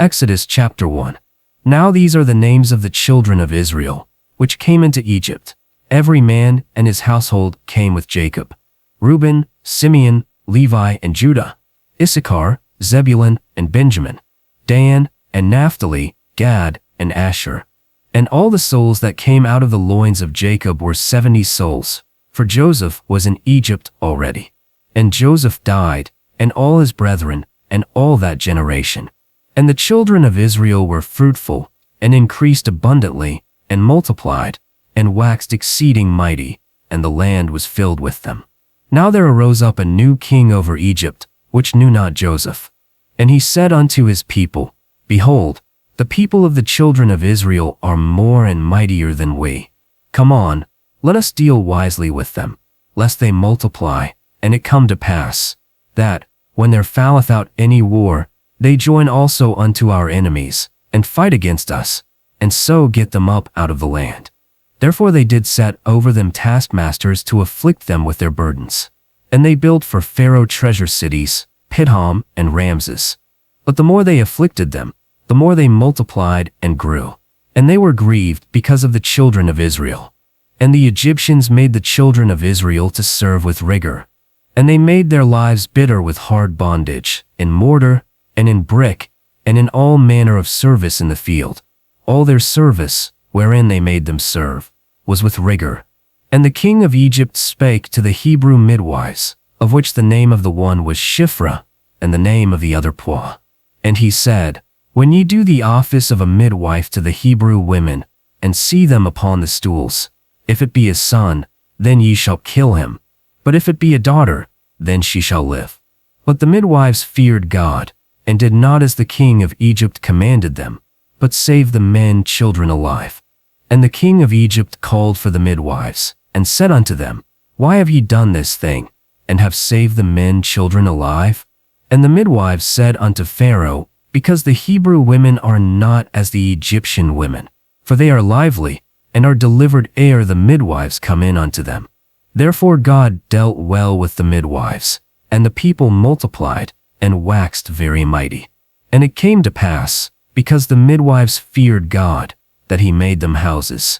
Exodus chapter 1. Now these are the names of the children of Israel, which came into Egypt. Every man and his household came with Jacob. Reuben, Simeon, Levi, and Judah. Issachar, Zebulun, and Benjamin. Dan, and Naphtali, Gad, and Asher. And all the souls that came out of the loins of Jacob were 70 souls, for Joseph was in Egypt already. And Joseph died, and all his brethren, and all that generation. And the children of Israel were fruitful, and increased abundantly, and multiplied, and waxed exceeding mighty, and the land was filled with them. Now there arose up a new king over Egypt, which knew not Joseph. And he said unto his people, Behold, the people of the children of Israel are more and mightier than we. Come on, let us deal wisely with them, lest they multiply, and it come to pass, that, when there falleth out any war, they join also unto our enemies, and fight against us, and so get them up out of the land. Therefore they did set over them taskmasters to afflict them with their burdens. And they built for Pharaoh treasure cities, Pithom and Ramses. But the more they afflicted them, the more they multiplied and grew. And they were grieved because of the children of Israel. And the Egyptians made the children of Israel to serve with rigor. And they made their lives bitter with hard bondage, in mortar, and in brick, and in all manner of service in the field. All their service, wherein they made them serve, was with rigor. And the king of Egypt spake to the Hebrew midwives, of which the name of the one was Shiphrah, and the name of the other Puah. And he said, When ye do the office of a midwife to the Hebrew women, and see them upon the stools, if it be a son, then ye shall kill him. But if it be a daughter, then she shall live. But the midwives feared God, and did not as the king of Egypt commanded them, but saved the men children alive. And the king of Egypt called for the midwives, and said unto them, Why have ye done this thing, and have saved the men children alive? And the midwives said unto Pharaoh, Because the Hebrew women are not as the Egyptian women, for they are lively, and are delivered ere the midwives come in unto them. Therefore God dealt well with the midwives, and the people multiplied, and waxed very mighty. And it came to pass, because the midwives feared God, that he made them houses.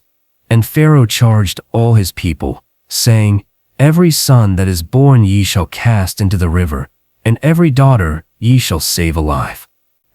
And Pharaoh charged all his people, saying, Every son that is born ye shall cast into the river, and every daughter ye shall save alive.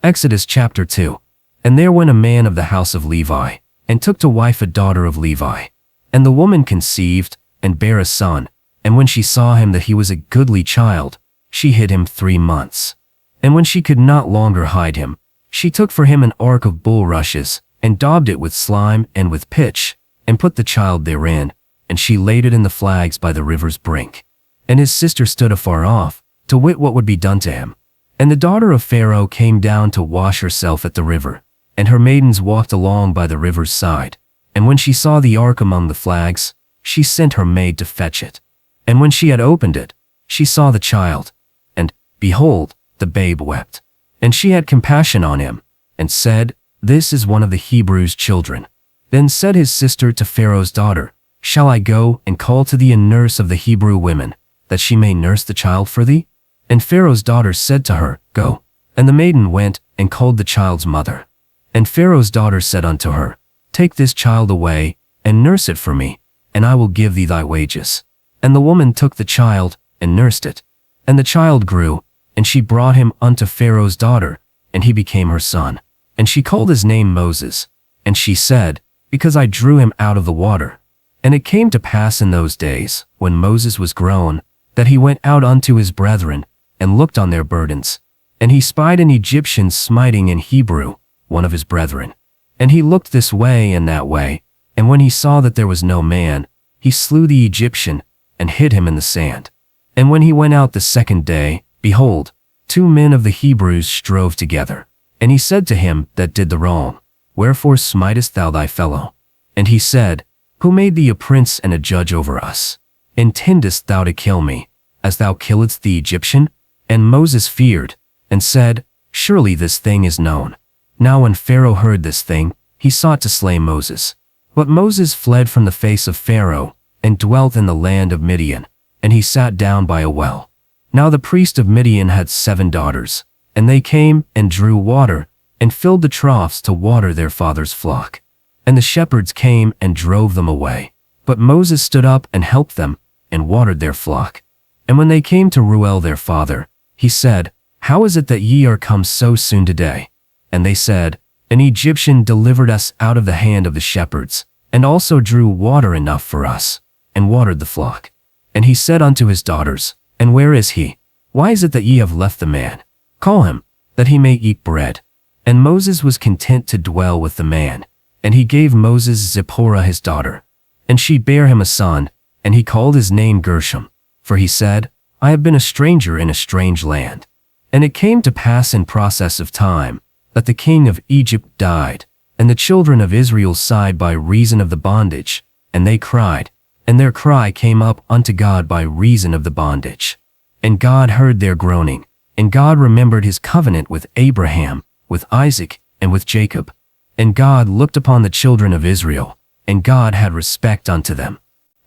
Exodus chapter 2. And there went a man of the house of Levi, and took to wife a daughter of Levi. And the woman conceived, and bare a son, and when she saw him that he was a goodly child, she hid him 3 months. And when she could not longer hide him, she took for him an ark of bulrushes, and daubed it with slime and with pitch, and put the child therein, and she laid it in the flags by the river's brink. And his sister stood afar off, to wit what would be done to him. And the daughter of Pharaoh came down to wash herself at the river, and her maidens walked along by the river's side. And when she saw the ark among the flags, she sent her maid to fetch it. And when she had opened it, she saw the child, and, behold, the babe wept. And she had compassion on him, and said, This is one of the Hebrews' children. Then said his sister to Pharaoh's daughter, Shall I go and call to thee a nurse of the Hebrew women, that she may nurse the child for thee? And Pharaoh's daughter said to her, Go. And the maiden went, and called the child's mother. And Pharaoh's daughter said unto her, Take this child away, and nurse it for me, and I will give thee thy wages. And the woman took the child, and nursed it. And the child grew, and she brought him unto Pharaoh's daughter, and he became her son. And she called his name Moses. And she said, Because I drew him out of the water. And it came to pass in those days, when Moses was grown, that he went out unto his brethren, and looked on their burdens. And he spied an Egyptian smiting an Hebrew, one of his brethren. And he looked this way and that way, and when he saw that there was no man, he slew the Egyptian, and hid him in the sand. And when he went out the second day, behold, 2 men of the Hebrews strove together. And he said to him that did the wrong, Wherefore smitest thou thy fellow? And he said, Who made thee a prince and a judge over us? Intendest thou to kill me, as thou killedst the Egyptian? And Moses feared, and said, Surely this thing is known. Now when Pharaoh heard this thing, he sought to slay Moses. But Moses fled from the face of Pharaoh, and dwelt in the land of Midian, and he sat down by a well. Now the priest of Midian had 7 daughters, and they came and drew water, and filled the troughs to water their father's flock. And the shepherds came and drove them away. But Moses stood up and helped them, and watered their flock. And when they came to Reuel their father, he said, How is it that ye are come so soon today? And they said, An Egyptian delivered us out of the hand of the shepherds, and also drew water enough for us, and watered the flock. And he said unto his daughters, And where is he? Why is it that ye have left the man? Call him, that he may eat bread. And Moses was content to dwell with the man. And he gave Moses Zipporah his daughter. And she bare him a son, and he called his name Gershom. For he said, I have been a stranger in a strange land. And it came to pass in process of time, that the king of Egypt died, and the children of Israel sighed by reason of the bondage, and they cried, and their cry came up unto God by reason of the bondage. And God heard their groaning, and God remembered his covenant with Abraham, with Isaac, and with Jacob. And God looked upon the children of Israel, and God had respect unto them.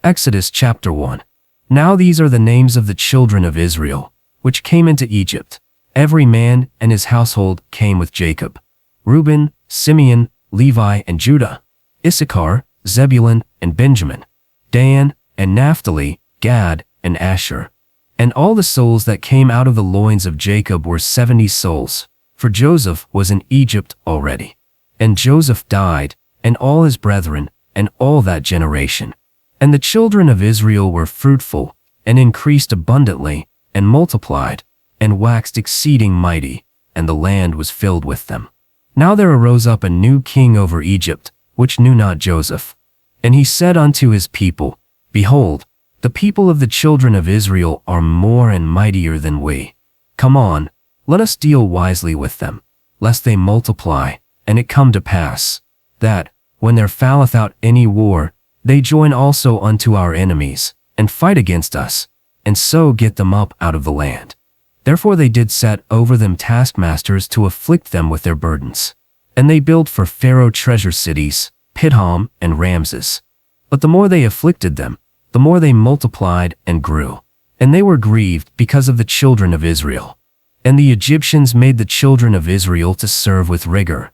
Exodus chapter 1. Now these are the names of the children of Israel, which came into Egypt. Every man and his household came with Jacob. Reuben, Simeon, Levi, and Judah. Issachar, Zebulun, and Benjamin. Dan, and Naphtali, Gad, and Asher. And all the souls that came out of the loins of Jacob were 70 souls, for Joseph was in Egypt already. And Joseph died, and all his brethren, and all that generation. And the children of Israel were fruitful, and increased abundantly, and multiplied, and waxed exceeding mighty, and the land was filled with them. Now there arose up a new king over Egypt, which knew not Joseph. And he said unto his people, Behold, the people of the children of Israel are more and mightier than we. Come on, let us deal wisely with them, lest they multiply, and it come to pass, that, when there falleth out any war, they join also unto our enemies, and fight against us, and so get them up out of the land. Therefore they did set over them taskmasters to afflict them with their burdens. And they built for Pharaoh treasure cities, Pithom and Ramses. But the more they afflicted them, the more they multiplied and grew. And they were grieved because of the children of Israel. And the Egyptians made the children of Israel to serve with rigor.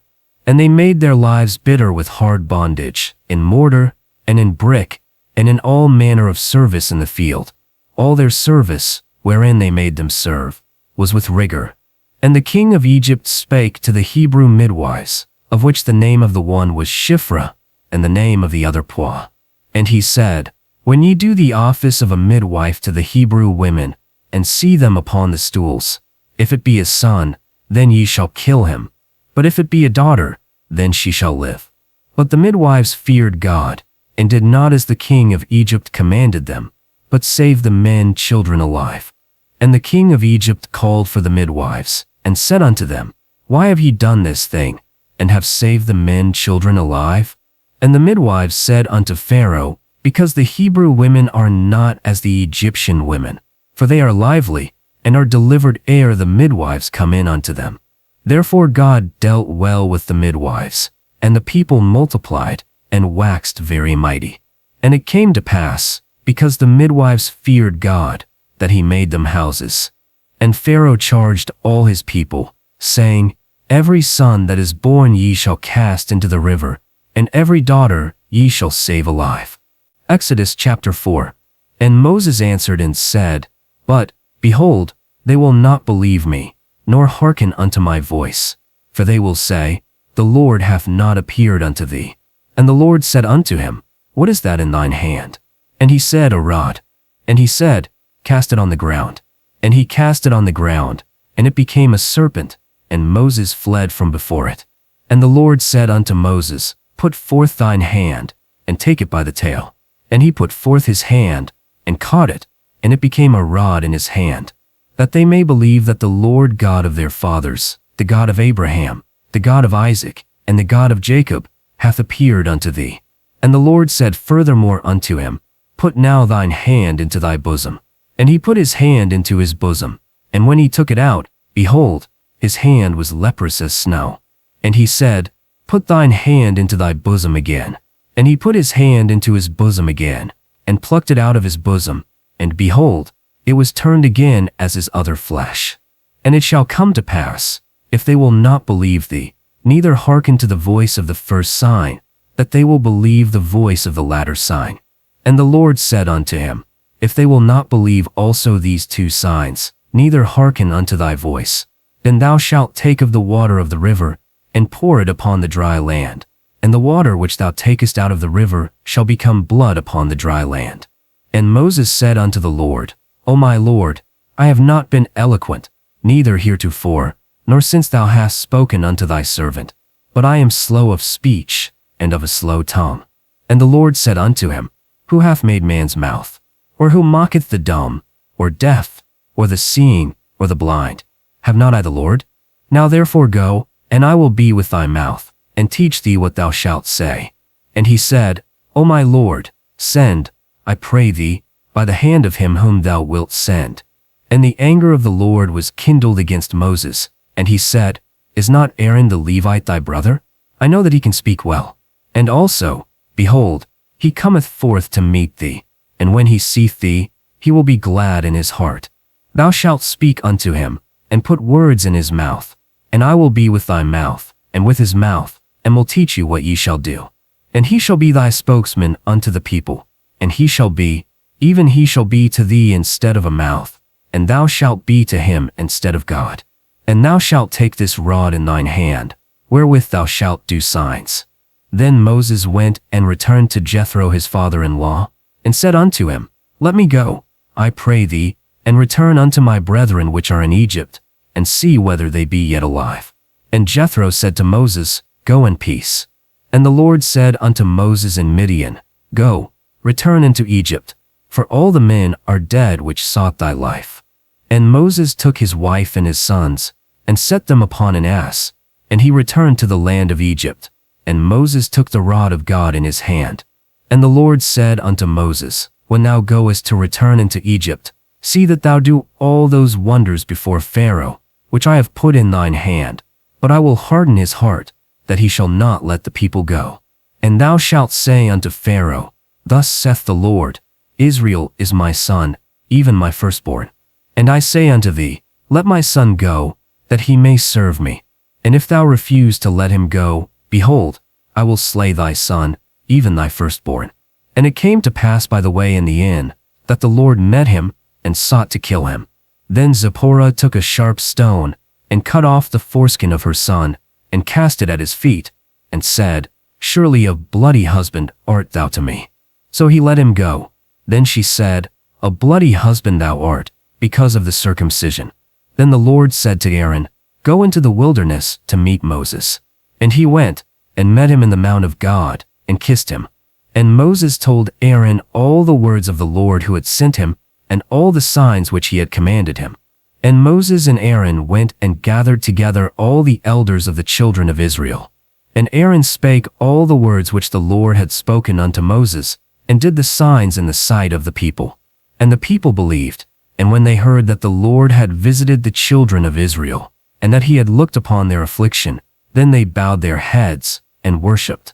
And they made their lives bitter with hard bondage, in mortar, and in brick, and in all manner of service in the field. All their service, wherein they made them serve, was with rigor. And the king of Egypt spake to the Hebrew midwives, of which the name of the one was Shiphrah, and the name of the other Puah. And he said, When ye do the office of a midwife to the Hebrew women, and see them upon the stools, if it be a son, then ye shall kill him. But if it be a daughter, then she shall live. But the midwives feared God, and did not as the king of Egypt commanded them, but saved the men children alive. And the king of Egypt called for the midwives, and said unto them, Why have ye done this thing, and have saved the men children alive? And the midwives said unto Pharaoh, Because the Hebrew women are not as the Egyptian women, for they are lively, and are delivered ere the midwives come in unto them. Therefore God dealt well with the midwives, and the people multiplied, and waxed very mighty. And it came to pass, because the midwives feared God, that he made them houses. And Pharaoh charged all his people, saying, Every son that is born ye shall cast into the river, and every daughter ye shall save alive. Exodus chapter 4. And Moses answered and said, But, behold, they will not believe me, nor hearken unto my voice. For they will say, The Lord hath not appeared unto thee. And the Lord said unto him, What is that in thine hand? And he said, A rod. And he said, Cast it on the ground. And he cast it on the ground, and it became a serpent, and Moses fled from before it. And the Lord said unto Moses, Put forth thine hand, and take it by the tail. And he put forth his hand, and caught it, and it became a rod in his hand, that they may believe that the Lord God of their fathers, the God of Abraham, the God of Isaac, and the God of Jacob, hath appeared unto thee. And the Lord said furthermore unto him, Put now thine hand into thy bosom. And he put his hand into his bosom, and when he took it out, behold, his hand was leprous as snow. And he said, Put thine hand into thy bosom again. And he put his hand into his bosom again, and plucked it out of his bosom, and behold, it was turned again as his other flesh. And it shall come to pass, if they will not believe thee, neither hearken to the voice of the first sign, that they will believe the voice of the latter sign. And the Lord said unto him, If they will not believe also these two signs, neither hearken unto thy voice, then thou shalt take of the water of the river, and pour it upon the dry land, and the water which thou takest out of the river shall become blood upon the dry land. And Moses said unto the Lord, O my Lord, I have not been eloquent, neither heretofore, nor since thou hast spoken unto thy servant, but I am slow of speech, and of a slow tongue. And the Lord said unto him, Who hath made man's mouth? Or who mocketh the dumb, or deaf, or the seeing, or the blind? Have not I the Lord? Now therefore go, and I will be with thy mouth, and teach thee what thou shalt say. And he said, O my Lord, send, I pray thee, by the hand of him whom thou wilt send. And the anger of the Lord was kindled against Moses, and he said, Is not Aaron the Levite thy brother? I know that he can speak well. And also, behold, he cometh forth to meet thee, and when he seeth thee, he will be glad in his heart. Thou shalt speak unto him, and put words in his mouth, and I will be with thy mouth, and with his mouth, and will teach you what ye shall do. And he shall be thy spokesman unto the people, and he shall be, even he shall be to thee instead of a mouth, and thou shalt be to him instead of God. And thou shalt take this rod in thine hand, wherewith thou shalt do signs. Then Moses went and returned to Jethro his father-in-law, and said unto him, Let me go, I pray thee, and return unto my brethren which are in Egypt, and see whether they be yet alive. And Jethro said to Moses, Go in peace. And the Lord said unto Moses in Midian, Go, return into Egypt, for all the men are dead which sought thy life. And Moses took his wife and his sons, and set them upon an ass, and he returned to the land of Egypt. And Moses took the rod of God in his hand. And the Lord said unto Moses, When thou goest to return into Egypt, see that thou do all those wonders before Pharaoh, which I have put in thine hand, but I will harden his heart, that he shall not let the people go. And thou shalt say unto Pharaoh, Thus saith the Lord, Israel is my son, even my firstborn. And I say unto thee, Let my son go, that he may serve me. And if thou refuse to let him go, behold, I will slay thy son, even thy firstborn. And it came to pass by the way in the inn, that the Lord met him, and sought to kill him. Then Zipporah took a sharp stone, and cut off the foreskin of her son, and cast it at his feet, and said, Surely a bloody husband art thou to me. So he let him go. Then she said, A bloody husband thou art, because of the circumcision. Then the Lord said to Aaron, Go into the wilderness to meet Moses. And he went, and met him in the mount of God, and kissed him. And Moses told Aaron all the words of the Lord who had sent him, and all the signs which he had commanded him. And Moses and Aaron went and gathered together all the elders of the children of Israel. And Aaron spake all the words which the Lord had spoken unto Moses, and did the signs in the sight of the people. And the people believed, and when they heard that the Lord had visited the children of Israel, and that he had looked upon their affliction, then they bowed their heads, and worshipped.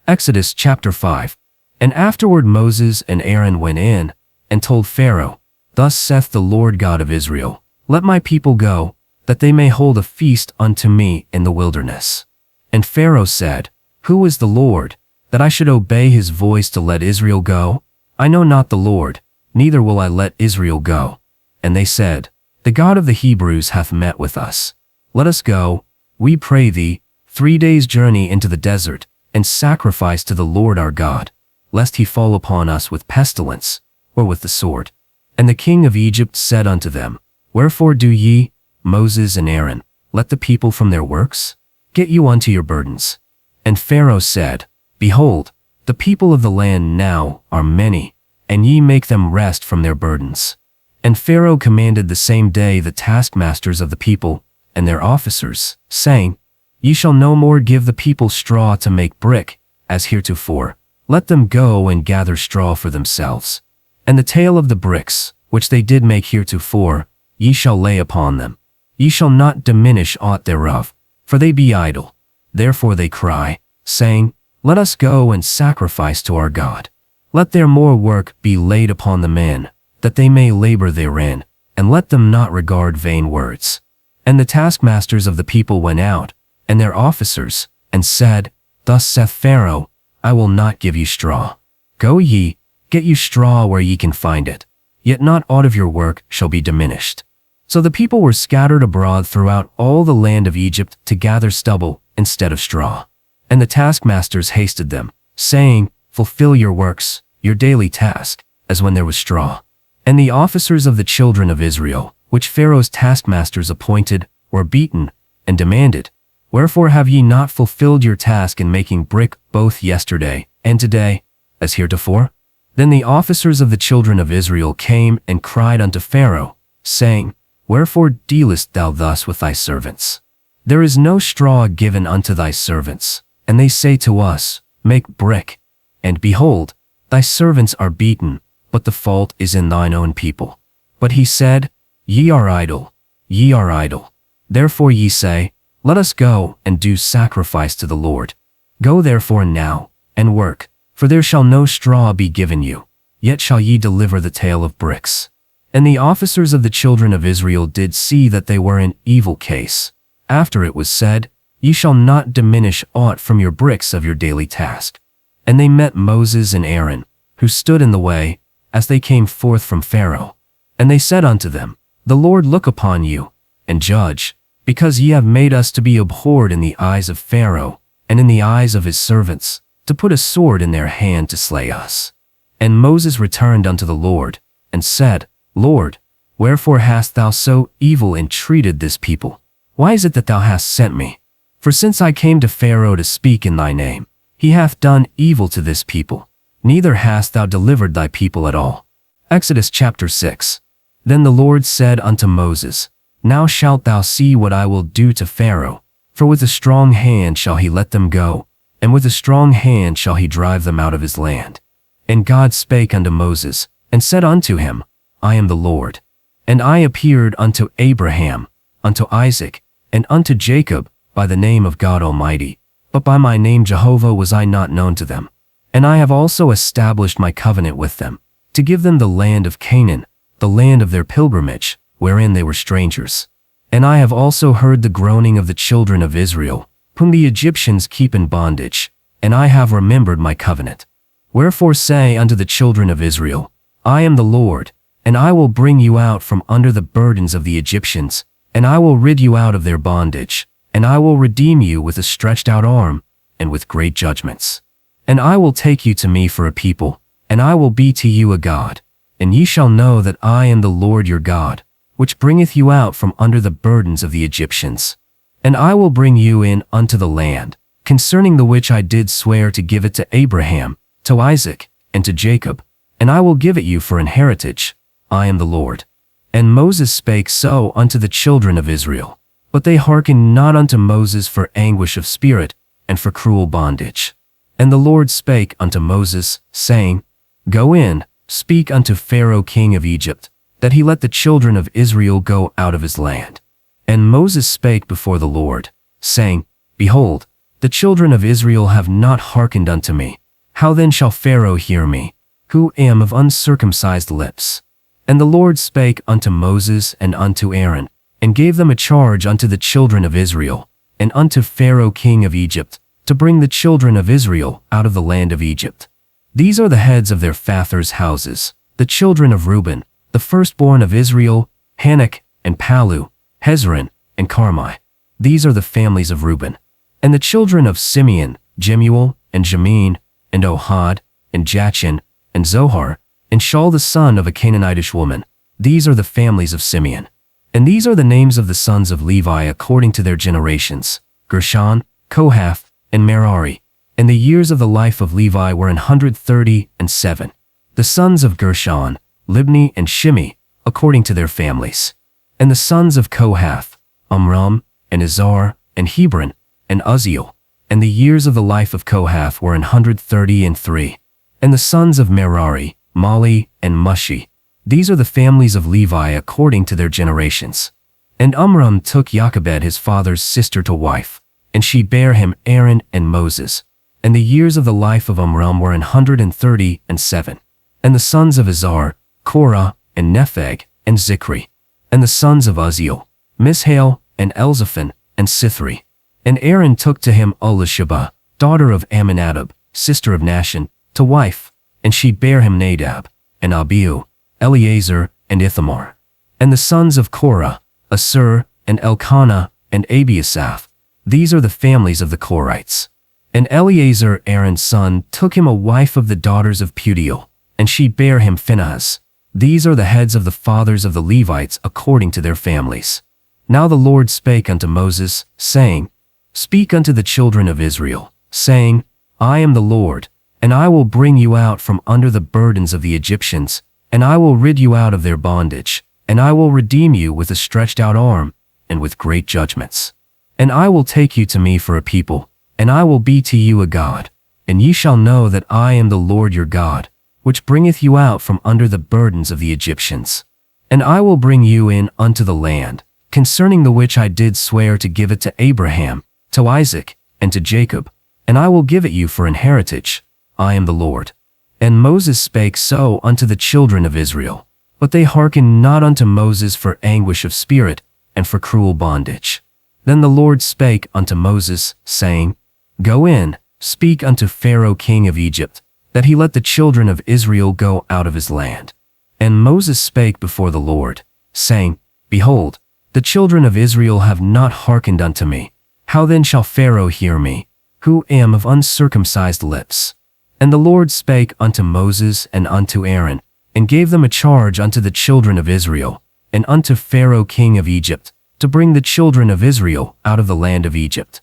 Exodus chapter 5. And afterward Moses and Aaron went in, and told Pharaoh, Thus saith the Lord God of Israel, Let my people go, that they may hold a feast unto me in the wilderness. And Pharaoh said, Who is the Lord, that I should obey his voice to let Israel go? I know not the Lord, neither will I let Israel go. And they said, The God of the Hebrews hath met with us. Let us go, we pray thee, 3 days' journey into the desert, and sacrifice to the Lord our God, lest he fall upon us with pestilence, or with the sword. And the king of Egypt said unto them, Wherefore do ye, Moses and Aaron, let the people from their works? Get you unto your burdens. And Pharaoh said, Behold, the people of the land now are many, and ye make them rest from their burdens. And Pharaoh commanded the same day the taskmasters of the people, and their officers, saying, Ye shall no more give the people straw to make brick, as heretofore. Let them go and gather straw for themselves. And the tale of the bricks, which they did make heretofore, ye shall lay upon them. Ye shall not diminish aught thereof, for they be idle. Therefore they cry, saying, Let us go and sacrifice to our God. Let their more work be laid upon the men, that they may labor therein, and let them not regard vain words. And the taskmasters of the people went out, and their officers, and said, Thus saith Pharaoh, I will not give you straw. Go ye, get you straw where ye can find it, yet not aught of your work shall be diminished. So the people were scattered abroad throughout all the land of Egypt to gather stubble instead of straw. And the taskmasters hasted them, saying, Fulfill your works, your daily task, as when there was straw. And the officers of the children of Israel, which Pharaoh's taskmasters appointed, were beaten, and demanded, Wherefore have ye not fulfilled your task in making brick both yesterday and today, as heretofore? Then the officers of the children of Israel came and cried unto Pharaoh, saying, Wherefore dealest thou thus with thy servants? There is no straw given unto thy servants. And they say to us, Make brick. And behold, thy servants are beaten, but the fault is in thine own people. But he said, Ye are idle, ye are idle. Therefore ye say, Let us go and do sacrifice to the Lord. Go therefore now, and work, for there shall no straw be given you, yet shall ye deliver the tale of bricks. And the officers of the children of Israel did see that they were in evil case. After it was said, Ye shall not diminish aught from your bricks of your daily task. And they met Moses and Aaron, who stood in the way, as they came forth from Pharaoh. And they said unto them, The Lord look upon you, and judge, because ye have made us to be abhorred in the eyes of Pharaoh, and in the eyes of his servants, to put a sword in their hand to slay us. And Moses returned unto the Lord, and said, Lord, wherefore hast thou so evil entreated this people? Why is it that thou hast sent me? For since I came to Pharaoh to speak in thy name, he hath done evil to this people, neither hast thou delivered thy people at all. Exodus chapter 6. Then the Lord said unto Moses, Now shalt thou see what I will do to Pharaoh, for with a strong hand shall he let them go, and with a strong hand shall he drive them out of his land. And God spake unto Moses, and said unto him, I am the Lord. And I appeared unto Abraham, unto Isaac, and unto Jacob, by the name of God Almighty, but by my name Jehovah was I not known to them. And I have also established my covenant with them, to give them the land of Canaan, the land of their pilgrimage, wherein they were strangers. And I have also heard the groaning of the children of Israel, whom the Egyptians keep in bondage, and I have remembered my covenant. Wherefore say unto the children of Israel, I am the Lord, and I will bring you out from under the burdens of the Egyptians, and I will rid you out of their bondage, and I will redeem you with a stretched out arm, and with great judgments. And I will take you to me for a people, and I will be to you a God, and ye shall know that I am the Lord your God, which bringeth you out from under the burdens of the Egyptians. And I will bring you in unto the land, concerning the which I did swear to give it to Abraham, to Isaac, and to Jacob, and I will give it you for an heritage. I am the Lord. And Moses spake so unto the children of Israel. But they hearkened not unto Moses for anguish of spirit, and for cruel bondage. And the Lord spake unto Moses, saying, Go in, speak unto Pharaoh king of Egypt, that he let the children of Israel go out of his land. And Moses spake before the Lord, saying, Behold, the children of Israel have not hearkened unto me. How then shall Pharaoh hear me, who am of uncircumcised lips? And the Lord spake unto Moses and unto Aaron, and gave them a charge unto the children of Israel, and unto Pharaoh king of Egypt, to bring the children of Israel out of the land of Egypt. These are the heads of their fathers' houses, the children of Reuben, the firstborn of Israel, Hanok, and Palu, Hezron, and Carmi. These are the families of Reuben. And the children of Simeon, Jemuel, and Jamin, and Ohad, and Jachin, and Zohar, and Shaul the son of a Canaanitish woman. These are the families of Simeon. And these are the names of the sons of Levi according to their generations, Gershon, Kohath, and Merari. And the years of the life of Levi were 137. The sons of Gershon, Libni and Shimi, according to their families. And the sons of Kohath, Amram, and Izhar, and Hebron, and Uzziel. And the years of the life of Kohath were 133. And the sons of Merari, Mali, and Mushi. These are the families of Levi according to their generations. And Amram took Jochebed his father's sister to wife, and she bare him Aaron and Moses. And the years of the life of Amram were 137. And the sons of Izhar, Korah, and Nepheg, and Zikri. And the sons of Uzziel, Mishael, and Elzaphan, and Sithri. And Aaron took to him Elisheba, daughter of Amminadab, sister of Nashon, to wife, and she bare him Nadab, and Abihu, Eleazar, and Ithamar. And the sons of Korah, Asur, and Elkanah, and Abiasaph. These are the families of the Korites. And Eleazar, Aaron's son, took him a wife of the daughters of Putiel, and she bare him Phinehas. These are the heads of the fathers of the Levites according to their families. Now the Lord spake unto Moses, saying, Speak unto the children of Israel, saying, I am the Lord, and I will bring you out from under the burdens of the Egyptians, and I will rid you out of their bondage, and I will redeem you with a stretched out arm, and with great judgments. And I will take you to me for a people, and I will be to you a God, and ye shall know that I am the Lord your God, which bringeth you out from under the burdens of the Egyptians. And I will bring you in unto the land, concerning the which I did swear to give it to Abraham, to Isaac, and to Jacob, and I will give it you for an heritage. I am the Lord. And Moses spake so unto the children of Israel, but they hearkened not unto Moses for anguish of spirit, and for cruel bondage. Then the Lord spake unto Moses, saying, Go in, speak unto Pharaoh king of Egypt, that he let the children of Israel go out of his land. And Moses spake before the Lord, saying, Behold, the children of Israel have not hearkened unto me. How then shall Pharaoh hear me, who am of uncircumcised lips? And the Lord spake unto Moses and unto Aaron, and gave them a charge unto the children of Israel, and unto Pharaoh king of Egypt, to bring the children of Israel out of the land of Egypt.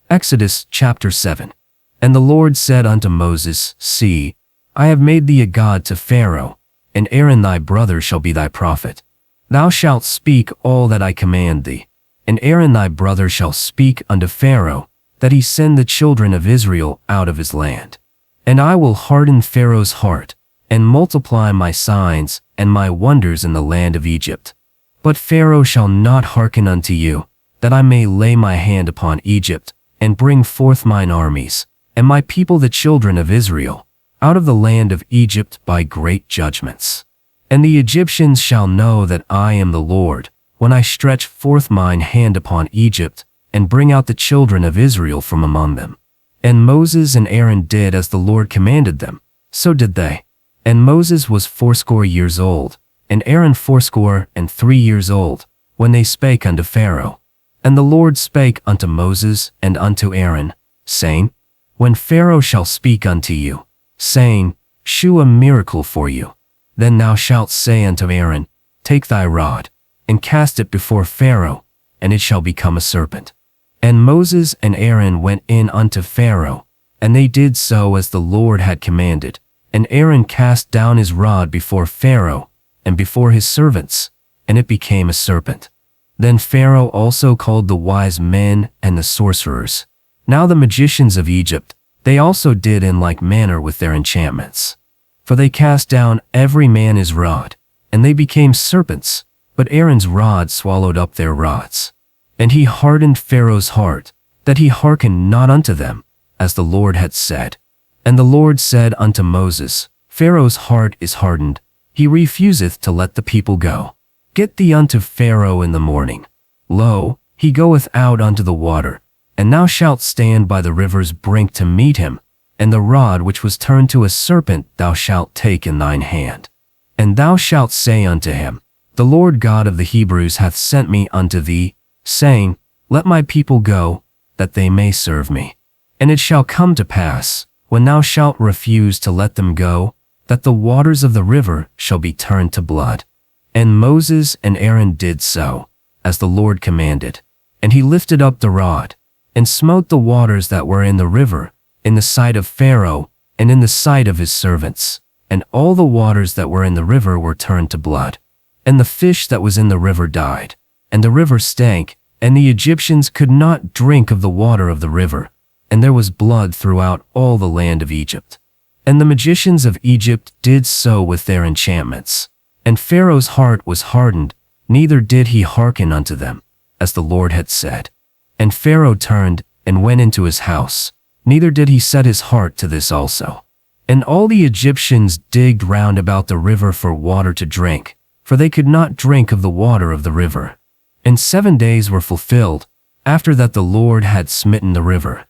Exodus chapter 7. And the Lord said unto Moses, See, I have made thee a god to Pharaoh, and Aaron thy brother shall be thy prophet. Thou shalt speak all that I command thee, and Aaron thy brother shall speak unto Pharaoh, that he send the children of Israel out of his land. And I will harden Pharaoh's heart, and multiply my signs and my wonders in the land of Egypt. But Pharaoh shall not hearken unto you, that I may lay my hand upon Egypt, and bring forth mine armies, and my people the children of Israel, out of the land of Egypt by great judgments. And the Egyptians shall know that I am the Lord, when I stretch forth mine hand upon Egypt, and bring out the children of Israel from among them. And Moses and Aaron did as the Lord commanded them, so did they. And Moses was 80 years old, and Aaron 83 years old, when they spake unto Pharaoh. And the Lord spake unto Moses and unto Aaron, saying, When Pharaoh shall speak unto you, saying, Shew a miracle for you, then thou shalt say unto Aaron, Take thy rod, and cast it before Pharaoh, and it shall become a serpent. And Moses and Aaron went in unto Pharaoh, and they did so as the Lord had commanded. And Aaron cast down his rod before Pharaoh, and before his servants, and it became a serpent. Then Pharaoh also called the wise men and the sorcerers. Now the magicians of Egypt, they also did in like manner with their enchantments. For they cast down every man his rod, and they became serpents, but Aaron's rod swallowed up their rods. And he hardened Pharaoh's heart, that he hearkened not unto them, as the Lord had said. And the Lord said unto Moses, Pharaoh's heart is hardened, he refuseth to let the people go. Get thee unto Pharaoh in the morning. Lo, he goeth out unto the water, and thou shalt stand by the river's brink to meet him, and the rod which was turned to a serpent thou shalt take in thine hand. And thou shalt say unto him, The Lord God of the Hebrews hath sent me unto thee, saying, Let my people go, that they may serve me. And it shall come to pass, when thou shalt refuse to let them go, that the waters of the river shall be turned to blood. And Moses and Aaron did so, as the Lord commanded. And he lifted up the rod, and smote the waters that were in the river, in the sight of Pharaoh, and in the sight of his servants. And all the waters that were in the river were turned to blood. And the fish that was in the river died, and the river stank, and the Egyptians could not drink of the water of the river, and there was blood throughout all the land of Egypt. And the magicians of Egypt did so with their enchantments. And Pharaoh's heart was hardened, neither did he hearken unto them, as the Lord had said. And Pharaoh turned and went into his house, neither did he set his heart to this also. And all the Egyptians digged round about the river for water to drink, for they could not drink of the water of the river. And 7 days were fulfilled, after that the Lord had smitten the river.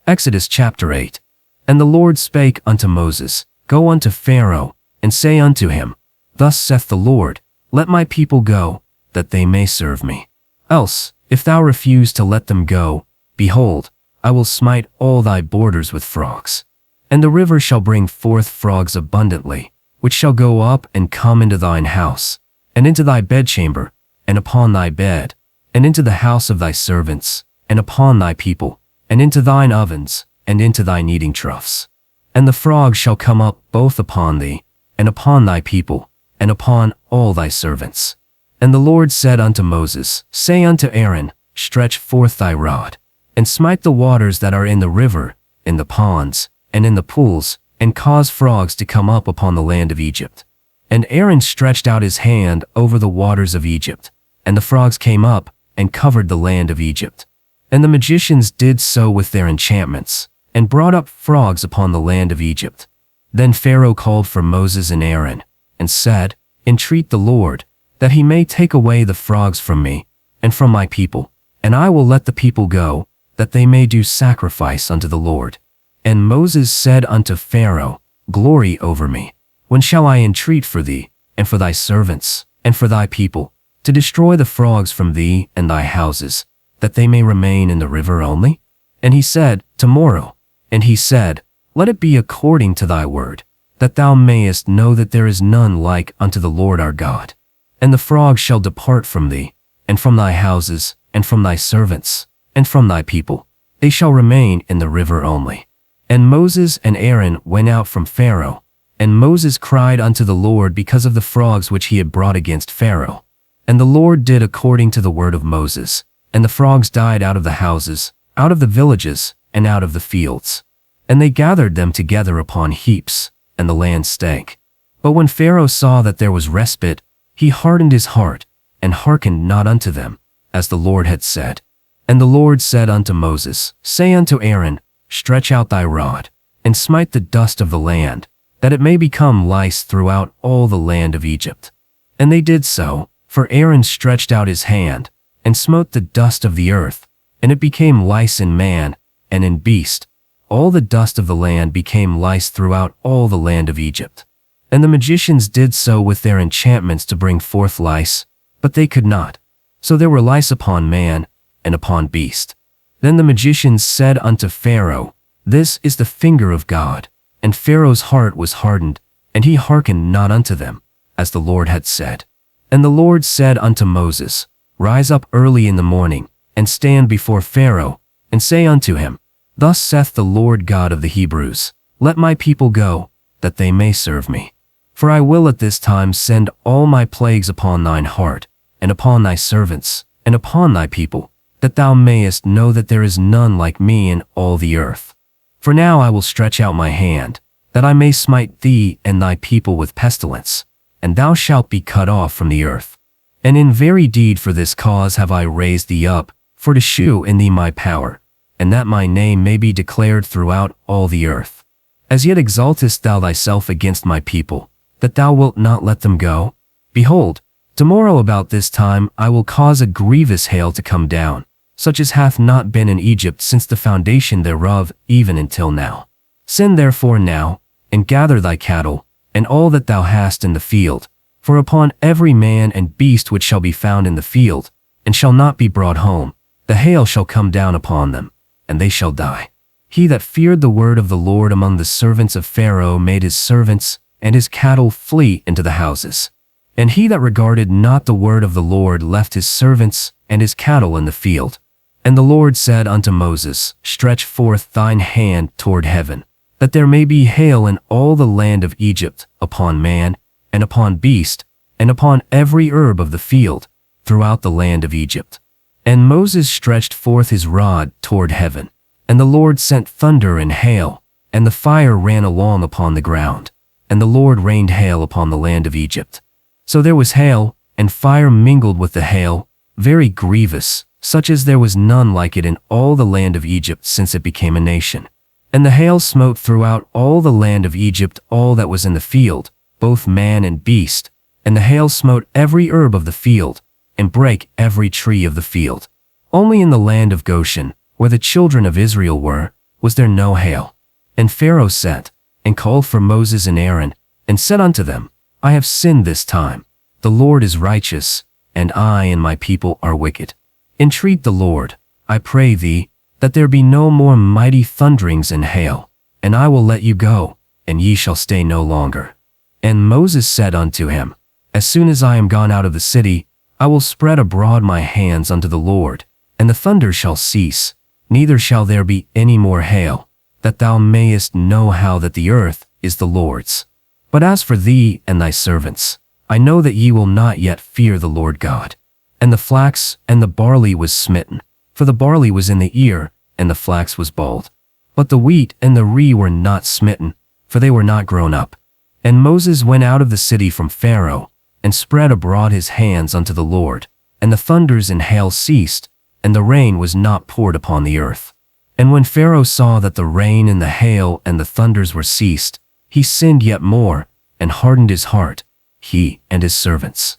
Exodus chapter 8. And the Lord spake unto Moses, Go unto Pharaoh, and say unto him, Thus saith the Lord, Let my people go, that they may serve me. Else, if thou refuse to let them go, behold, I will smite all thy borders with frogs. And the river shall bring forth frogs abundantly, which shall go up and come into thine house, and into thy bedchamber, and upon thy bed, and into the house of thy servants, and upon thy people, and into thine ovens, and into thy kneading troughs. And the frogs shall come up both upon thee, and upon thy people, and upon all thy servants. And the Lord said unto Moses, Say unto Aaron, Stretch forth thy rod, and smite the waters that are in the river, in the ponds, and in the pools, and cause frogs to come up upon the land of Egypt. And Aaron stretched out his hand over the waters of Egypt, and the frogs came up, and covered the land of Egypt. And the magicians did so with their enchantments, and brought up frogs upon the land of Egypt. Then Pharaoh called for Moses and Aaron, and said, Entreat the Lord, that he may take away the frogs from me, and from my people, and I will let the people go, that they may do sacrifice unto the Lord. And Moses said unto Pharaoh, Glory over me. When shall I entreat for thee, and for thy servants, and for thy people, to destroy the frogs from thee and thy houses, that they may remain in the river only? And he said, Tomorrow. And he said, Let it be according to thy word, that thou mayest know that there is none like unto the Lord our God. And the frogs shall depart from thee, and from thy houses, and from thy servants, and from thy people. They shall remain in the river only. And Moses and Aaron went out from Pharaoh, and Moses cried unto the Lord because of the frogs which he had brought against Pharaoh. And the Lord did according to the word of Moses, and the frogs died out of the houses, out of the villages, and out of the fields. And they gathered them together upon heaps, and the land stank. But when Pharaoh saw that there was respite, he hardened his heart, and hearkened not unto them, as the Lord had said. And the Lord said unto Moses, Say unto Aaron, Stretch out thy rod, and smite the dust of the land, that it may become lice throughout all the land of Egypt. And they did so, for Aaron stretched out his hand, and smote the dust of the earth, and it became lice in man, and in beast. All the dust of the land became lice throughout all the land of Egypt. And the magicians did so with their enchantments to bring forth lice, but they could not. So there were lice upon man, and upon beast. Then the magicians said unto Pharaoh, This is the finger of God. And Pharaoh's heart was hardened, and he hearkened not unto them, as the Lord had said. And the Lord said unto Moses, Rise up early in the morning, and stand before Pharaoh, and say unto him, Thus saith the Lord God of the Hebrews, Let my people go, that they may serve me. For I will at this time send all my plagues upon thine heart, and upon thy servants, and upon thy people, that thou mayest know that there is none like me in all the earth. For now I will stretch out my hand, that I may smite thee and thy people with pestilence, and thou shalt be cut off from the earth. And in very deed for this cause have I raised thee up, for to shew in thee my power, and that my name may be declared throughout all the earth. As yet exaltest thou thyself against my people, that thou wilt not let them go? Behold, tomorrow about this time I will cause a grievous hail to come down, such as hath not been in Egypt since the foundation thereof, even until now. Send therefore now, and gather thy cattle, and all that thou hast in the field, for upon every man and beast which shall be found in the field, and shall not be brought home, the hail shall come down upon them, and they shall die. He that feared the word of the Lord among the servants of Pharaoh made his servants and his cattle flee into the houses. And he that regarded not the word of the Lord left his servants and his cattle in the field. And the Lord said unto Moses, Stretch forth thine hand toward heaven, that there may be hail in all the land of Egypt, upon man, and upon beast, and upon every herb of the field, throughout the land of Egypt. And Moses stretched forth his rod toward heaven, and the Lord sent thunder and hail, and the fire ran along upon the ground, and the Lord rained hail upon the land of Egypt. So there was hail, and fire mingled with the hail, very grievous, such as there was none like it in all the land of Egypt since it became a nation. And the hail smote throughout all the land of Egypt all that was in the field, both man and beast, and the hail smote every herb of the field, and brake every tree of the field. Only in the land of Goshen, where the children of Israel were, was there no hail. And Pharaoh sent, and called for Moses and Aaron, and said unto them, I have sinned this time. The Lord is righteous, and I and my people are wicked. Entreat the Lord, I pray thee, that there be no more mighty thunderings and hail, and I will let you go, and ye shall stay no longer. And Moses said unto him, As soon as I am gone out of the city, I will spread abroad my hands unto the Lord, and the thunder shall cease, neither shall there be any more hail, that thou mayest know how that the earth is the Lord's. But as for thee and thy servants, I know that ye will not yet fear the Lord God. And the flax and the barley was smitten, for the barley was in the ear, and the flax was bald. But the wheat and the rye were not smitten, for they were not grown up. And Moses went out of the city from Pharaoh, and spread abroad his hands unto the Lord, and the thunders and hail ceased, and the rain was not poured upon the earth. And when Pharaoh saw that the rain and the hail and the thunders were ceased, he sinned yet more, and hardened his heart, he and his servants.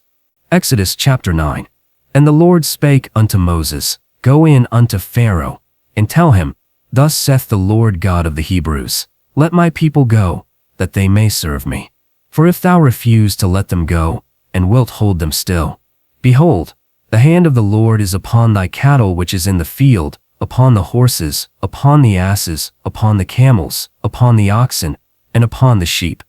Exodus chapter 9. And the Lord spake unto Moses, Go in unto Pharaoh, and tell him, Thus saith the Lord God of the Hebrews, Let my people go, that they may serve me. For if thou refuse to let them go, and wilt hold them still, behold, the hand of the Lord is upon thy cattle which is in the field, upon the horses, upon the asses, upon the camels, upon the oxen, and upon the sheep.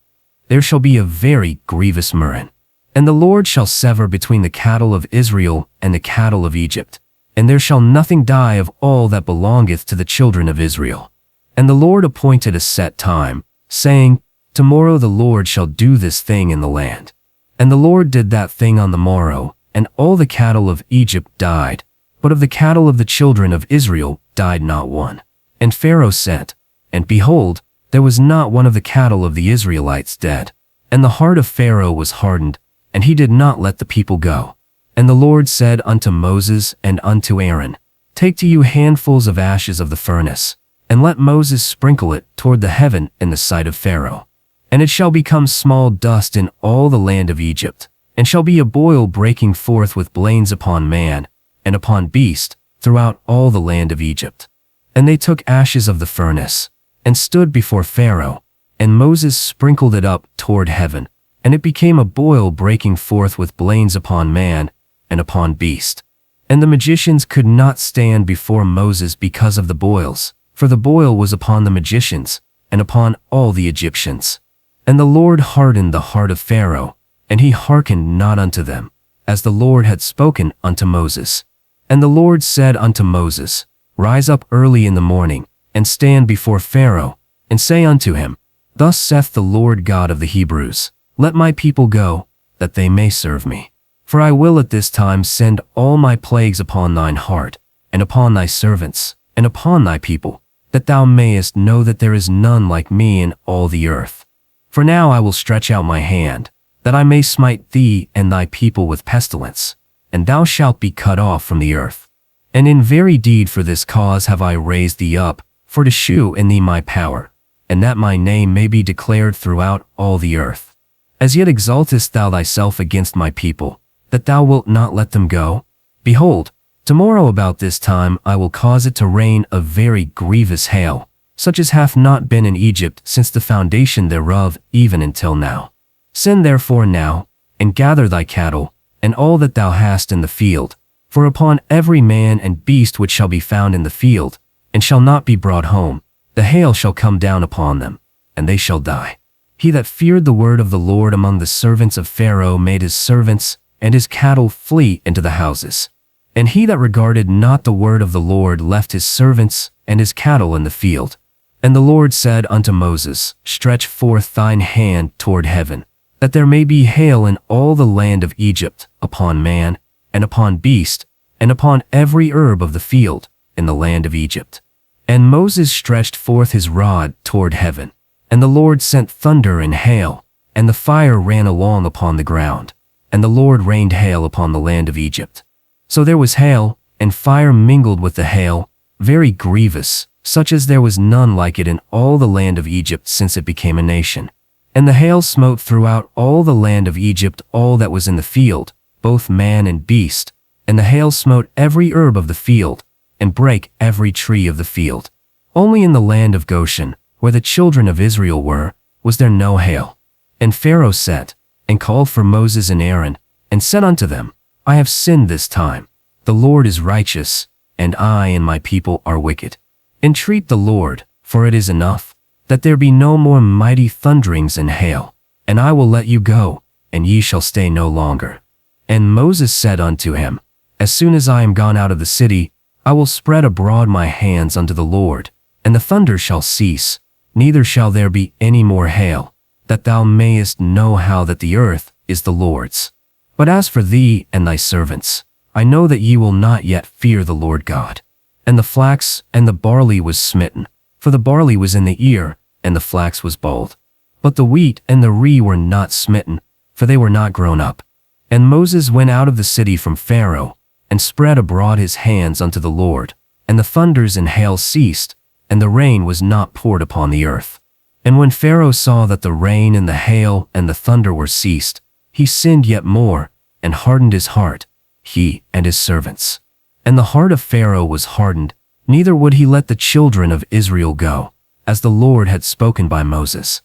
There shall be a very grievous murrain. And the Lord shall sever between the cattle of Israel and the cattle of Egypt, and there shall nothing die of all that belongeth to the children of Israel. And the Lord appointed a set time, saying, Tomorrow the Lord shall do this thing in the land. And the Lord did that thing on the morrow, and all the cattle of Egypt died, but of the cattle of the children of Israel died not one. And Pharaoh sent, and behold, there was not one of the cattle of the Israelites dead. And the heart of Pharaoh was hardened, and he did not let the people go. And the Lord said unto Moses and unto Aaron, Take to you handfuls of ashes of the furnace, and let Moses sprinkle it toward the heaven in the sight of Pharaoh. And it shall become small dust in all the land of Egypt, and shall be a boil breaking forth with blains upon man, and upon beast, throughout all the land of Egypt. And they took ashes of the furnace, and stood before Pharaoh, and Moses sprinkled it up toward heaven, and it became a boil breaking forth with blains upon man, and upon beast. And the magicians could not stand before Moses because of the boils, for the boil was upon the magicians, and upon all the Egyptians. And the Lord hardened the heart of Pharaoh, and he hearkened not unto them, as the Lord had spoken unto Moses. And the Lord said unto Moses, Rise up early in the morning, and stand before Pharaoh, and say unto him, Thus saith the Lord God of the Hebrews, Let my people go, that they may serve me. For I will at this time send all my plagues upon thine heart, and upon thy servants, and upon thy people, that thou mayest know that there is none like me in all the earth. For now I will stretch out my hand, that I may smite thee and thy people with pestilence, and thou shalt be cut off from the earth. And in very deed for this cause have I raised thee up, for to shew in thee my power, and that my name may be declared throughout all the earth. As yet exaltest thou thyself against my people, that thou wilt not let them go? Behold, tomorrow about this time I will cause it to rain a very grievous hail, such as hath not been in Egypt since the foundation thereof even until now. Send therefore now, and gather thy cattle, and all that thou hast in the field, for upon every man and beast which shall be found in the field, and shall not be brought home, the hail shall come down upon them, and they shall die. He that feared the word of the Lord among the servants of Pharaoh made his servants and his cattle flee into the houses. And he that regarded not the word of the Lord left his servants and his cattle in the field. And the Lord said unto Moses, Stretch forth thine hand toward heaven, that there may be hail in all the land of Egypt, upon man, and upon beast, and upon every herb of the field, in the land of Egypt. And Moses stretched forth his rod toward heaven, and the Lord sent thunder and hail, and the fire ran along upon the ground, and the Lord rained hail upon the land of Egypt. So there was hail, and fire mingled with the hail, very grievous, such as there was none like it in all the land of Egypt since it became a nation. And the hail smote throughout all the land of Egypt all that was in the field, both man and beast, and the hail smote every herb of the field, and brake every tree of the field. Only in the land of Goshen, where the children of Israel were, was there no hail. And Pharaoh sent, and called for Moses and Aaron, and said unto them, I have sinned this time. The Lord is righteous, and I and my people are wicked. Entreat the Lord, for it is enough, that there be no more mighty thunderings and hail, and I will let you go, and ye shall stay no longer. And Moses said unto him, As soon as I am gone out of the city, I will spread abroad my hands unto the Lord, and the thunder shall cease, neither shall there be any more hail, that thou mayest know how that the earth is the Lord's. But as for thee and thy servants, I know that ye will not yet fear the Lord God. And the flax and the barley was smitten, for the barley was in the ear, and the flax was bold. But the wheat and the rye were not smitten, for they were not grown up. And Moses went out of the city from Pharaoh, and spread abroad his hands unto the Lord, and the thunders and hail ceased, and the rain was not poured upon the earth. And when Pharaoh saw that the rain and the hail and the thunder were ceased, he sinned yet more, and hardened his heart, he and his servants. And the heart of Pharaoh was hardened, neither would he let the children of Israel go, as the Lord had spoken by Moses.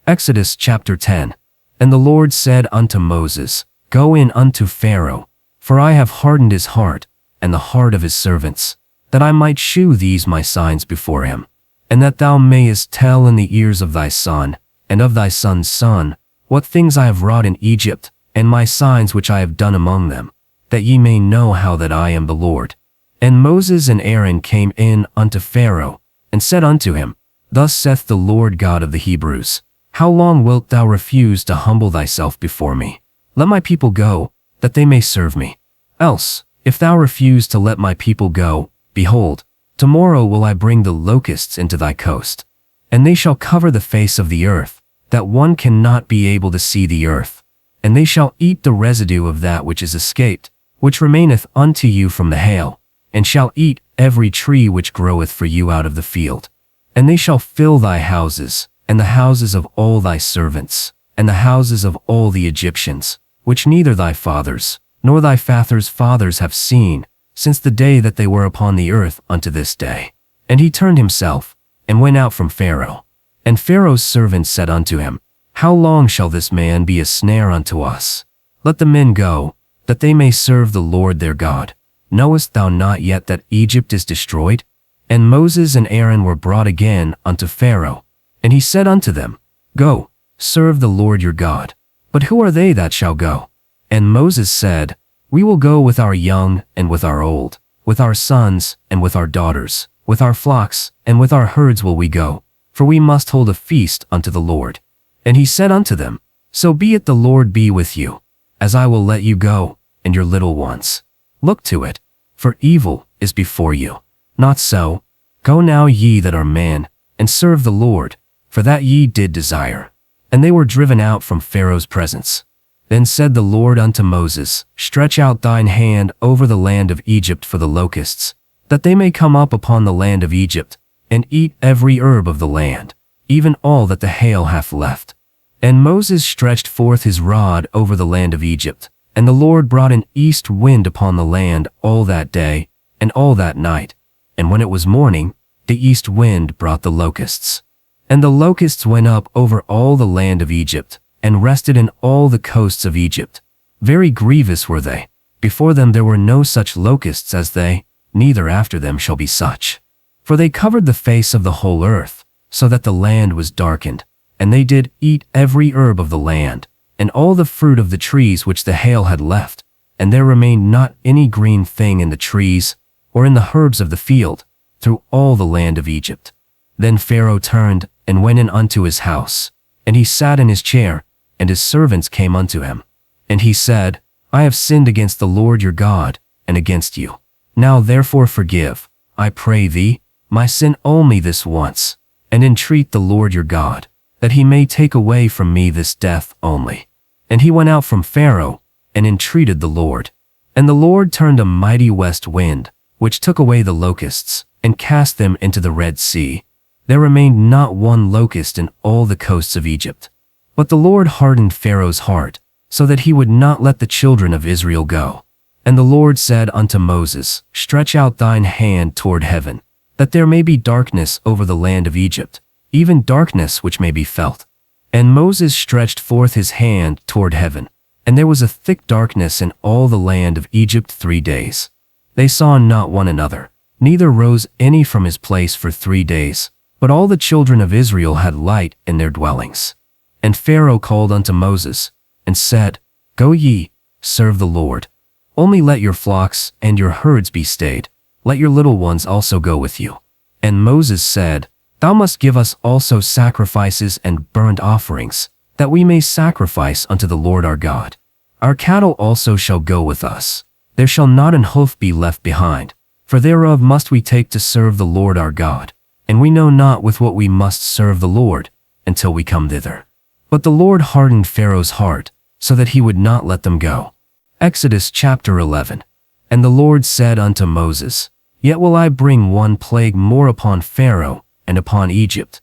Exodus chapter 10. And the Lord said unto Moses, Go in unto Pharaoh, for I have hardened his heart, and the heart of his servants, that I might shew these my signs before him, and that thou mayest tell in the ears of thy son, and of thy son's son, what things I have wrought in Egypt, and my signs which I have done among them, that ye may know how that I am the Lord. And Moses and Aaron came in unto Pharaoh, and said unto him, Thus saith the Lord God of the Hebrews, How long wilt thou refuse to humble thyself before me? Let my people go, that they may serve me. Else, if thou refuse to let my people go, behold, tomorrow will I bring the locusts into thy coast, and they shall cover the face of the earth, that one cannot be able to see the earth. And they shall eat the residue of that which is escaped, which remaineth unto you from the hail, and shall eat every tree which groweth for you out of the field. And they shall fill thy houses, and the houses of all thy servants, and the houses of all the Egyptians, which neither thy fathers, nor thy fathers' fathers have seen, since the day that they were upon the earth unto this day. And he turned himself, and went out from Pharaoh. And Pharaoh's servants said unto him, How long shall this man be a snare unto us? Let the men go, that they may serve the Lord their God. Knowest thou not yet that Egypt is destroyed? And Moses and Aaron were brought again unto Pharaoh. And he said unto them, Go, serve the Lord your God. But who are they that shall go? And Moses said, We will go with our young and with our old, with our sons and with our daughters, with our flocks and with our herds will we go, for we must hold a feast unto the Lord. And he said unto them, So be it, the Lord be with you, as I will let you go, and your little ones. Look to it, for evil is before you. Not so. Go now ye that are men, and serve the Lord, for that ye did desire. And they were driven out from Pharaoh's presence. Then said the Lord unto Moses, Stretch out thine hand over the land of Egypt for the locusts, that they may come up upon the land of Egypt, and eat every herb of the land, even all that the hail hath left. And Moses stretched forth his rod over the land of Egypt, and the Lord brought an east wind upon the land all that day, and all that night. And when it was morning, the east wind brought the locusts. And the locusts went up over all the land of Egypt, and rested in all the coasts of Egypt. Very grievous were they. Before them there were no such locusts as they, neither after them shall be such. For they covered the face of the whole earth, so that the land was darkened. And they did eat every herb of the land, and all the fruit of the trees which the hail had left. And there remained not any green thing in the trees, or in the herbs of the field, through all the land of Egypt. Then Pharaoh turned, and went in unto his house. And he sat in his chair, and his servants came unto him. And he said, I have sinned against the Lord your God, and against you. Now therefore forgive, I pray thee, my sin only this once, and entreat the Lord your God, that he may take away from me this death only. And he went out from Pharaoh, and entreated the Lord. And the Lord turned a mighty west wind, which took away the locusts, and cast them into the Red Sea. There remained not one locust in all the coasts of Egypt. But the Lord hardened Pharaoh's heart, so that he would not let the children of Israel go. And the Lord said unto Moses, Stretch out thine hand toward heaven, that there may be darkness over the land of Egypt, even darkness which may be felt. And Moses stretched forth his hand toward heaven, and there was a thick darkness in all the land of Egypt 3 days. They saw not one another, neither rose any from his place for 3 days, but all the children of Israel had light in their dwellings. And Pharaoh called unto Moses, and said, Go ye, serve the Lord. Only let your flocks and your herds be stayed, let your little ones also go with you. And Moses said, Thou must give us also sacrifices and burnt offerings, that we may sacrifice unto the Lord our God. Our cattle also shall go with us. There shall not an hoof be left behind, for thereof must we take to serve the Lord our God. And we know not with what we must serve the Lord, until we come thither. But the Lord hardened Pharaoh's heart, so that he would not let them go. Exodus chapter 11. And the Lord said unto Moses, Yet will I bring one plague more upon Pharaoh and upon Egypt.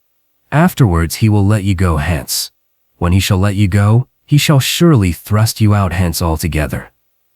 Afterwards he will let you go hence. When he shall let you go, he shall surely thrust you out hence altogether.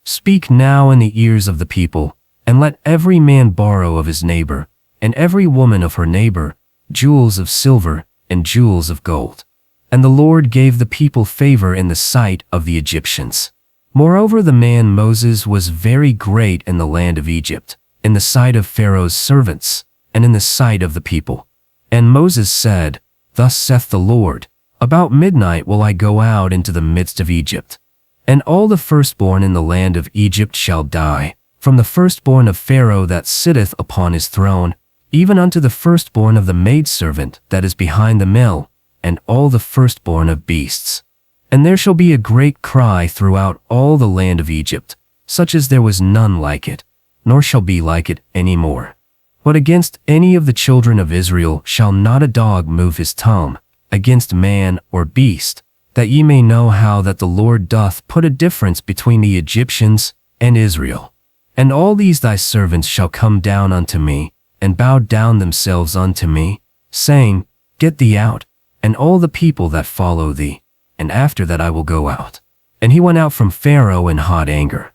Speak now in the ears of the people, and let every man borrow of his neighbor, and every woman of her neighbor, jewels of silver and jewels of gold. And the Lord gave the people favor in the sight of the Egyptians. Moreover, the man Moses was very great in the land of Egypt, in the sight of Pharaoh's servants, and in the sight of the people. And Moses said, Thus saith the Lord, About midnight will I go out into the midst of Egypt. And all the firstborn in the land of Egypt shall die, from the firstborn of Pharaoh that sitteth upon his throne, even unto the firstborn of the maidservant that is behind the mill, and all the firstborn of beasts. And there shall be a great cry throughout all the land of Egypt, such as there was none like it, nor shall be like it any more. But against any of the children of Israel shall not a dog move his tongue, against man or beast, that ye may know how that the Lord doth put a difference between the Egyptians and Israel. And all these thy servants shall come down unto me, and bow down themselves unto me, saying, Get thee out, and all the people that follow thee, and after that I will go out. And he went out from Pharaoh in hot anger.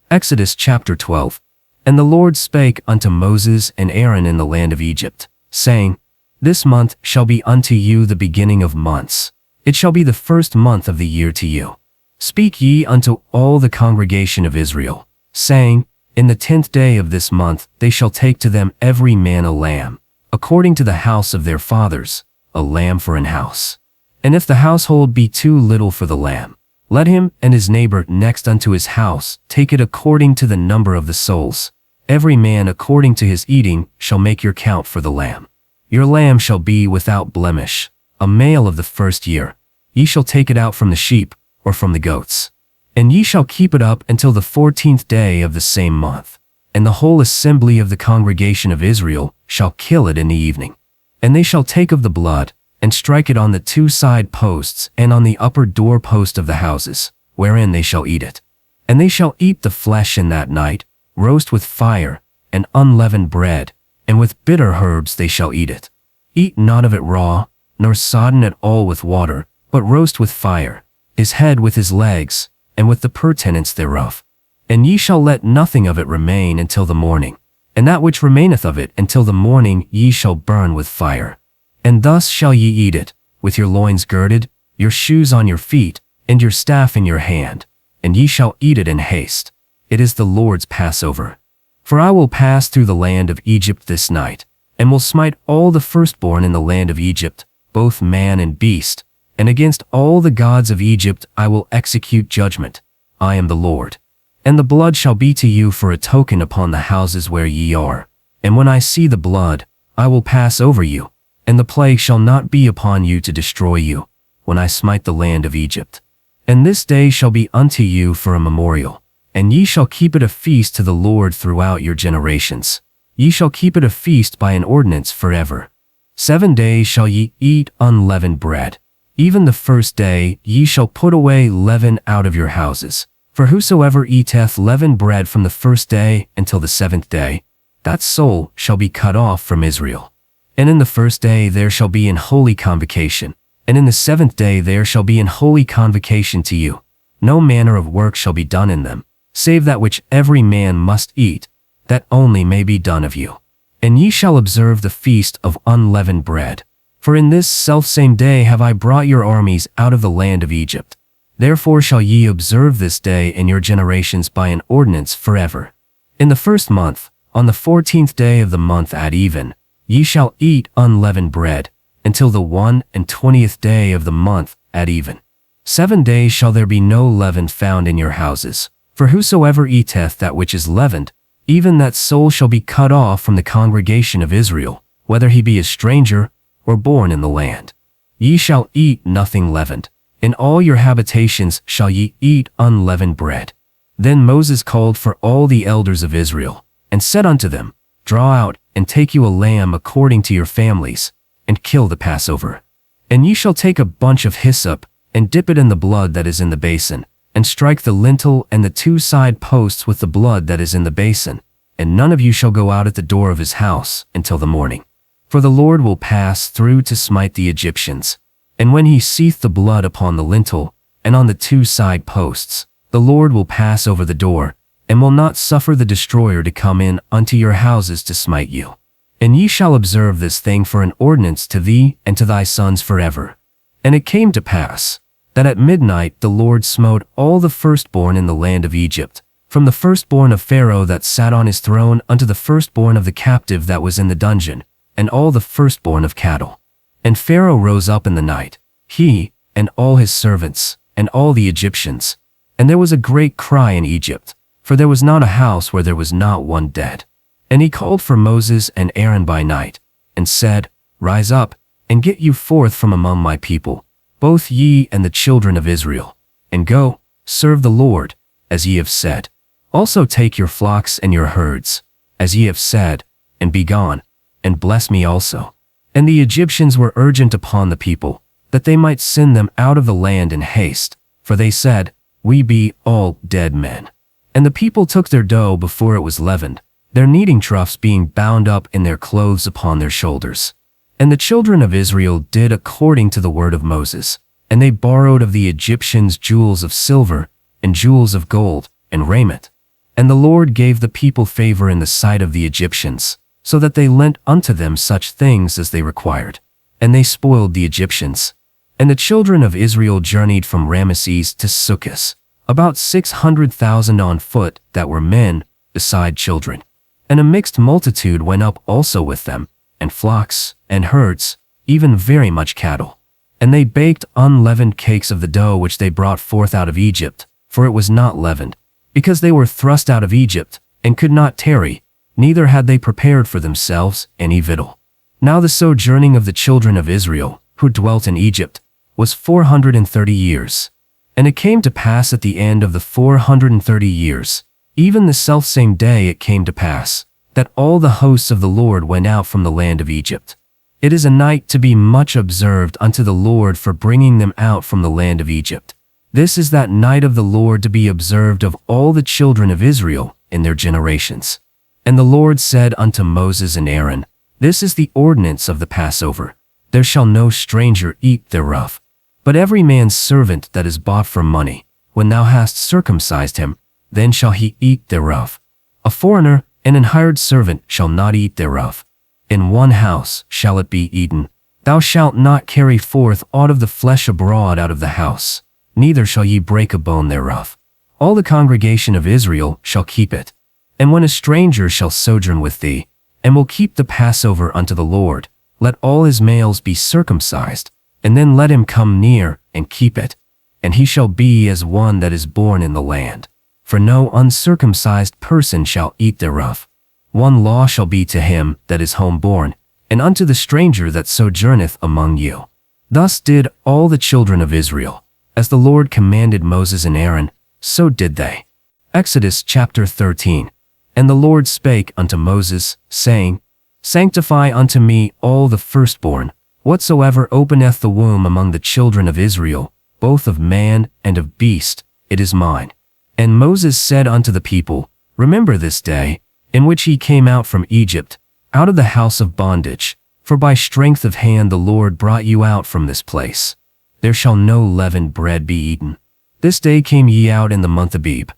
Exodus chapter 12. And the Lord spake unto Moses and Aaron in the land of Egypt, saying, This month shall be unto you the beginning of months. It shall be the first month of the year to you. Speak ye unto all the congregation of Israel, saying, In the 10th day of this month they shall take to them every man a lamb, according to the house of their fathers, a lamb for an house. And if the household be too little for the lamb, let him and his neighbor next unto his house take it according to the number of the souls. Every man according to his eating shall make your count for the lamb. Your lamb shall be without blemish, a male of the first year. Ye shall take it out from the sheep, or from the goats. And ye shall keep it up until the 14th day of the same month. And the whole assembly of the congregation of Israel shall kill it in the evening. And they shall take of the blood, and strike it on the 2 side posts and on the upper door post of the houses, wherein they shall eat it. And they shall eat the flesh in that night, roast with fire, and unleavened bread, and with bitter herbs they shall eat it. Eat not of it raw, nor sodden it all with water, but roast with fire, his head with his legs, and with the purtenance thereof. And ye shall let nothing of it remain until the morning, and that which remaineth of it until the morning ye shall burn with fire. And thus shall ye eat it, with your loins girded, your shoes on your feet, and your staff in your hand, and ye shall eat it in haste. It is the Lord's Passover. For I will pass through the land of Egypt this night, and will smite all the firstborn in the land of Egypt, both man and beast, and against all the gods of Egypt I will execute judgment. I am the Lord. And the blood shall be to you for a token upon the houses where ye are. And when I see the blood, I will pass over you, and the plague shall not be upon you to destroy you, when I smite the land of Egypt. And this day shall be unto you for a memorial, and ye shall keep it a feast to the Lord throughout your generations. Ye shall keep it a feast by an ordinance forever. 7 days shall ye eat unleavened bread. Even the first day ye shall put away leaven out of your houses. For whosoever eateth leavened bread from the first day until the 7th day, that soul shall be cut off from Israel. And in the first day there shall be an holy convocation, and in the 7th day there shall be an holy convocation to you. No manner of work shall be done in them, save that which every man must eat, that only may be done of you. And ye shall observe the feast of unleavened bread. For in this selfsame day have I brought your armies out of the land of Egypt. Therefore shall ye observe this day in your generations by an ordinance forever. In the first month, on the 14th day of the month at even, ye shall eat unleavened bread, until the 21st day of the month at even. 7 days shall there be no leaven found in your houses. For whosoever eateth that which is leavened, even that soul shall be cut off from the congregation of Israel, whether he be a stranger or born in the land. Ye shall eat nothing leavened. In all your habitations shall ye eat unleavened bread. Then Moses called for all the elders of Israel, and said unto them, Draw out, and take you a lamb according to your families, and kill the Passover. And ye shall take a bunch of hyssop, and dip it in the blood that is in the basin, and strike the lintel and the 2 side posts with the blood that is in the basin, and none of you shall go out at the door of his house until the morning. For the Lord will pass through to smite the Egyptians. And when he seeth the blood upon the lintel, and on the 2 side posts, the Lord will pass over the door, and will not suffer the destroyer to come in unto your houses to smite you. And ye shall observe this thing for an ordinance to thee and to thy sons forever. And it came to pass, that at midnight the Lord smote all the firstborn in the land of Egypt, from the firstborn of Pharaoh that sat on his throne unto the firstborn of the captive that was in the dungeon, and all the firstborn of cattle. And Pharaoh rose up in the night, he, and all his servants, and all the Egyptians. And there was a great cry in Egypt, for there was not a house where there was not one dead. And he called for Moses and Aaron by night, and said, Rise up, and get you forth from among my people, both ye and the children of Israel, and go, serve the Lord, as ye have said. Also take your flocks and your herds, as ye have said, and be gone, and bless me also. And the Egyptians were urgent upon the people, that they might send them out of the land in haste, for they said, We be all dead men. And the people took their dough before it was leavened, their kneading troughs being bound up in their clothes upon their shoulders. And the children of Israel did according to the word of Moses, and they borrowed of the Egyptians jewels of silver, and jewels of gold, and raiment. And the Lord gave the people favor in the sight of the Egyptians, so that they lent unto them such things as they required. And they spoiled the Egyptians. And the children of Israel journeyed from Ramesses to Succoth, about 600,000 on foot that were men, beside children. And a mixed multitude went up also with them, and flocks, and herds, even very much cattle. And they baked unleavened cakes of the dough which they brought forth out of Egypt, for it was not leavened, because they were thrust out of Egypt, and could not tarry, neither had they prepared for themselves any victual. Now the sojourning of the children of Israel, who dwelt in Egypt, was 430 years. And it came to pass at the end of the 430 years, even the selfsame day it came to pass, that all the hosts of the Lord went out from the land of Egypt. It is a night to be much observed unto the Lord for bringing them out from the land of Egypt. This is that night of the Lord to be observed of all the children of Israel in their generations. And the Lord said unto Moses and Aaron, This is the ordinance of the Passover. There shall no stranger eat thereof. But every man's servant that is bought for money, when thou hast circumcised him, then shall he eat thereof. A foreigner and an hired servant shall not eat thereof. In one house shall it be eaten. Thou shalt not carry forth aught of the flesh abroad out of the house, neither shall ye break a bone thereof. All the congregation of Israel shall keep it. And when a stranger shall sojourn with thee, and will keep the Passover unto the Lord, let all his males be circumcised, and then let him come near and keep it. And he shall be as one that is born in the land. For no uncircumcised person shall eat thereof. One law shall be to him that is homeborn, and unto the stranger that sojourneth among you. Thus did all the children of Israel. As the Lord commanded Moses and Aaron, so did they. Exodus chapter 13. And the Lord spake unto Moses, saying, Sanctify unto me all the firstborn, whatsoever openeth the womb among the children of Israel, both of man and of beast, it is mine. And Moses said unto the people, Remember this day, in which ye came out from Egypt, out of the house of bondage, for by strength of hand the Lord brought you out from this place. There shall no leavened bread be eaten. This day came ye out in the month Abib.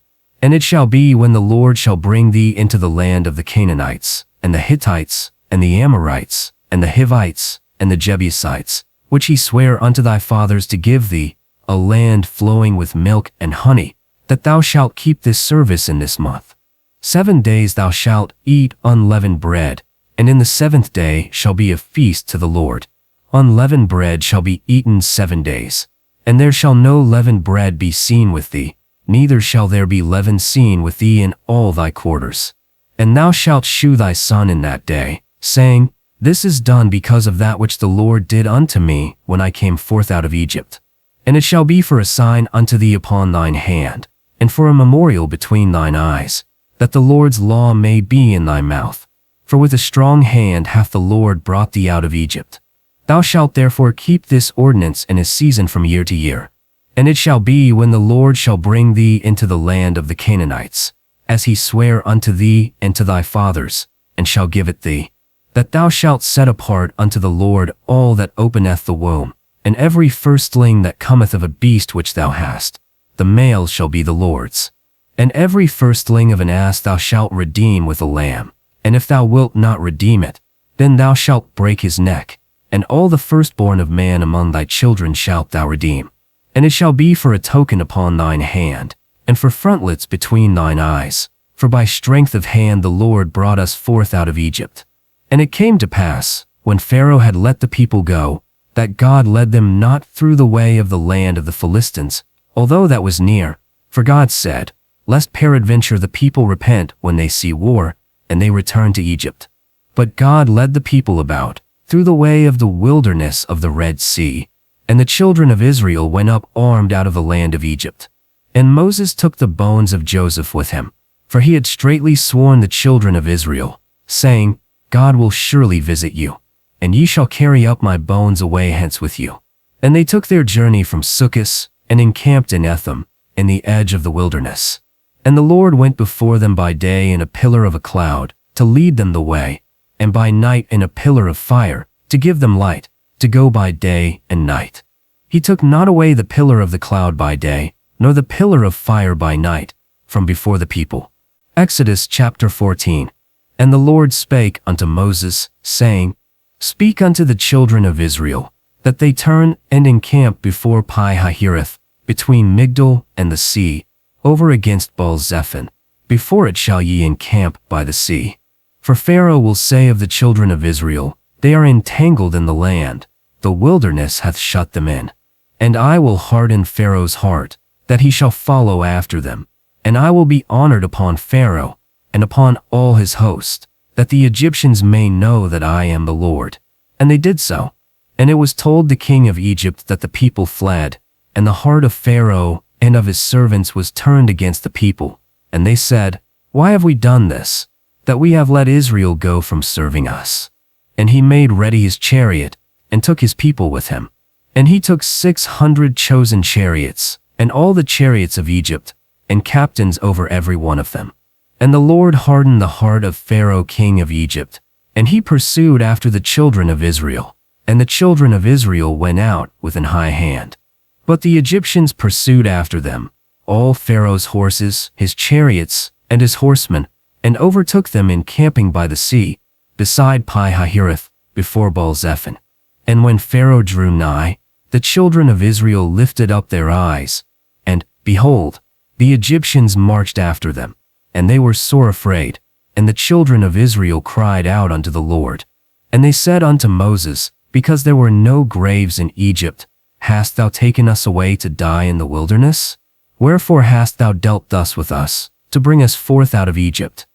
And it shall be when the Lord shall bring thee into the land of the Canaanites, and the Hittites, and the Amorites, and the Hivites, and the Jebusites, which he sware unto thy fathers to give thee, a land flowing with milk and honey, that thou shalt keep this service in this month. 7 days thou shalt eat unleavened bread, and in the 7th day shall be a feast to the Lord. Unleavened bread shall be eaten 7 days, and there shall no leavened bread be seen with thee, neither shall there be leaven seen with thee in all thy quarters. And thou shalt shew thy son in that day, saying, This is done because of that which the Lord did unto me when I came forth out of Egypt. And it shall be for a sign unto thee upon thine hand, and for a memorial between thine eyes, that the Lord's law may be in thy mouth. For with a strong hand hath the Lord brought thee out of Egypt. Thou shalt therefore keep this ordinance in a season from year to year. And it shall be when the Lord shall bring thee into the land of the Canaanites, as he sware unto thee and to thy fathers, and shall give it thee, that thou shalt set apart unto the Lord all that openeth the womb, and every firstling that cometh of a beast which thou hast, the male shall be the Lord's. And every firstling of an ass thou shalt redeem with a lamb, and if thou wilt not redeem it, then thou shalt break his neck, and all the firstborn of man among thy children shalt thou redeem. And it shall be for a token upon thine hand, and for frontlets between thine eyes, for by strength of hand the Lord brought us forth out of Egypt. And it came to pass, when Pharaoh had let the people go, that God led them not through the way of the land of the Philistines, although that was near. For God said, Lest peradventure the people repent when they see war, and they return to Egypt. But God led the people about, through the way of the wilderness of the Red Sea, and the children of Israel went up armed out of the land of Egypt. And Moses took the bones of Joseph with him, for he had straitly sworn the children of Israel, saying, God will surely visit you, and ye shall carry up my bones away hence with you. And they took their journey from Succos, and encamped in Etham, in the edge of the wilderness. And the Lord went before them by day in a pillar of a cloud, to lead them the way, and by night in a pillar of fire, to give them light, to go by day and night. He took not away the pillar of the cloud by day, nor the pillar of fire by night, from before the people. Exodus chapter 14. And the Lord spake unto Moses, saying, Speak unto the children of Israel, that they turn and encamp before Pi-hahiroth, between Migdol and the sea, over against Baal-zephon. Before it shall ye encamp by the sea. For Pharaoh will say of the children of Israel, They are entangled in the land, the wilderness hath shut them in. And I will harden Pharaoh's heart, that he shall follow after them. And I will be honored upon Pharaoh, and upon all his host, that the Egyptians may know that I am the Lord. And they did so. And it was told the king of Egypt that the people fled, and the heart of Pharaoh and of his servants was turned against the people. And they said, Why have we done this, that we have let Israel go from serving us? And he made ready his chariot, and took his people with him. And he took 600 chosen chariots, and all the chariots of Egypt, and captains over every one of them. And the Lord hardened the heart of Pharaoh king of Egypt, and he pursued after the children of Israel. And the children of Israel went out with an high hand. But the Egyptians pursued after them, all Pharaoh's horses, his chariots, and his horsemen, and overtook them encamping by the sea, beside Pi-hahiroth, before Baal-zephon. And when Pharaoh drew nigh, the children of Israel lifted up their eyes, and, behold, the Egyptians marched after them, and they were sore afraid. And the children of Israel cried out unto the Lord. And they said unto Moses, Because there were no graves in Egypt, hast thou taken us away to die in the wilderness? Wherefore hast thou dealt thus with us, to bring us forth out of Egypt?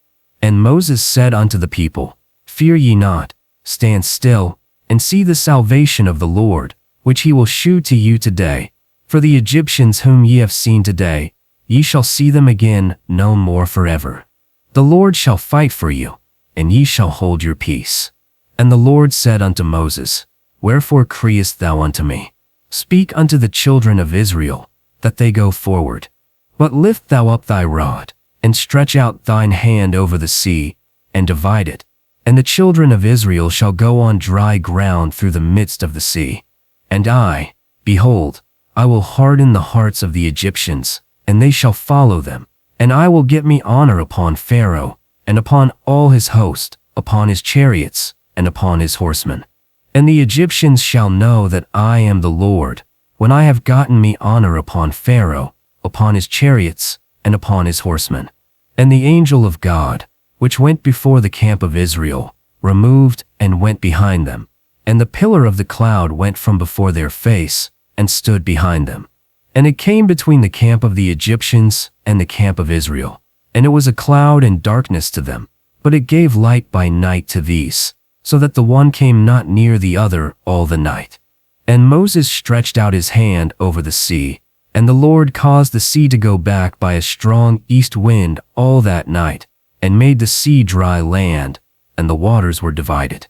And Moses said unto the people, Fear ye not, stand still, and see the salvation of the Lord, which he will shew to you today. For the Egyptians whom ye have seen today, ye shall see them again no more forever. The Lord shall fight for you, and ye shall hold your peace. And the Lord said unto Moses, Wherefore criest thou unto me? Speak unto the children of Israel, that they go forward. But lift thou up thy rod, and stretch out thine hand over the sea, and divide it. And the children of Israel shall go on dry ground through the midst of the sea. And I, behold, I will harden the hearts of the Egyptians, and they shall follow them, And I will get me honor upon Pharaoh, and upon all his host, upon his chariots, and upon his horsemen. And the Egyptians shall know that I am the Lord, when I have gotten me honor upon Pharaoh, upon his chariots, and upon his horsemen. And the angel of God, which went before the camp of Israel, removed and went behind them. And the pillar of the cloud went from before their face, and stood behind them. And it came between the camp of the Egyptians and the camp of Israel. And it was a cloud and darkness to them, but it gave light by night to these, so that the one came not near the other all the night. And Moses stretched out his hand over the sea, and the Lord caused the sea to go back by a strong east wind all that night, and made the sea dry land, and the waters were divided.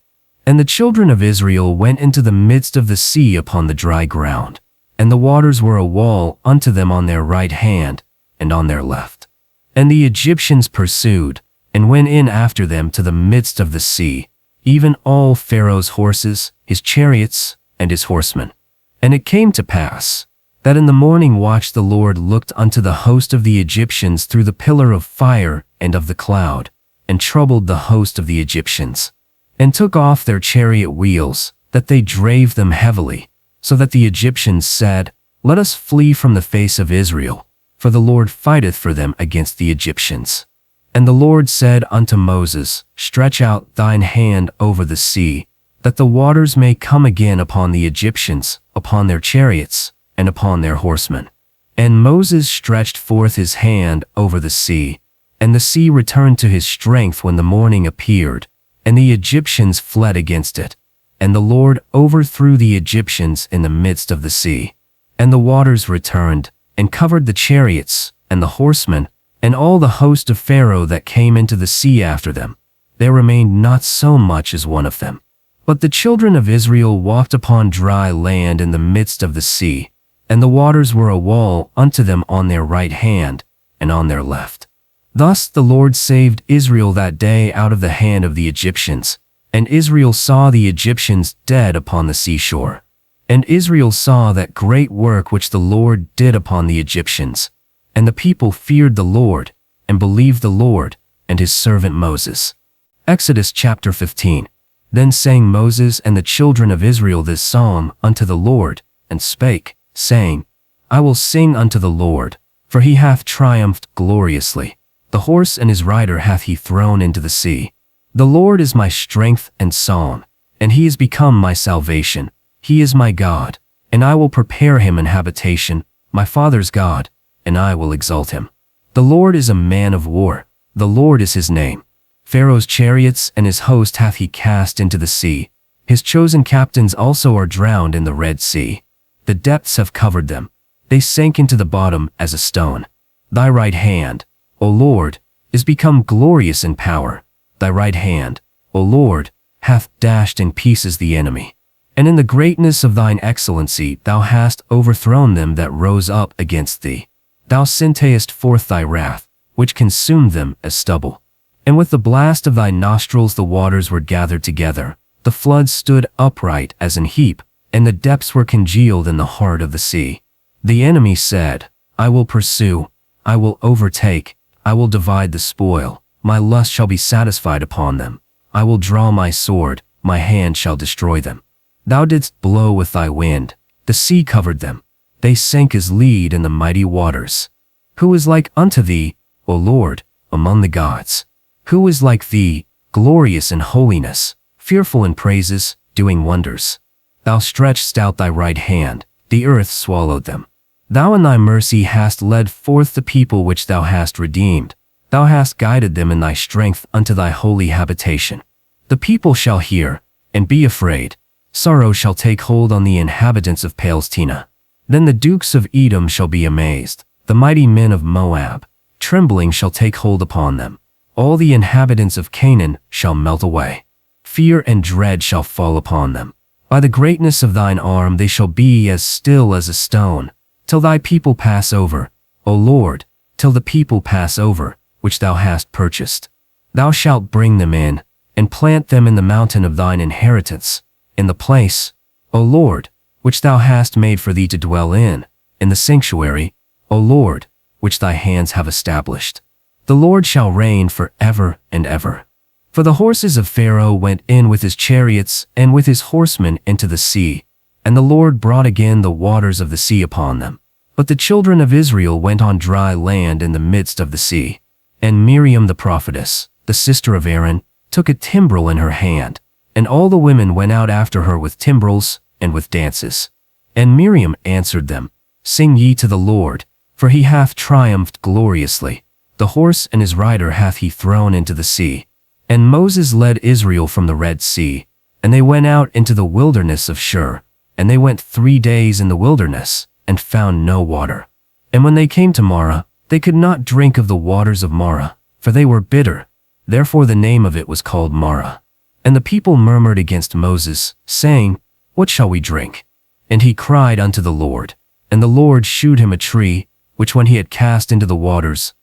And the children of Israel went into the midst of the sea upon the dry ground, and the waters were a wall unto them on their right hand and on their left. And the Egyptians pursued, and went in after them to the midst of the sea, even all Pharaoh's horses, his chariots, and his horsemen. And it came to pass, that in the morning watch the Lord looked unto the host of the Egyptians through the pillar of fire and of the cloud, and troubled the host of the Egyptians, and took off their chariot wheels, that they drave them heavily, so that the Egyptians said, Let us flee from the face of Israel, for the Lord fighteth for them against the Egyptians. And the Lord said unto Moses, Stretch out thine hand over the sea, that the waters may come again upon the Egyptians, upon their chariots, and upon their horsemen. And Moses stretched forth his hand over the sea, and the sea returned to his strength when the morning appeared, and the Egyptians fled against it. And the Lord overthrew the Egyptians in the midst of the sea. And the waters returned, and covered the chariots, and the horsemen, and all the host of Pharaoh that came into the sea after them. There remained not so much as one of them. But the children of Israel walked upon dry land in the midst of the sea, and the waters were a wall unto them on their right hand and on their left. Thus the Lord saved Israel that day out of the hand of the Egyptians, and Israel saw the Egyptians dead upon the seashore. And Israel saw that great work which the Lord did upon the Egyptians. And the people feared the Lord, and believed the Lord, and his servant Moses. Exodus chapter 15. Then sang Moses and the children of Israel this psalm unto the Lord, and spake, saying, I will sing unto the Lord, for he hath triumphed gloriously. The horse and his rider hath he thrown into the sea. The Lord is my strength and song, and he is become my salvation. He is my God, and I will prepare him an habitation, my father's God, and I will exalt him. The Lord is a man of war, the Lord is his name. Pharaoh's chariots and his host hath he cast into the sea. His chosen captains also are drowned in the Red Sea. The depths have covered them. They sank into the bottom as a stone. Thy right hand, O Lord, is become glorious in power. Thy right hand, O Lord, hath dashed in pieces the enemy. And in the greatness of thine excellency thou hast overthrown them that rose up against thee. Thou sentest forth thy wrath, which consumed them as stubble. And with the blast of thy nostrils the waters were gathered together. The floods stood upright as an heap, and the depths were congealed in the heart of the sea. The enemy said, I will pursue, I will overtake, I will divide the spoil. My lust shall be satisfied upon them. I will draw my sword, my hand shall destroy them. Thou didst blow with thy wind, the sea covered them. They sank as lead in the mighty waters. Who is like unto thee, O Lord, among the gods? Who is like thee, glorious in holiness, fearful in praises, doing wonders? Thou stretchedst out thy right hand, the earth swallowed them. Thou in thy mercy hast led forth the people which thou hast redeemed. Thou hast guided them in thy strength unto thy holy habitation. The people shall hear, and be afraid. Sorrow shall take hold on the inhabitants of Palestina. Then the dukes of Edom shall be amazed, the mighty men of Moab. Trembling shall take hold upon them. All the inhabitants of Canaan shall melt away. Fear and dread shall fall upon them. By the greatness of thine arm they shall be as still as a stone, till thy people pass over, O Lord, till the people pass over, which thou hast purchased. Thou shalt bring them in, and plant them in the mountain of thine inheritance, in the place, O Lord, which thou hast made for thee to dwell in the sanctuary, O Lord, which thy hands have established. The Lord shall reign for ever and ever. For the horses of Pharaoh went in with his chariots and with his horsemen into the sea, and the Lord brought again the waters of the sea upon them. But the children of Israel went on dry land in the midst of the sea. And Miriam the prophetess, the sister of Aaron, took a timbrel in her hand, and all the women went out after her with timbrels and with dances. And Miriam answered them, Sing ye to the Lord, for he hath triumphed gloriously. The horse and his rider hath he thrown into the sea. And Moses led Israel from the Red Sea, and they went out into the wilderness of Shur. And they went 3 days in the wilderness, and found no water. And when they came to Marah, they could not drink of the waters of Marah, for they were bitter. Therefore the name of it was called Marah. And the people murmured against Moses, saying, What shall we drink? And he cried unto the Lord. And the Lord shewed him a tree, which when he had cast into the waters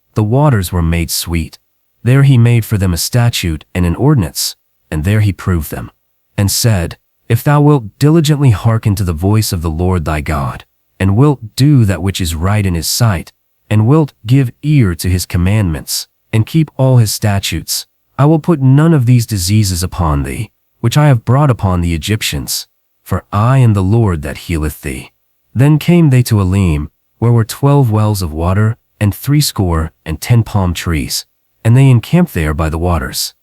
were made sweet. There he made for them a statute and an ordinance, and there he proved them, and said, If thou wilt diligently hearken to the voice of the Lord thy God, and wilt do that which is right in his sight, and wilt give ear to his commandments, and keep all his statutes, I will put none of these diseases upon thee, which I have brought upon the Egyptians, for I am the Lord that healeth thee. Then came they to Elim, where were 12 wells of water, and 60 palm trees, and they encamped there by the waters.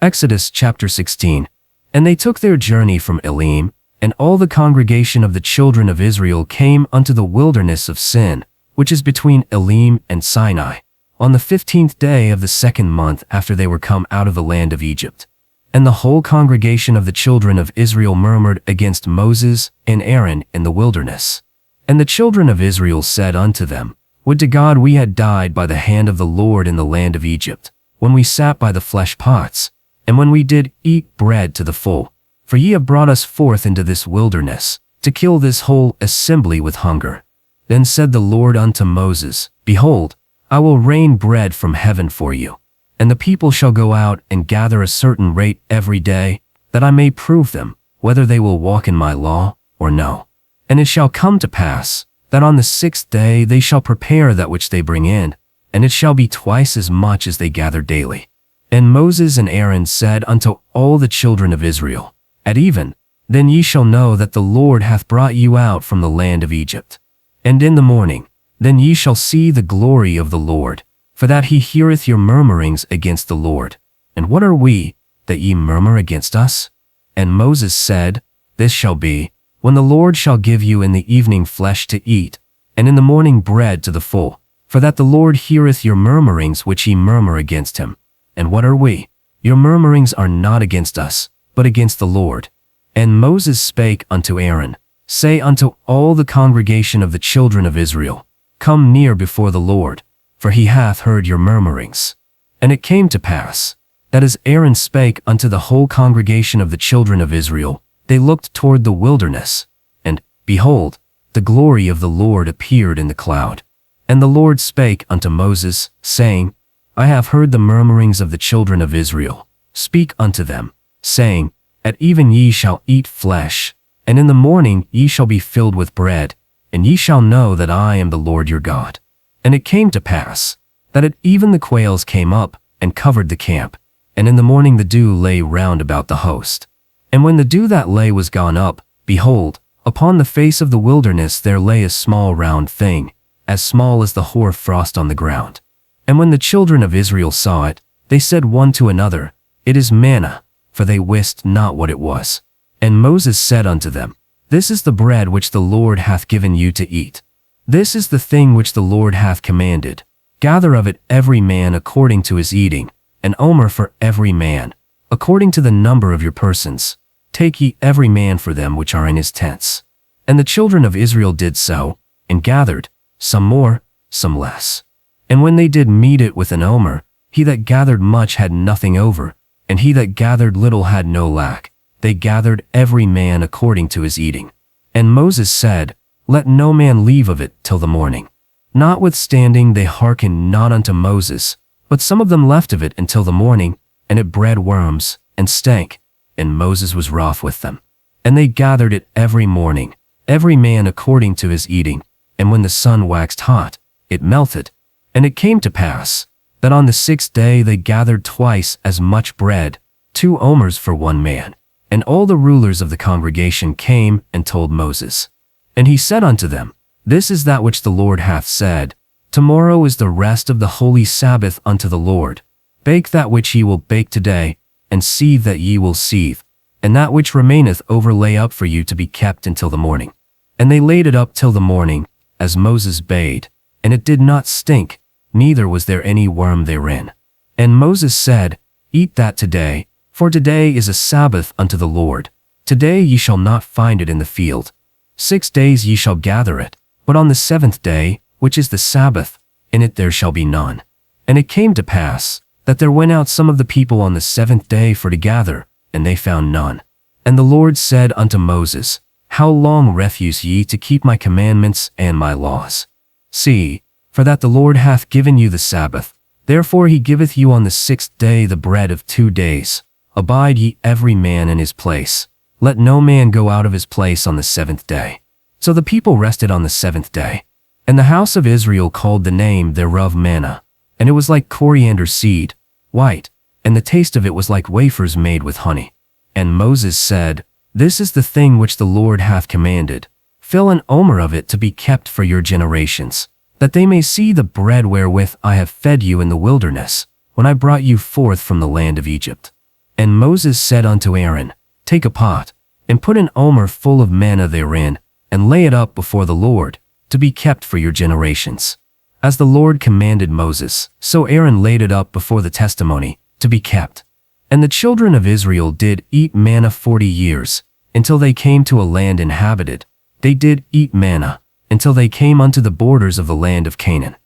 Exodus chapter 16. And they took their journey from Elim, and all the congregation of the children of Israel came unto the wilderness of Sin, which is between Elim and Sinai, on the 15th day of the 2nd month after they were come out of the land of Egypt. And the whole congregation of the children of Israel murmured against Moses and Aaron in the wilderness. And the children of Israel said unto them, Would to God we had died by the hand of the Lord in the land of Egypt, when we sat by the flesh pots, and when we did eat bread to the full. For ye have brought us forth into this wilderness, to kill this whole assembly with hunger. Then said the Lord unto Moses, Behold, I will rain bread from heaven for you, and the people shall go out and gather a certain rate every day, that I may prove them, whether they will walk in my law or no. And it shall come to pass, that on the 6th day they shall prepare that which they bring in, and it shall be twice as much as they gather daily. And Moses and Aaron said unto all the children of Israel, At even, then ye shall know that the Lord hath brought you out from the land of Egypt. And in the morning, then ye shall see the glory of the Lord, for that he heareth your murmurings against the Lord. And what are we, that ye murmur against us? And Moses said, This shall be, when the Lord shall give you in the evening flesh to eat, and in the morning bread to the full, for that the Lord heareth your murmurings which ye murmur against him. And what are we? Your murmurings are not against us, but against the Lord. And Moses spake unto Aaron, Say unto all the congregation of the children of Israel, Come near before the Lord, for he hath heard your murmurings. And it came to pass, that as Aaron spake unto the whole congregation of the children of Israel, they looked toward the wilderness, and, behold, the glory of the Lord appeared in the cloud. And the Lord spake unto Moses, saying, I have heard the murmurings of the children of Israel. Speak unto them, saying, At even ye shall eat flesh, and in the morning ye shall be filled with bread, and ye shall know that I am the Lord your God. And it came to pass, that at even the quails came up, and covered the camp, and in the morning the dew lay round about the host. And when the dew that lay was gone up, behold, upon the face of the wilderness there lay a small round thing, as small as the hoar frost on the ground. And when the children of Israel saw it, they said one to another, It is manna, for they wist not what it was. And Moses said unto them, This is the bread which the Lord hath given you to eat. This is the thing which the Lord hath commanded. Gather of it every man according to his eating, an omer for every man, according to the number of your persons. Take ye every man for them which are in his tents. And the children of Israel did so, and gathered, some more, some less. And when they did meet it with an omer, he that gathered much had nothing over, and he that gathered little had no lack. They gathered every man according to his eating. And Moses said, Let no man leave of it till the morning. Notwithstanding they hearkened not unto Moses, but some of them left of it until the morning, and it bred worms, and stank. And Moses was wroth with them. And they gathered it every morning, every man according to his eating. And when the sun waxed hot, it melted, And it came to pass that on the 6th day they gathered twice as much bread, 2 omers for one man. And all the rulers of the congregation came and told Moses. And he said unto them, This is that which the Lord hath said, Tomorrow is the rest of the holy Sabbath unto the Lord. Bake that which ye will bake today, and seethe that ye will seethe, and that which remaineth overlay up for you to be kept until the morning. And they laid it up till the morning, as Moses bade, and it did not stink, neither was there any worm therein. And Moses said, Eat that today, for today is a Sabbath unto the Lord. Today ye shall not find it in the field. 6 days ye shall gather it, but on the 7th day, which is the Sabbath, in it there shall be none. And it came to pass that there went out some of the people on the 7th day for to gather, and they found none. And the Lord said unto Moses, How long refuse ye to keep my commandments and my laws? See, for that the Lord hath given you the Sabbath, therefore he giveth you on the 6th day the bread of 2 days. Abide ye every man in his place. Let no man go out of his place on the 7th day. So the people rested on the 7th day. And the house of Israel called the name thereof manna. And it was like coriander seed, white, and the taste of it was like wafers made with honey. And Moses said, This is the thing which the Lord hath commanded. Fill an omer of it to be kept for your generations, that they may see the bread wherewith I have fed you in the wilderness, when I brought you forth from the land of Egypt. And Moses said unto Aaron, Take a pot, and put an omer full of manna therein, and lay it up before the Lord, to be kept for your generations. As the Lord commanded Moses, so Aaron laid it up before the testimony, to be kept. And the children of Israel did eat manna 40 years, until they came to a land inhabited. They did eat manna, until they came unto the borders of the land of Canaan.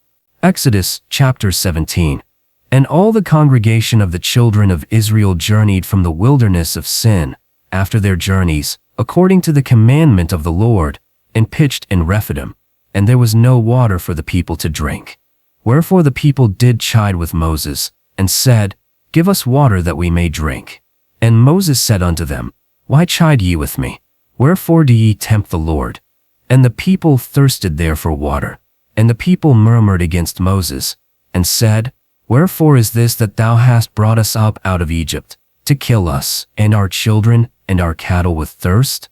Exodus chapter 17. And all the congregation of the children of Israel journeyed from the wilderness of Sin, after their journeys, according to the commandment of the Lord, and pitched in Rephidim, and there was no water for the people to drink. Wherefore the people did chide with Moses, and said, Give us water that we may drink. And Moses said unto them, Why chide ye with me? Wherefore do ye tempt the Lord? And the people thirsted there for water. And the people murmured against Moses, and said, Wherefore is this that thou hast brought us up out of Egypt, to kill us, and our children, and our cattle with thirst?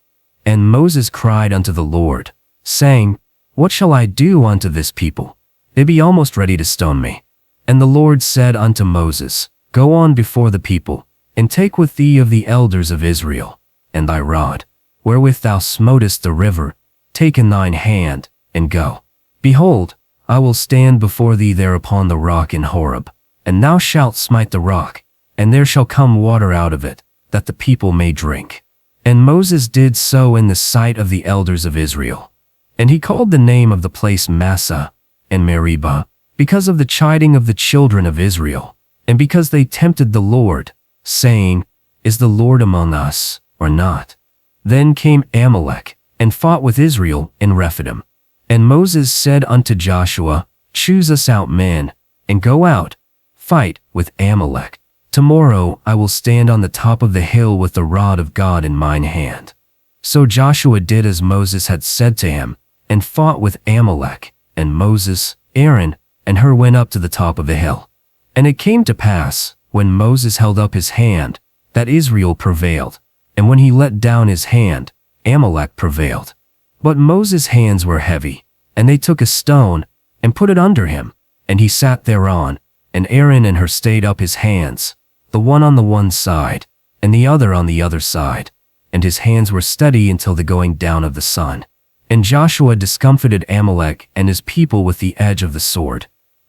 And Moses cried unto the Lord, saying, What shall I do unto this people? They be almost ready to stone me. And the Lord said unto Moses, Go on before the people, and take with thee of the elders of Israel, and thy rod, wherewith thou smotest the river, take in thine hand, and go. Behold, I will stand before thee there upon the rock in Horeb, and thou shalt smite the rock, and there shall come water out of it, that the people may drink. And Moses did so in the sight of the elders of Israel. And he called the name of the place Massah and Meribah, because of the chiding of the children of Israel, and because they tempted the Lord, saying, Is the Lord among us, or not? Then came Amalek, and fought with Israel in Rephidim. And Moses said unto Joshua, Choose us out men, and go out, fight with Amalek. Tomorrow I will stand on the top of the hill with the rod of God in mine hand. So Joshua did as Moses had said to him, and fought with Amalek, and Moses, Aaron, and Hur went up to the top of the hill. And it came to pass, when Moses held up his hand, that Israel prevailed, and when he let down his hand, Amalek prevailed. But Moses' hands were heavy, and they took a stone, and put it under him, and he sat thereon, and Aaron and Hur stayed up his hands, the one on the one side, and the other on the other side, and his hands were steady until the going down of the sun. And Joshua discomfited Amalek and his people with the edge of the sword.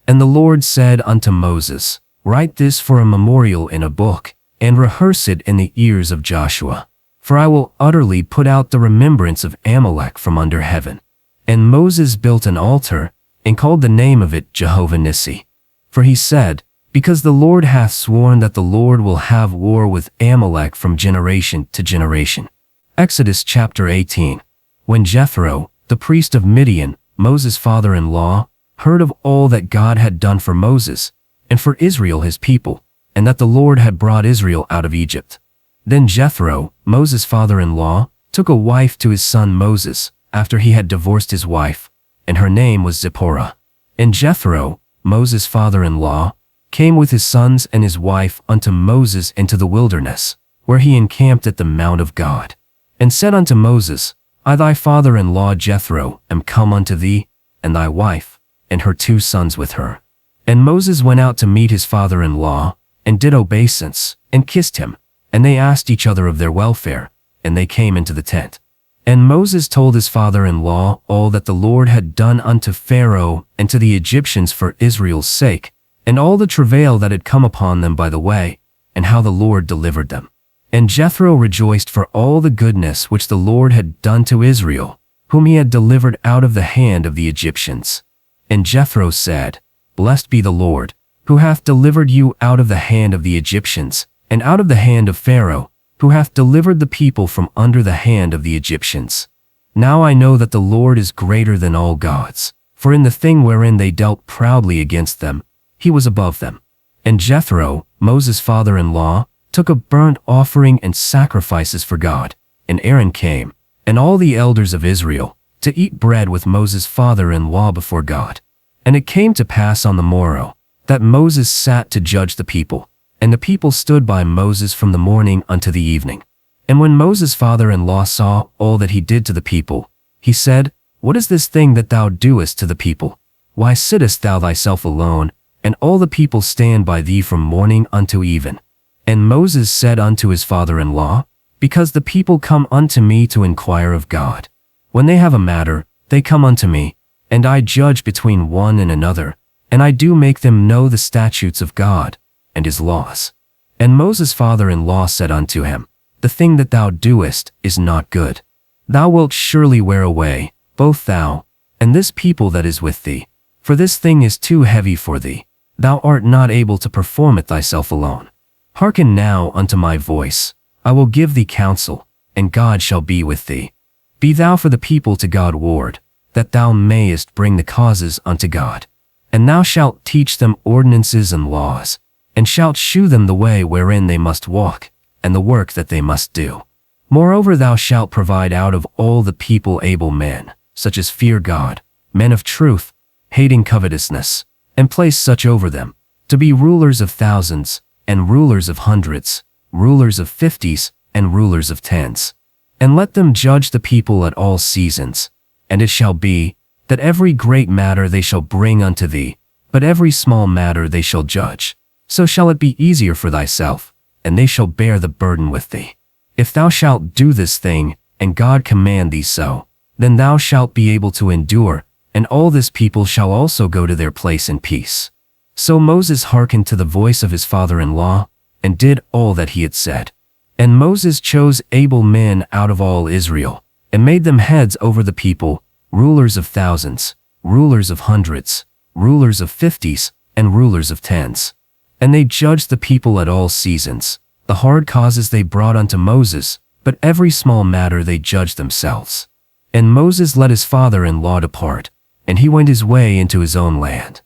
And the Lord said unto Moses, Write this for a memorial in a book, and rehearse it in the ears of Joshua. For I will utterly put out the remembrance of Amalek from under heaven. And Moses built an altar, and called the name of it Jehovah Nissi. For he said, Because the Lord hath sworn that the Lord will have war with Amalek from generation to generation. Exodus chapter 18. When Jethro, the priest of Midian, Moses' father-in-law, heard of all that God had done for Moses, and for Israel his people, and that the Lord had brought Israel out of Egypt. Then Jethro, Moses' father-in-law, took a wife to his son Moses, after he had divorced his wife, and her name was Zipporah. And Jethro, Moses' father-in-law, came with his sons and his wife unto Moses into the wilderness, where he encamped at the mount of God, and said unto Moses, I thy father-in-law Jethro am come unto thee, and thy wife, and her 2 sons with her. And Moses went out to meet his father-in-law, and did obeisance, and kissed him, and they asked each other of their welfare, and they came into the tent. And Moses told his father-in-law all that the Lord had done unto Pharaoh and to the Egyptians for Israel's sake, and all the travail that had come upon them by the way, and how the Lord delivered them. And Jethro rejoiced for all the goodness which the Lord had done to Israel, whom he had delivered out of the hand of the Egyptians. And Jethro said, Blessed be the Lord, who hath delivered you out of the hand of the Egyptians, and out of the hand of Pharaoh, who hath delivered the people from under the hand of the Egyptians. Now I know that the Lord is greater than all gods, for in the thing wherein they dealt proudly against them, he was above them. And Jethro, Moses' father-in-law, took a burnt offering and sacrifices for God, and Aaron came, and all the elders of Israel, to eat bread with Moses' father-in-law before God. And it came to pass on the morrow, that Moses sat to judge the people, and the people stood by Moses from the morning unto the evening. And when Moses' father-in-law saw all that he did to the people, he said, What is this thing that thou doest to the people? Why sittest thou thyself alone, and all the people stand by thee from morning unto even? And Moses said unto his father-in-law, Because the people come unto me to inquire of God. When they have a matter, they come unto me, and I judge between one and another, and I do make them know the statutes of God, and his laws. And Moses' father-in-law said unto him, The thing that thou doest is not good. Thou wilt surely wear away, both thou, and this people that is with thee, for this thing is too heavy for thee. Thou art not able to perform it thyself alone. Hearken now unto my voice. I will give thee counsel, and God shall be with thee. Be thou for the people to God ward, that thou mayest bring the causes unto God. And thou shalt teach them ordinances and laws, and shalt shew them the way wherein they must walk, and the work that they must do. Moreover thou shalt provide out of all the people able men, such as fear God, men of truth, hating covetousness, and place such over them, to be rulers of thousands, and rulers of hundreds, rulers of 50s, and rulers of 10s. And let them judge the people at all seasons. And it shall be, that every great matter they shall bring unto thee, but every small matter they shall judge. So shall it be easier for thyself, and they shall bear the burden with thee. If thou shalt do this thing, and God command thee so, then thou shalt be able to endure, and all this people shall also go to their place in peace. So Moses hearkened to the voice of his father-in-law, and did all that he had said. And Moses chose able men out of all Israel, and made them heads over the people, rulers of thousands, rulers of hundreds, rulers of 50s, and rulers of 10s. And they judged the people at all seasons. The hard causes they brought unto Moses, but every small matter they judged themselves. And Moses let his father-in-law depart, and he went his way into his own land.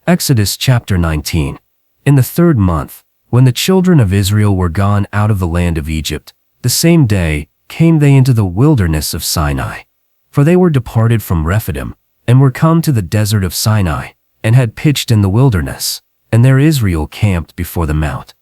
Exodus chapter 19. In the 3rd month, when the children of Israel were gone out of the land of Egypt, the same day came they into the wilderness of Sinai. For they were departed from Rephidim, and were come to the desert of Sinai, and had pitched in the wilderness, and there Israel camped before the mount.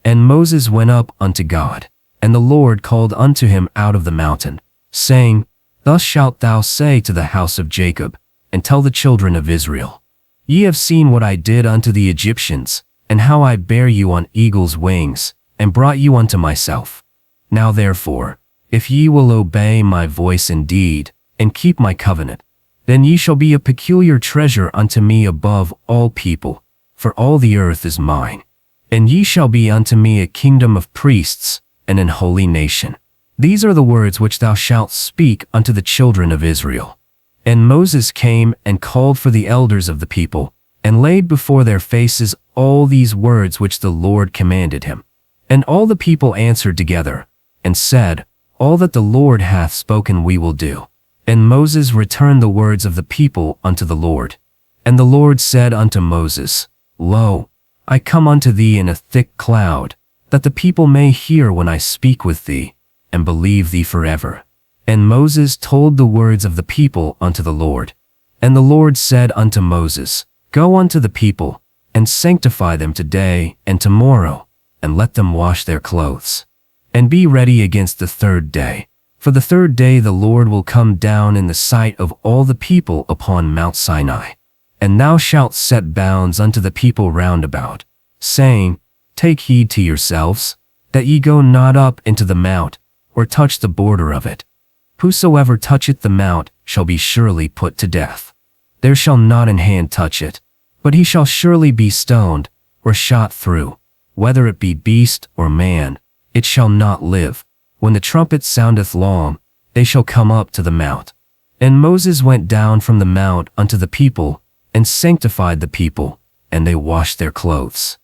And Moses went up unto God, and the Lord called unto him out of the mountain, saying, Thus shalt thou say to the house of Jacob, and tell the children of Israel, Ye have seen what I did unto the Egyptians, and how I bare you on eagle's wings, and brought you unto myself. Now therefore, if ye will obey my voice indeed, and keep my covenant, then ye shall be a peculiar treasure unto me above all people, for all the earth is mine. And ye shall be unto me a kingdom of priests, and an holy nation. These are the words which thou shalt speak unto the children of Israel. And Moses came and called for the elders of the people, and laid before their faces all these words which the Lord commanded him. And all the people answered together, and said, All that the Lord hath spoken we will do. And Moses returned the words of the people unto the Lord. And the Lord said unto Moses, Lo, I come unto thee in a thick cloud, that the people may hear when I speak with thee, and believe thee forever. And Moses told the words of the people unto the Lord. And the Lord said unto Moses, Go unto the people, and sanctify them today and tomorrow, and let them wash their clothes. And be ready against the third day. For the third day the Lord will come down in the sight of all the people upon Mount Sinai. And thou shalt set bounds unto the people round about, saying, Take heed to yourselves, that ye go not up into the mount, or touch the border of it. Whosoever toucheth the mount shall be surely put to death. There shall not an hand touch it, but he shall surely be stoned, or shot through. Whether it be beast or man, it shall not live. When the trumpet soundeth long, they shall come up to the mount. And Moses went down from the mount unto the people, and sanctified the people, and they washed their clothes.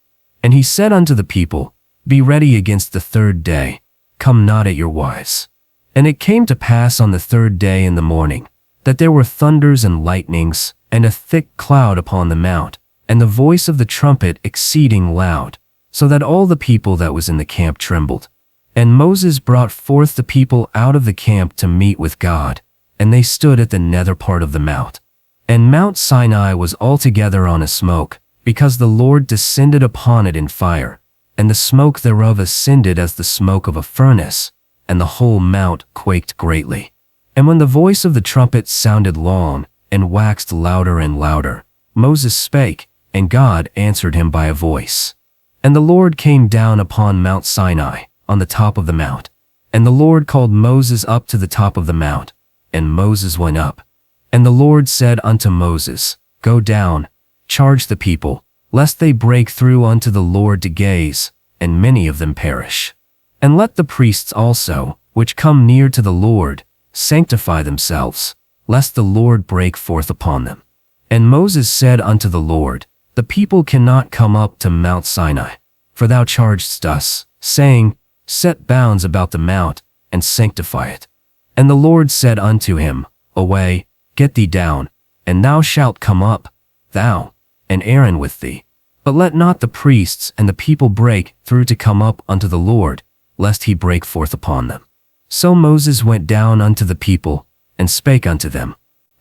And he said unto the people, Be ready against the third day, come not at your wives. And it came to pass on the third day in the morning, that there were thunders and lightnings, and a thick cloud upon the mount, and the voice of the trumpet exceeding loud, so that all the people that was in the camp trembled. And Moses brought forth the people out of the camp to meet with God, and they stood at the nether part of the mount. And Mount Sinai was altogether on a smoke, because the Lord descended upon it in fire, and the smoke thereof ascended as the smoke of a furnace, and the whole mount quaked greatly. And when the voice of the trumpet sounded long, and waxed louder and louder, Moses spake, and God answered him by a voice. And the Lord came down upon Mount Sinai, on the top of the mount. And the Lord called Moses up to the top of the mount, and Moses went up. And the Lord said unto Moses, Go down, charge the people, lest they break through unto the Lord to gaze, and many of them perish. And let the priests also, which come near to the Lord, sanctify themselves, lest the Lord break forth upon them. And Moses said unto the Lord, The people cannot come up to Mount Sinai, for thou chargedst us, saying, Set bounds about the mount, and sanctify it. And the Lord said unto him, Away, get thee down, and thou shalt come up, thou, and Aaron with thee. But let not the priests and the people break through to come up unto the Lord, lest he break forth upon them. So Moses went down unto the people, and spake unto them.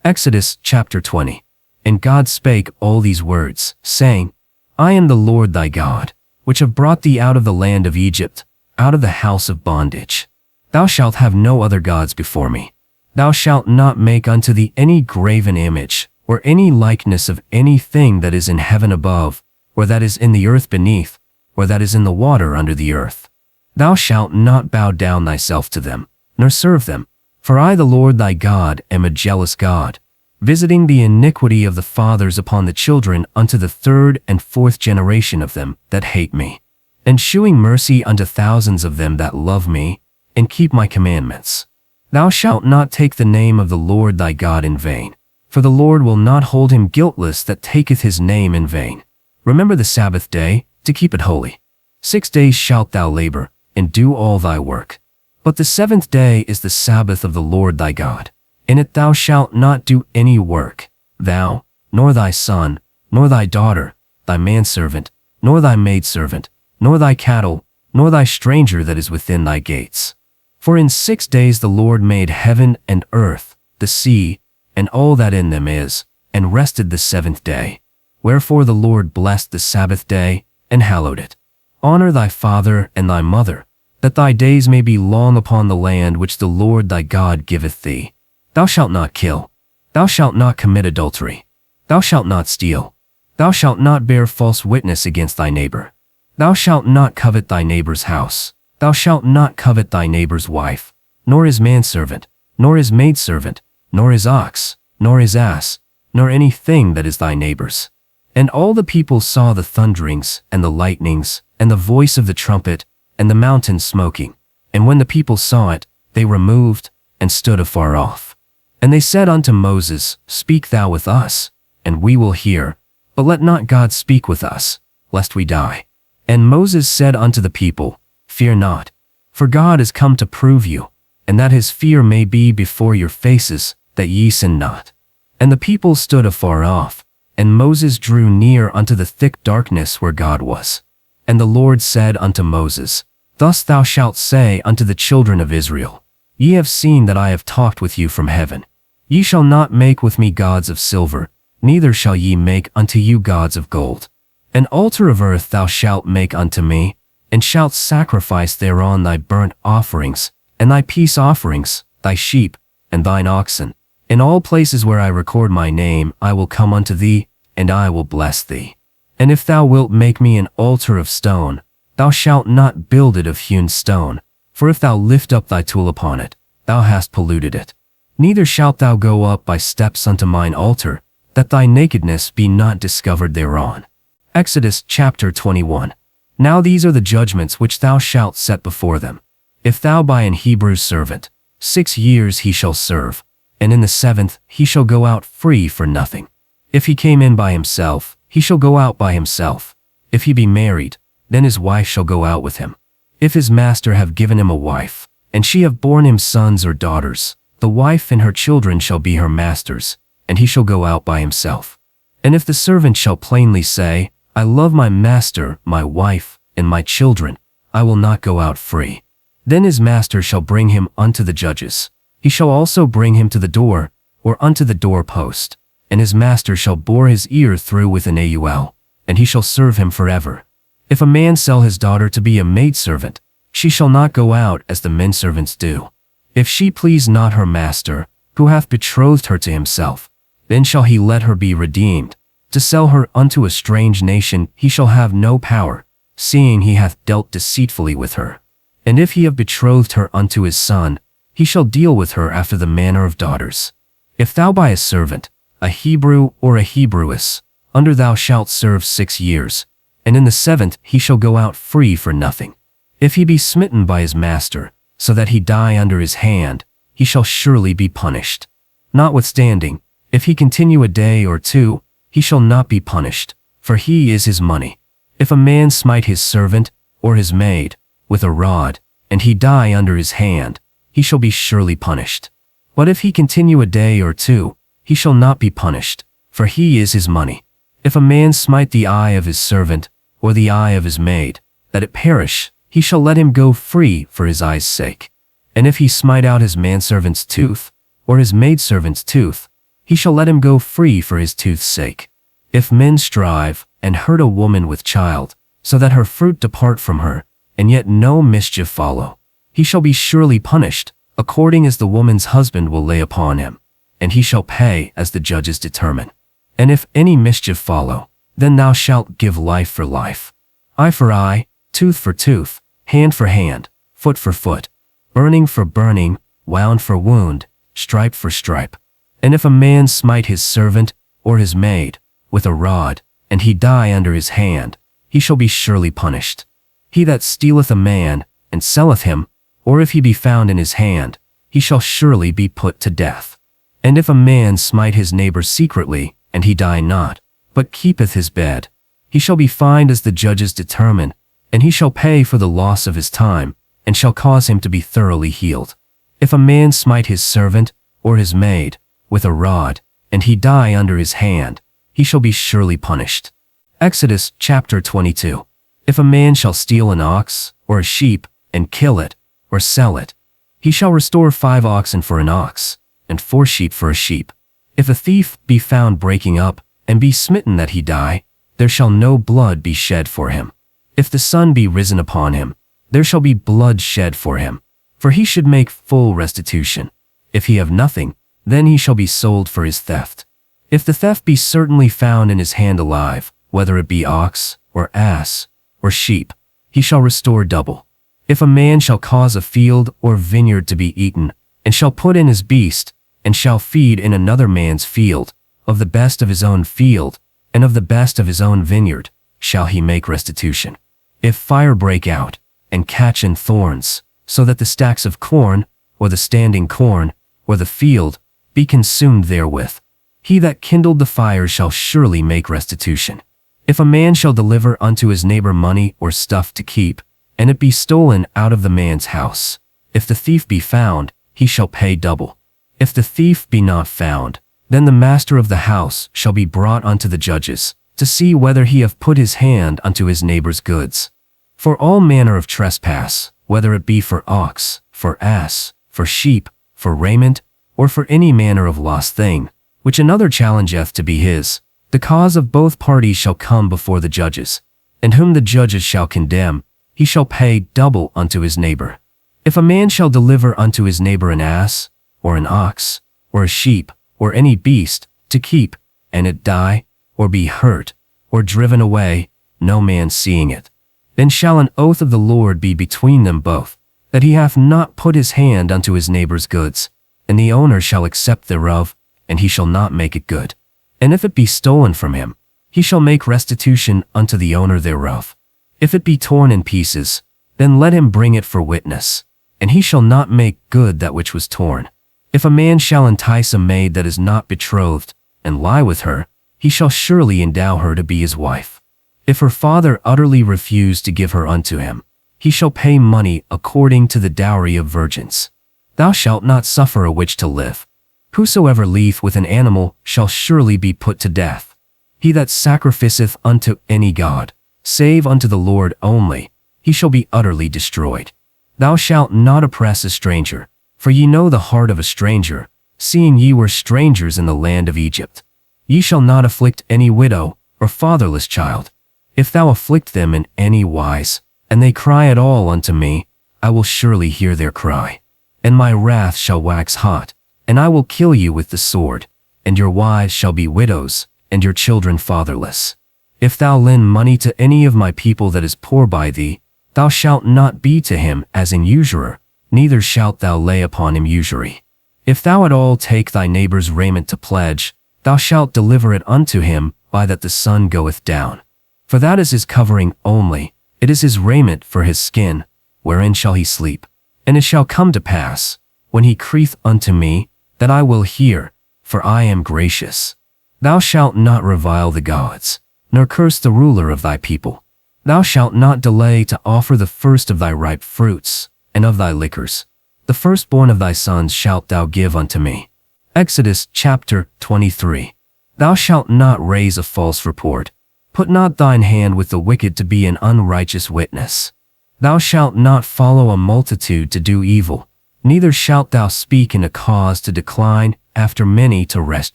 Exodus chapter 20. And God spake all these words, saying, I am the Lord thy God, which have brought thee out of the land of Egypt, out of the house of bondage. Thou shalt have no other gods before me. Thou shalt not make unto thee any graven image, or any likeness of anything that is in heaven above, or that is in the earth beneath, or that is in the water under the earth. Thou shalt not bow down thyself to them, nor serve them. For I, the Lord thy God, am a jealous God, visiting the iniquity of the fathers upon the children unto the third and fourth generation of them that hate me, and shewing mercy unto thousands of them that love me, and keep my commandments. Thou shalt not take the name of the Lord thy God in vain, for the Lord will not hold him guiltless that taketh his name in vain. Remember the Sabbath day, to keep it holy. 6 days shalt thou labor, and do all thy work. But the seventh day is the Sabbath of the Lord thy God. In it thou shalt not do any work, thou, nor thy son, nor thy daughter, thy manservant, nor thy maidservant, nor thy cattle, nor thy stranger that is within thy gates. For in 6 days the Lord made heaven and earth, the sea, and all that in them is, and rested the seventh day. Wherefore the Lord blessed the Sabbath day, and hallowed it. Honor thy father and thy mother, that thy days may be long upon the land which the Lord thy God giveth thee. Thou shalt not kill. Thou shalt not commit adultery. Thou shalt not steal. Thou shalt not bear false witness against thy neighbor. Thou shalt not covet thy neighbor's house. Thou shalt not covet thy neighbor's wife, nor his manservant, nor his maidservant, nor his ox, nor his ass, nor anything that is thy neighbor's. And all the people saw the thunderings, and the lightnings, and the voice of the trumpet, and the mountain smoking. And when the people saw it, they removed, and stood afar off. And they said unto Moses, Speak thou with us, and we will hear, but let not God speak with us, lest we die. And Moses said unto the people, Fear not, for God is come to prove you, and that his fear may be before your faces, that ye sin not. And the people stood afar off, and Moses drew near unto the thick darkness where God was. And the Lord said unto Moses, Thus thou shalt say unto the children of Israel, Ye have seen that I have talked with you from heaven. Ye shall not make with me gods of silver, neither shall ye make unto you gods of gold. An altar of earth thou shalt make unto me, and shalt sacrifice thereon thy burnt offerings, and thy peace offerings, thy sheep, and thine oxen. In all places where I record my name I will come unto thee, and I will bless thee. And if thou wilt make me an altar of stone, thou shalt not build it of hewn stone, for if thou lift up thy tool upon it, thou hast polluted it. Neither shalt thou go up by steps unto mine altar, that thy nakedness be not discovered thereon. Exodus chapter 21. Now these are the judgments which thou shalt set before them. If thou buy an Hebrew servant, 6 years he shall serve, and in the 7th he shall go out free for nothing. If he came in by himself, he shall go out by himself. If he be married, then his wife shall go out with him. If his master have given him a wife, and she have borne him sons or daughters, the wife and her children shall be her master's, and he shall go out by himself. And if the servant shall plainly say, I love my master, my wife, and my children, I will not go out free. Then his master shall bring him unto the judges. He shall also bring him to the door, or unto the doorpost, and his master shall bore his ear through with an awl, and he shall serve him forever. If a man sell his daughter to be a maidservant, she shall not go out as the menservants do. If she please not her master, who hath betrothed her to himself, then shall he let her be redeemed. To sell her unto a strange nation he shall have no power, seeing he hath dealt deceitfully with her. And if he have betrothed her unto his son, he shall deal with her after the manner of daughters. If thou buy a servant, a Hebrew or a Hebrewess, under thou shalt serve 6 years, and in the 7th he shall go out free for nothing. If he be smitten by his master, so that he die under his hand, he shall surely be punished. Notwithstanding, if he continue a day or 2, he shall not be punished, for he is his money. If a man smite his servant, or his maid, with a rod, and he die under his hand, he shall be surely punished. But if he continue a day or 2, he shall not be punished, for he is his money. If a man smite the eye of his servant, or the eye of his maid, that it perish, he shall let him go free for his eye's sake. And if he smite out his manservant's tooth, or his maidservant's tooth, he shall let him go free for his tooth's sake. If men strive, and hurt a woman with child, so that her fruit depart from her, and yet no mischief follow, he shall be surely punished, according as the woman's husband will lay upon him, and he shall pay as the judges determine. And if any mischief follow, then thou shalt give life for life, eye for eye, tooth for tooth, hand for hand, foot for foot, burning for burning, wound for wound, stripe for stripe. And if a man smite his servant, or his maid, with a rod, and he die under his hand, he shall be surely punished. He that stealeth a man, and selleth him, or if he be found in his hand, he shall surely be put to death. And if a man smite his neighbor secretly, and he die not, but keepeth his bed, he shall be fined as the judges determine, and he shall pay for the loss of his time, and shall cause him to be thoroughly healed. If a man smite his servant, or his maid, with a rod, and he die under his hand, he shall be surely punished. Exodus chapter 22. If a man shall steal an ox, or a sheep, and kill it, or sell it, he shall restore 5 oxen for an ox, and 4 sheep for a sheep. If a thief be found breaking up, and be smitten that he die, there shall no blood be shed for him. If the sun be risen upon him, there shall be blood shed for him, for he should make full restitution. If he have nothing, then he shall be sold for his theft. If the theft be certainly found in his hand alive, whether it be ox, or ass, or sheep, he shall restore double. If a man shall cause a field or vineyard to be eaten, and shall put in his beast, and shall feed in another man's field, of the best of his own field, and of the best of his own vineyard, shall he make restitution. If fire break out, and catch in thorns, so that the stacks of corn, or the standing corn, or the field, be consumed therewith, he that kindled the fire shall surely make restitution. If a man shall deliver unto his neighbor money or stuff to keep, and it be stolen out of the man's house, if the thief be found, he shall pay double. If the thief be not found, then the master of the house shall be brought unto the judges, to see whether he have put his hand unto his neighbor's goods. For all manner of trespass, whether it be for ox, for ass, for sheep, for raiment, or for any manner of lost thing, which another challengeth to be his, the cause of both parties shall come before the judges, and whom the judges shall condemn, he shall pay double unto his neighbor. If a man shall deliver unto his neighbor an ass, or an ox, or a sheep, or any beast, to keep, and it die, or be hurt, or driven away, no man seeing it, then shall an oath of the Lord be between them both, that he hath not put his hand unto his neighbor's goods, and the owner shall accept thereof, and he shall not make it good. And if it be stolen from him, he shall make restitution unto the owner thereof. If it be torn in pieces, then let him bring it for witness, and he shall not make good that which was torn. If a man shall entice a maid that is not betrothed, and lie with her, he shall surely endow her to be his wife. If her father utterly refuse to give her unto him, he shall pay money according to the dowry of virgins. Thou shalt not suffer a witch to live. Whosoever lieth with an animal shall surely be put to death. He that sacrificeth unto any god, save unto the Lord only, he shall be utterly destroyed. Thou shalt not oppress a stranger, for ye know the heart of a stranger, seeing ye were strangers in the land of Egypt. Ye shall not afflict any widow or fatherless child. If thou afflict them in any wise, and they cry at all unto me, I will surely hear their cry. And my wrath shall wax hot, and I will kill you with the sword, and your wives shall be widows, and your children fatherless. If thou lend money to any of my people that is poor by thee, thou shalt not be to him as an usurer, neither shalt thou lay upon him usury. If thou at all take thy neighbor's raiment to pledge, thou shalt deliver it unto him by that the sun goeth down. For that is his covering only, it is his raiment for his skin, wherein shall he sleep. And it shall come to pass, when he crieth unto me, that I will hear, for I am gracious. Thou shalt not revile the gods, nor curse the ruler of thy people. Thou shalt not delay to offer the first of thy ripe fruits, and of thy liquors. The firstborn of thy sons shalt thou give unto me. Exodus chapter 23. Thou shalt not raise a false report. Put not thine hand with the wicked to be an unrighteous witness. Thou shalt not follow a multitude to do evil, neither shalt thou speak in a cause to decline after many to wrest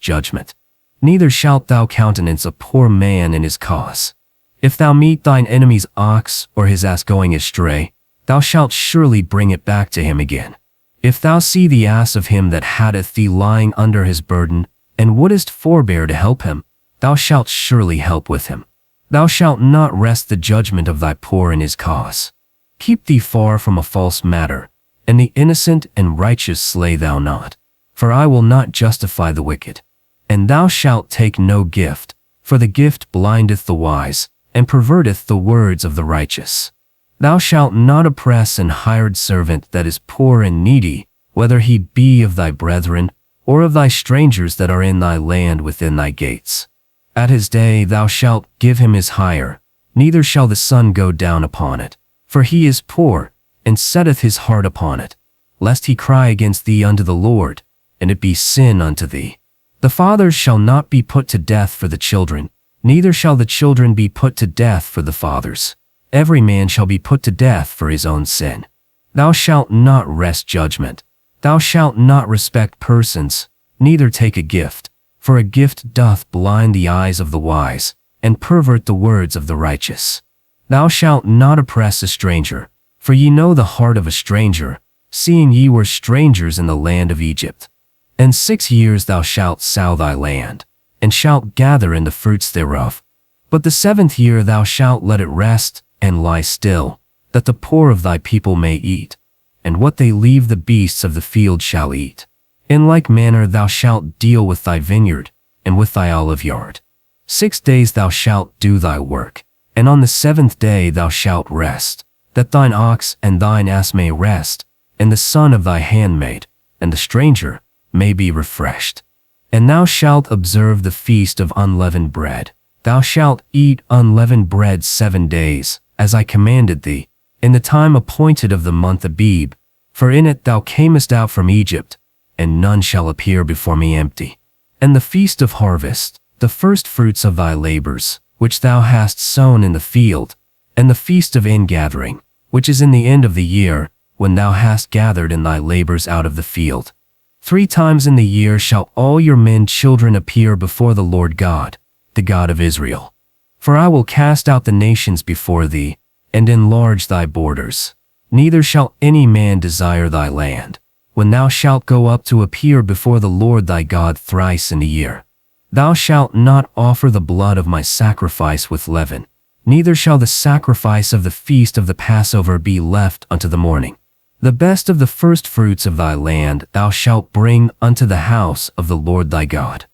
judgment. Neither shalt thou countenance a poor man in his cause. If thou meet thine enemy's ox or his ass going astray, thou shalt surely bring it back to him again. If thou see the ass of him that hateth thee lying under his burden, and wouldest forbear to help him, thou shalt surely help with him. Thou shalt not wrest the judgment of thy poor in his cause. Keep thee far from a false matter, and the innocent and righteous slay thou not. For I will not justify the wicked. And thou shalt take no gift, for the gift blindeth the wise, and perverteth the words of the righteous. Thou shalt not oppress an hired servant that is poor and needy, whether he be of thy brethren, or of thy strangers that are in thy land within thy gates. At his day thou shalt give him his hire, neither shall the sun go down upon it. For he is poor, and setteth his heart upon it, lest he cry against thee unto the Lord, and it be sin unto thee. The fathers shall not be put to death for the children, neither shall the children be put to death for the fathers. Every man shall be put to death for his own sin. Thou shalt not wrest judgment. Thou shalt not respect persons, neither take a gift, for a gift doth blind the eyes of the wise, and pervert the words of the righteous. Thou shalt not oppress a stranger, for ye know the heart of a stranger, seeing ye were strangers in the land of Egypt. And 6 years thou shalt sow thy land, and shalt gather in the fruits thereof. But the 7th year thou shalt let it rest, and lie still, that the poor of thy people may eat, and what they leave the beasts of the field shall eat. In like manner thou shalt deal with thy vineyard, and with thy olive yard. 6 days thou shalt do thy work, and on the 7th day thou shalt rest, that thine ox and thine ass may rest, and the son of thy handmaid, and the stranger, may be refreshed. And thou shalt observe the feast of unleavened bread. Thou shalt eat unleavened bread 7 days, as I commanded thee, in the time appointed of the month Abib, for in it thou camest out from Egypt, and none shall appear before me empty. And the feast of harvest, the first fruits of thy labors, which thou hast sown in the field, and the feast of ingathering, which is in the end of the year, when thou hast gathered in thy labors out of the field. 3 times in the year shall all your men children appear before the Lord God, the God of Israel. For I will cast out the nations before thee, and enlarge thy borders. Neither shall any man desire thy land, when thou shalt go up to appear before the Lord thy God thrice in a year. Thou shalt not offer the blood of my sacrifice with leaven, neither shall the sacrifice of the feast of the Passover be left unto the morning. The best of the firstfruits of thy land thou shalt bring unto the house of the Lord thy God.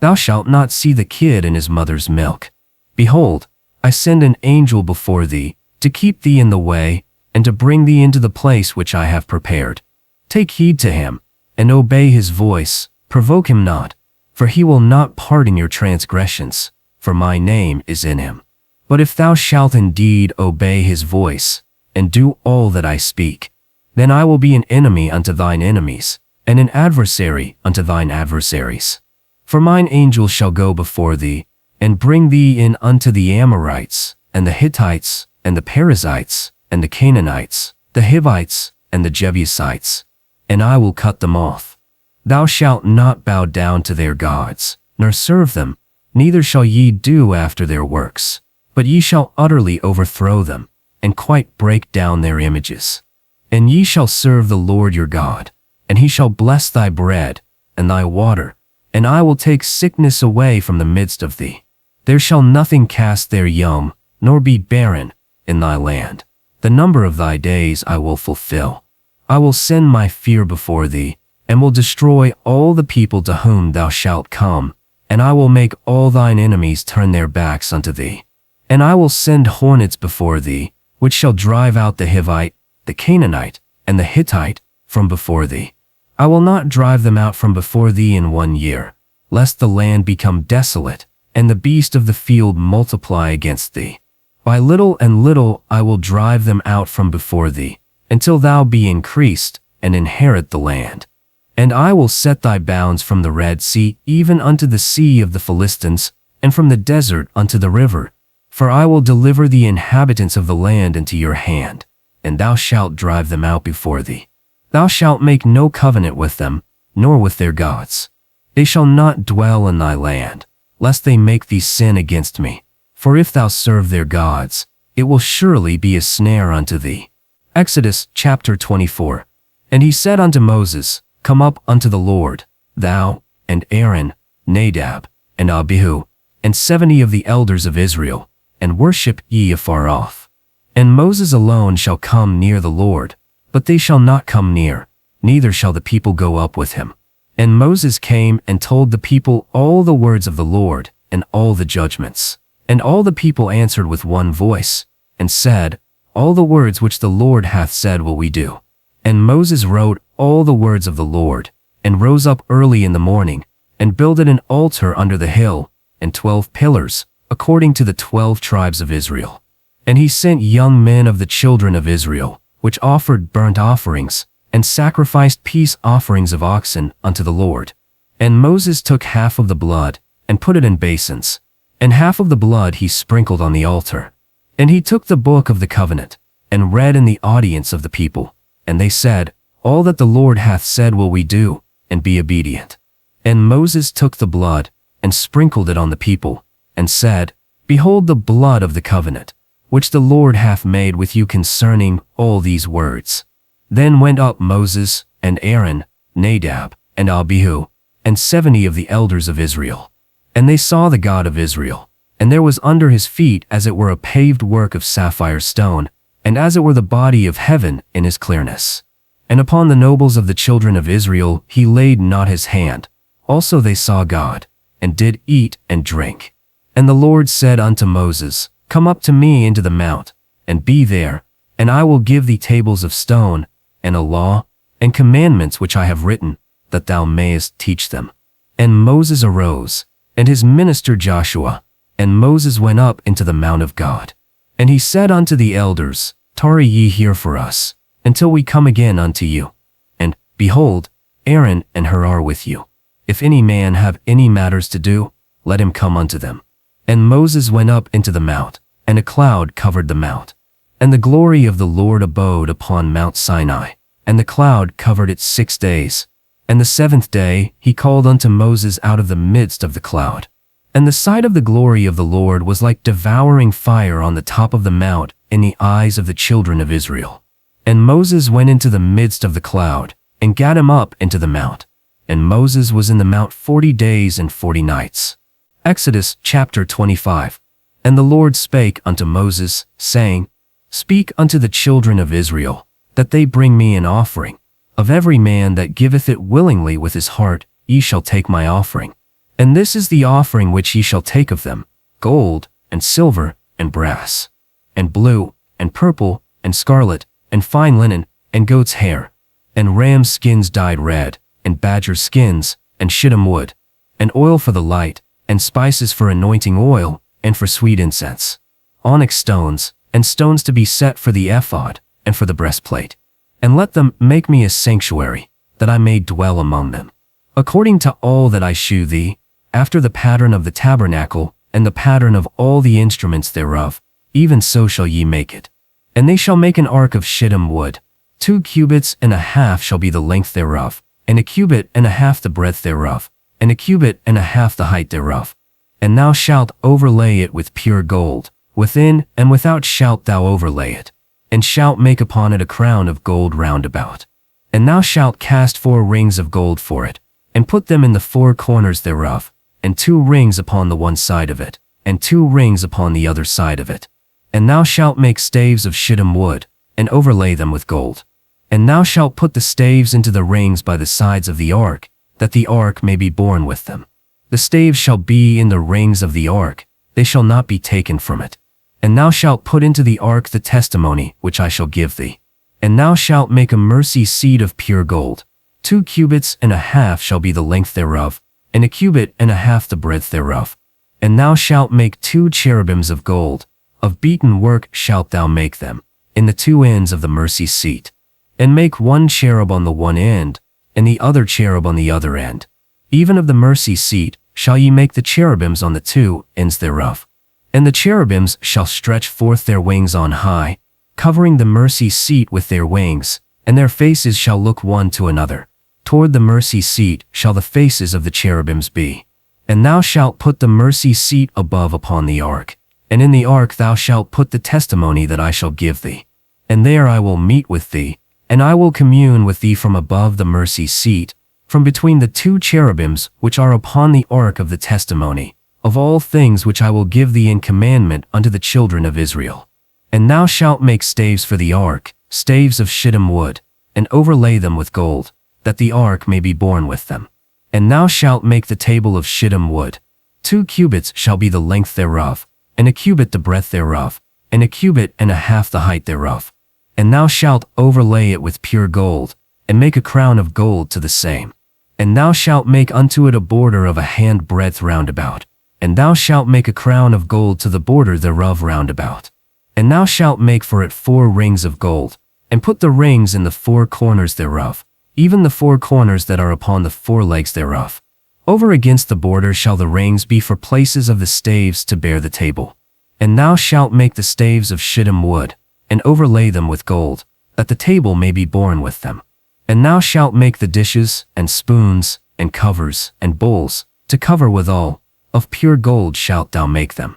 Thou shalt not see the kid in his mother's milk. Behold, I send an angel before thee, to keep thee in the way, and to bring thee into the place which I have prepared. Take heed to him, and obey his voice, provoke him not, for he will not pardon your transgressions, for my name is in him. But if thou shalt indeed obey his voice, and do all that I speak, then I will be an enemy unto thine enemies, and an adversary unto thine adversaries. For mine angel shall go before thee, and bring thee in unto the Amorites, and the Hittites, and the Perizzites, and the Canaanites, the Hivites, and the Jebusites, and I will cut them off. Thou shalt not bow down to their gods, nor serve them, neither shall ye do after their works, but ye shall utterly overthrow them, and quite break down their images. And ye shall serve the Lord your God, and he shall bless thy bread, and thy water, and I will take sickness away from the midst of thee. There shall nothing cast their young, nor be barren, in thy land. The number of thy days I will fulfill. I will send my fear before thee, and will destroy all the people to whom thou shalt come, and I will make all thine enemies turn their backs unto thee. And I will send hornets before thee, which shall drive out the Hivite, the Canaanite, and the Hittite from before thee. I will not drive them out from before thee in 1 year, lest the land become desolate, and the beast of the field multiply against thee. By little and little I will drive them out from before thee, until thou be increased, and inherit the land. And I will set thy bounds from the Red Sea even unto the sea of the Philistines, and from the desert unto the river. For I will deliver the inhabitants of the land into your hand, and thou shalt drive them out before thee. Thou shalt make no covenant with them, nor with their gods. They shall not dwell in thy land, lest they make thee sin against me. For if thou serve their gods, it will surely be a snare unto thee. Exodus chapter 24. And he said unto Moses, Come up unto the Lord, thou, and Aaron, Nadab, and Abihu, and 70 of the elders of Israel, and worship ye afar off. And Moses alone shall come near the Lord, but they shall not come near, neither shall the people go up with him. And Moses came and told the people all the words of the Lord, and all the judgments. And all the people answered with one voice, and said, All the words which the Lord hath said will we do. And Moses wrote all the words of the Lord, and rose up early in the morning, and builded an altar under the hill, and 12 pillars, according to the 12 tribes of Israel. And he sent young men of the children of Israel, which offered burnt offerings, and sacrificed peace offerings of oxen unto the Lord. And Moses took half of the blood, and put it in basins, and half of the blood he sprinkled on the altar. And he took the book of the covenant, and read in the audience of the people. And they said, All that the Lord hath said will we do, and be obedient. And Moses took the blood, and sprinkled it on the people, and said, Behold the blood of the covenant, which the Lord hath made with you concerning all these words. Then went up Moses, and Aaron, Nadab, and Abihu, and 70 of the elders of Israel. And they saw the God of Israel, and there was under his feet as it were a paved work of sapphire stone, and as it were the body of heaven in his clearness. And upon the nobles of the children of Israel he laid not his hand. Also they saw God, and did eat and drink. And the Lord said unto Moses, Come up to me into the mount, and be there, and I will give thee tables of stone, and a law, and commandments which I have written, that thou mayest teach them. And Moses arose, and his minister Joshua, and Moses went up into the mount of God. And he said unto the elders, Tarry ye here for us, until we come again unto you. And, behold, Aaron and Hur are with you. If any man have any matters to do, let him come unto them. And Moses went up into the mount, and a cloud covered the mount. And the glory of the Lord abode upon Mount Sinai, and the cloud covered it 6 days. And the seventh day he called unto Moses out of the midst of the cloud. And the sight of the glory of the Lord was like devouring fire on the top of the mount in the eyes of the children of Israel. And Moses went into the midst of the cloud, and gat him up into the mount. And Moses was in the mount 40 days and 40 nights. Exodus chapter 25. And the Lord spake unto Moses, saying, Speak unto the children of Israel, that they bring me an offering. Of every man that giveth it willingly with his heart, ye shall take my offering. And this is the offering which ye shall take of them, gold, and silver, and brass, and blue, and purple, and scarlet, and fine linen, and goat's hair, and ram's skins dyed red, and badger skins, and shittim wood, and oil for the light, and spices for anointing oil, and for sweet incense, onyx stones, and stones to be set for the ephod, and for the breastplate. And let them make me a sanctuary, that I may dwell among them. According to all that I shew thee, after the pattern of the tabernacle, and the pattern of all the instruments thereof, even so shall ye make it. And they shall make an ark of shittim wood. 2 cubits and a half shall be the length thereof, and a cubit and a half the breadth thereof, and a cubit and a half the height thereof. And thou shalt overlay it with pure gold, within and without shalt thou overlay it, and shalt make upon it a crown of gold round about. And thou shalt cast 4 rings of gold for it, and put them in the 4 corners thereof, and 2 rings upon the one side of it, and 2 rings upon the other side of it. And thou shalt make staves of shittim wood, and overlay them with gold. And thou shalt put the staves into the rings by the sides of the ark, that the ark may be borne with them. The staves shall be in the rings of the ark, they shall not be taken from it. And thou shalt put into the ark the testimony which I shall give thee. And thou shalt make a mercy seat of pure gold. 2 cubits and a half shall be the length thereof, and a cubit and a half the breadth thereof. And thou shalt make 2 cherubims of gold, of beaten work shalt thou make them, in the 2 ends of the mercy seat. And make 1 cherub on the one end, and the other cherub on the other end. Even of the mercy seat shall ye make the cherubims on the 2 ends thereof. And the cherubims shall stretch forth their wings on high, covering the mercy seat with their wings, and their faces shall look one to another. Toward the mercy seat shall the faces of the cherubims be. And thou shalt put the mercy seat above upon the ark, and in the ark thou shalt put the testimony that I shall give thee. And there I will meet with thee, and I will commune with thee from above the mercy seat, from between the 2 cherubims which are upon the ark of the testimony, of all things which I will give thee in commandment unto the children of Israel. And thou shalt make staves for the ark, staves of shittim wood, and overlay them with gold, that the ark may be borne with them. And thou shalt make the table of shittim wood. 2 cubits shall be the length thereof, and a cubit the breadth thereof, and a cubit and a half the height thereof. And thou shalt overlay it with pure gold, and make a crown of gold to the same. And thou shalt make unto it a border of a hand breadth round about. And thou shalt make a crown of gold to the border thereof round about. And thou shalt make for it 4 rings of gold, and put the rings in the 4 corners thereof, even the 4 corners that are upon the 4 legs thereof. Over against the border shall the rings be for places of the staves to bear the table. And thou shalt make the staves of shittim wood, and overlay them with gold, that the table may be borne with them. And thou shalt make the dishes, and spoons, and covers, and bowls, to cover withal, of pure gold shalt thou make them.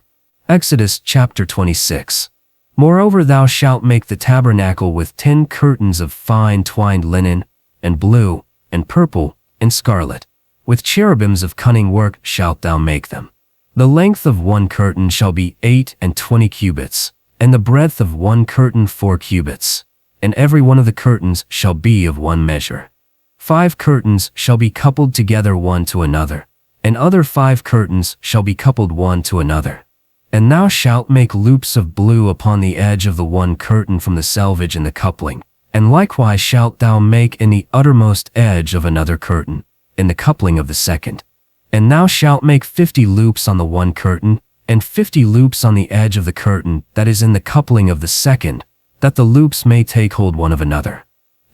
Exodus chapter 26. Moreover thou shalt make the tabernacle with 10 curtains of fine twined linen, and blue, and purple, and scarlet. With cherubims of cunning work shalt thou make them. The length of 1 curtain shall be 28 cubits, and the breadth of 1 curtain 4 cubits, and every one of the curtains shall be of 1 measure. 5 curtains shall be coupled together one to another, and other 5 curtains shall be coupled one to another. And thou shalt make loops of blue upon the edge of the 1 curtain from the selvage in the coupling, and likewise shalt thou make in the uttermost edge of another curtain, in the coupling of the second. And thou shalt make 50 loops on the 1 curtain, and 50 loops on the edge of the curtain that is in the coupling of the second, that the loops may take hold one of another.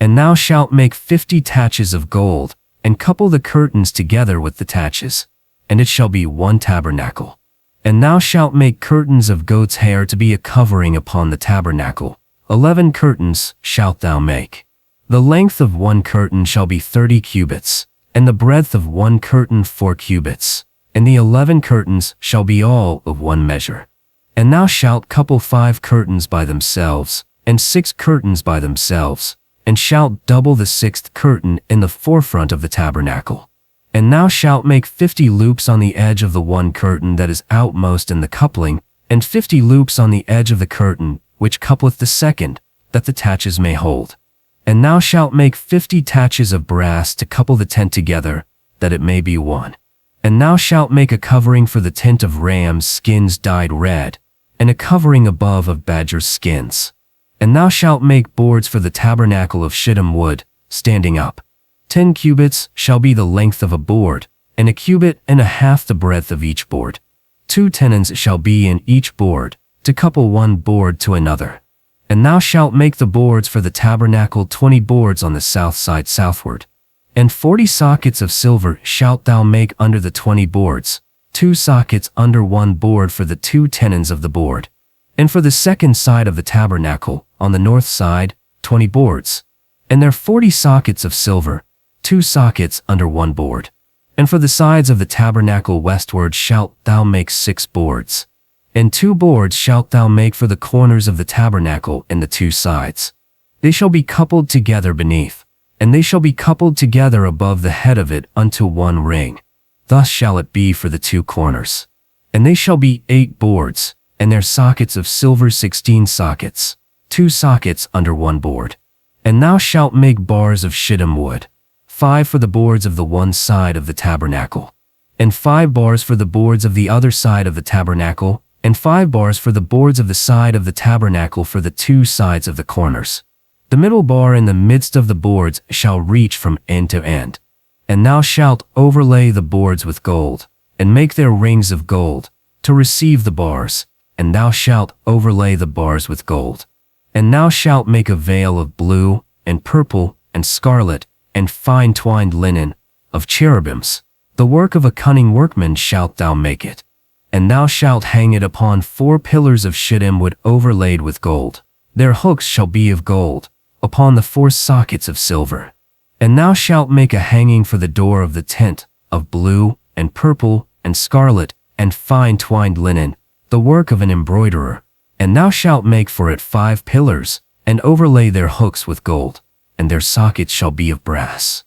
And thou shalt make 50 taches of gold, and couple the curtains together with the taches, and it shall be 1 tabernacle. And thou shalt make curtains of goat's hair to be a covering upon the tabernacle. 11 curtains shalt thou make. The length of one curtain shall be 30 cubits, and the breadth of one curtain 4 cubits, and the 11 curtains shall be all of one measure. And thou shalt couple 5 curtains by themselves, and 6 curtains by themselves, and shalt double the 6th curtain in the forefront of the tabernacle. And thou shalt make 50 loops on the edge of the one curtain that is outmost in the coupling, and 50 loops on the edge of the curtain which coupleth the second, that the taches may hold. And thou shalt make 50 taches of brass to couple the tent together, that it may be one. And thou shalt make a covering for the tent of rams' skins dyed red, and a covering above of badgers' skins. And thou shalt make boards for the tabernacle of shittim wood, standing up. 10 cubits shall be the length of a board, and 1.5 cubits the breadth of each board. 2 tenons shall be in each board, to couple one board to another. And thou shalt make the boards for the tabernacle 20 boards on the south side southward. And 40 sockets of silver shalt thou make under the 20 boards, 2 sockets under one board for the 2 tenons of the board. And for the second side of the tabernacle, on the north side, 20 boards. And there 40 sockets of silver, 2 sockets under one board. And for the sides of the tabernacle westward shalt thou make 6 boards. And 2 boards shalt thou make for the corners of the tabernacle in the 2 sides. They shall be coupled together beneath, and they shall be coupled together above the head of it unto one ring. Thus shall it be for the 2 corners. And they shall be 8 boards, and their sockets of silver 16 sockets, 2 sockets under one board. And thou shalt make bars of shittim wood, 5 for the boards of the one side of the tabernacle, and 5 bars for the boards of the other side of the tabernacle, and 5 bars for the boards of the side of the tabernacle for the 2 sides of the corners. The middle bar in the midst of the boards shall reach from end to end. And thou shalt overlay the boards with gold, and make their rings of gold, to receive the bars, and thou shalt overlay the bars with gold. And thou shalt make a veil of blue, and purple, and scarlet, and fine twined linen, of cherubims. The work of a cunning workman shalt thou make it. And thou shalt hang it upon 4 pillars of shittim wood overlaid with gold. Their hooks shall be of gold, upon the 4 sockets of silver. And thou shalt make a hanging for the door of the tent, of blue, and purple, and scarlet, and fine twined linen, the work of an embroiderer. And thou shalt make for it 5 pillars, and overlay their hooks with gold, and their sockets shall be of brass.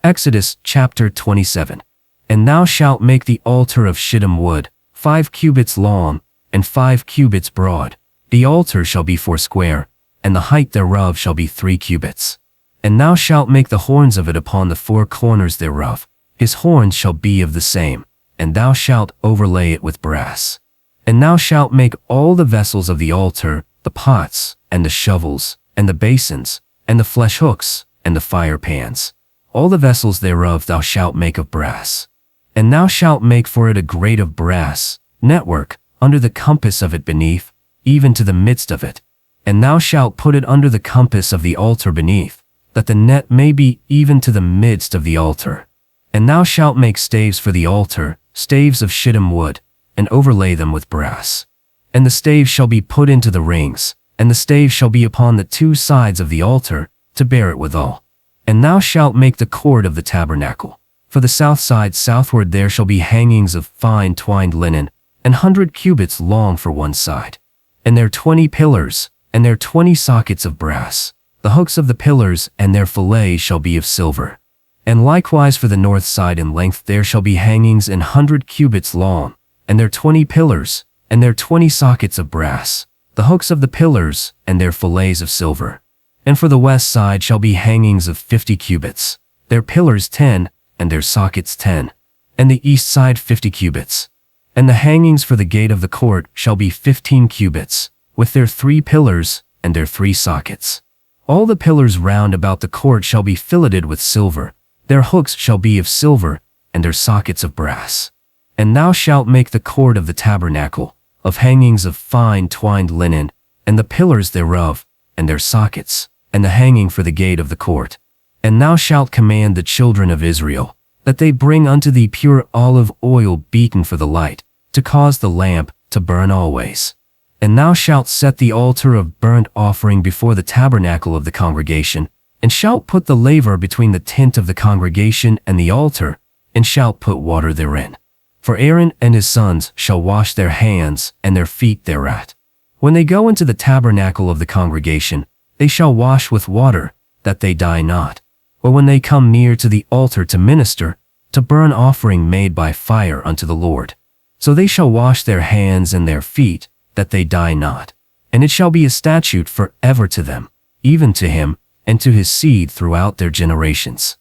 Exodus chapter 27. And thou shalt make the altar of shittim wood, 5 cubits long, and 5 cubits broad. The altar shall be 4 square, and the height thereof shall be 3 cubits. And thou shalt make the horns of it upon the 4 corners thereof. His horns shall be of the same, and thou shalt overlay it with brass. And thou shalt make all the vessels of the altar, the pots, and the shovels, and the basins, and the flesh hooks, and the fire pans. All the vessels thereof thou shalt make of brass. And thou shalt make for it a grate of brass, network, under the compass of it beneath, even to the midst of it. And thou shalt put it under the compass of the altar beneath, that the net may be even to the midst of the altar. And thou shalt make staves for the altar, staves of shittim wood, and overlay them with brass. And the staves shall be put into the rings, and the staves shall be upon the 2 sides of the altar, to bear it withal. And thou shalt make the cord of the tabernacle. For the south side southward there shall be hangings of fine twined linen, 100 cubits long for one side. And their 20 pillars, and their 20 sockets of brass. The hooks of the pillars and their fillets shall be of silver. And likewise for the north side in length there shall be hangings 100 cubits long, and their 20 pillars, and their 20 sockets of brass. The hooks of the pillars, and their fillets of silver. And for the west side shall be hangings of 50 cubits, their pillars 10, and their sockets 10, and the east side 50 cubits. And the hangings for the gate of the court shall be 15 cubits, with their 3 pillars, and their 3 sockets. All the pillars round about the court shall be filleted with silver, their hooks shall be of silver, and their sockets of brass. And thou shalt make the cord of the tabernacle, of hangings of fine twined linen, and the pillars thereof, and their sockets, and the hanging for the gate of the court. And thou shalt command the children of Israel, that they bring unto thee pure olive oil beaten for the light, to cause the lamp to burn always. And thou shalt set the altar of burnt offering before the tabernacle of the congregation, and shalt put the laver between the tent of the congregation and the altar, and shalt put water therein. For Aaron and his sons shall wash their hands and their feet thereat. When they go into the tabernacle of the congregation, they shall wash with water, that they die not. Or when they come near to the altar to minister, to burn offering made by fire unto the Lord. So they shall wash their hands and their feet, that they die not. And it shall be a statute forever to them, even to him, and to his seed throughout their generations.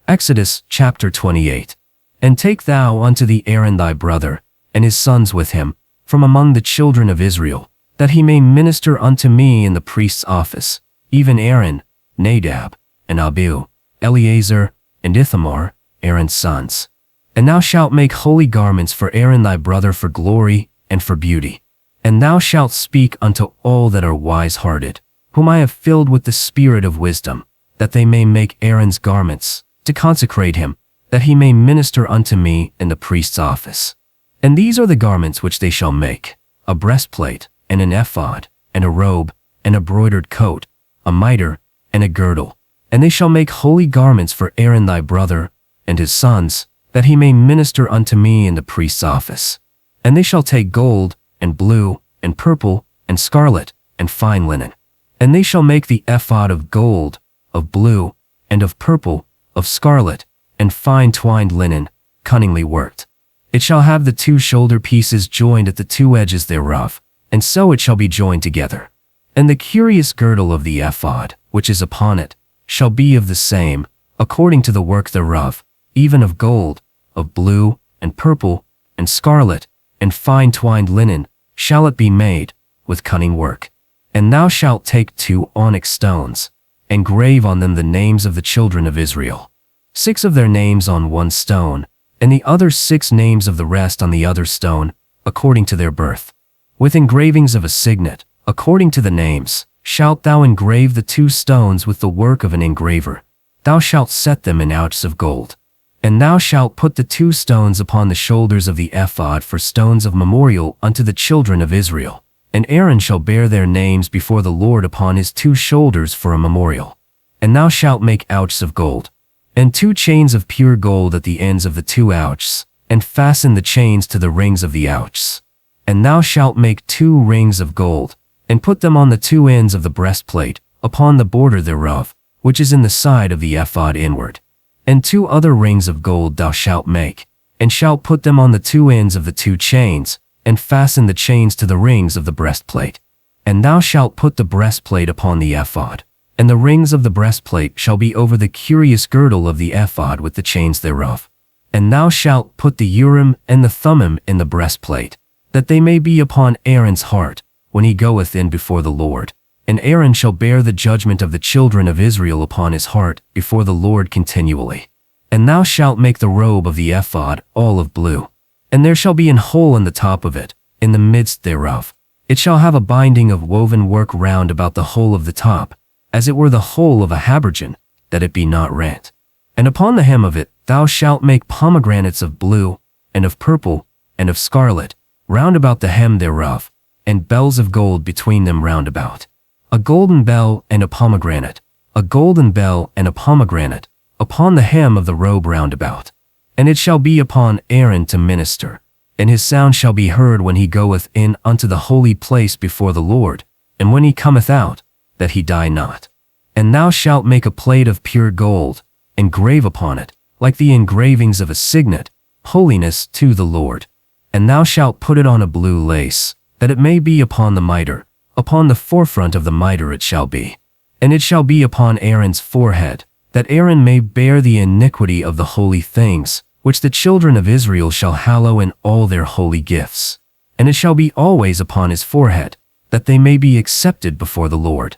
Exodus chapter 28. And take thou unto thee Aaron thy brother, and his sons with him, from among the children of Israel, that he may minister unto me in the priest's office, even Aaron, Nadab, and Abihu, Eleazar, and Ithamar, Aaron's sons. And thou shalt make holy garments for Aaron thy brother for glory and for beauty. And thou shalt speak unto all that are wise-hearted, whom I have filled with the spirit of wisdom, that they may make Aaron's garments, to consecrate him, that he may minister unto me in the priest's office. And these are the garments which they shall make: a breastplate, and an ephod, and a robe, and a broidered coat, a mitre, and a girdle. And they shall make holy garments for Aaron thy brother, and his sons, that he may minister unto me in the priest's office. And they shall take gold, and blue, and purple, and scarlet, and fine linen. And they shall make the ephod of gold, of blue, and of purple, of scarlet, and fine twined linen, cunningly worked. It shall have the two shoulder pieces joined at the two edges thereof, and so it shall be joined together. And the curious girdle of the ephod, which is upon it, shall be of the same, according to the work thereof, even of gold, of blue, and purple, and scarlet, and fine twined linen, shall it be made, with cunning work. And thou shalt take 2 onyx stones, and grave on them the names of the children of Israel, 6 of their names on one stone, and the other 6 names of the rest on the other stone, according to their birth. With engravings of a signet, according to the names, shalt thou engrave the 2 stones with the work of an engraver. Thou shalt set them in ouches of gold. And thou shalt put the 2 stones upon the shoulders of the ephod for stones of memorial unto the children of Israel. And Aaron shall bear their names before the Lord upon his 2 shoulders for a memorial. And thou shalt make ouches of gold, and 2 chains of pure gold at the ends of the 2 ouches, and fasten the chains to the rings of the ouches. And thou shalt make 2 rings of gold, and put them on the 2 ends of the breastplate, upon the border thereof, which is in the side of the ephod inward. And 2 other rings of gold thou shalt make, and shalt put them on the 2 ends of the 2 chains, and fasten the chains to the rings of the breastplate. And thou shalt put the breastplate upon the ephod, and the rings of the breastplate shall be over the curious girdle of the ephod with the chains thereof. And thou shalt put the Urim and the Thummim in the breastplate, that they may be upon Aaron's heart, when he goeth in before the Lord. And Aaron shall bear the judgment of the children of Israel upon his heart before the Lord continually. And thou shalt make the robe of the ephod all of blue. And there shall be an hole in the top of it, in the midst thereof. It shall have a binding of woven work round about the hole of the top, as it were the hole of a habergeon, that it be not rent. And upon the hem of it thou shalt make pomegranates of blue, and of purple, and of scarlet, round about the hem thereof, and bells of gold between them round about. A golden bell and a pomegranate, a golden bell and a pomegranate, upon the hem of the robe round about. And it shall be upon Aaron to minister, and his sound shall be heard when he goeth in unto the holy place before the Lord, and when he cometh out, that he die not. And thou shalt make a plate of pure gold, and grave upon it, like the engravings of a signet, holiness to the Lord. And thou shalt put it on a blue lace, that it may be upon the mitre. Upon the forefront of the mitre it shall be. And it shall be upon Aaron's forehead, that Aaron may bear the iniquity of the holy things, which the children of Israel shall hallow in all their holy gifts. And it shall be always upon his forehead, that they may be accepted before the Lord.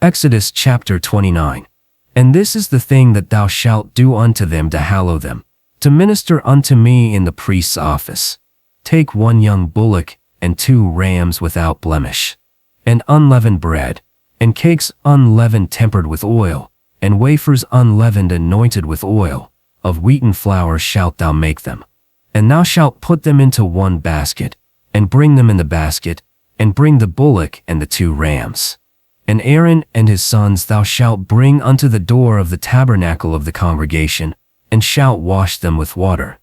Exodus chapter 29. And this is the thing that thou shalt do unto them to hallow them, to minister unto me in the priest's office. Take 1 young bullock, and 2 rams without blemish, and unleavened bread, and cakes unleavened tempered with oil, and wafers unleavened anointed with oil. Of wheaten flour shalt thou make them. And thou shalt put them into 1 basket, and bring them in the basket, and bring the bullock and the 2 rams. And Aaron and his sons thou shalt bring unto the door of the tabernacle of the congregation, and shalt wash them with water.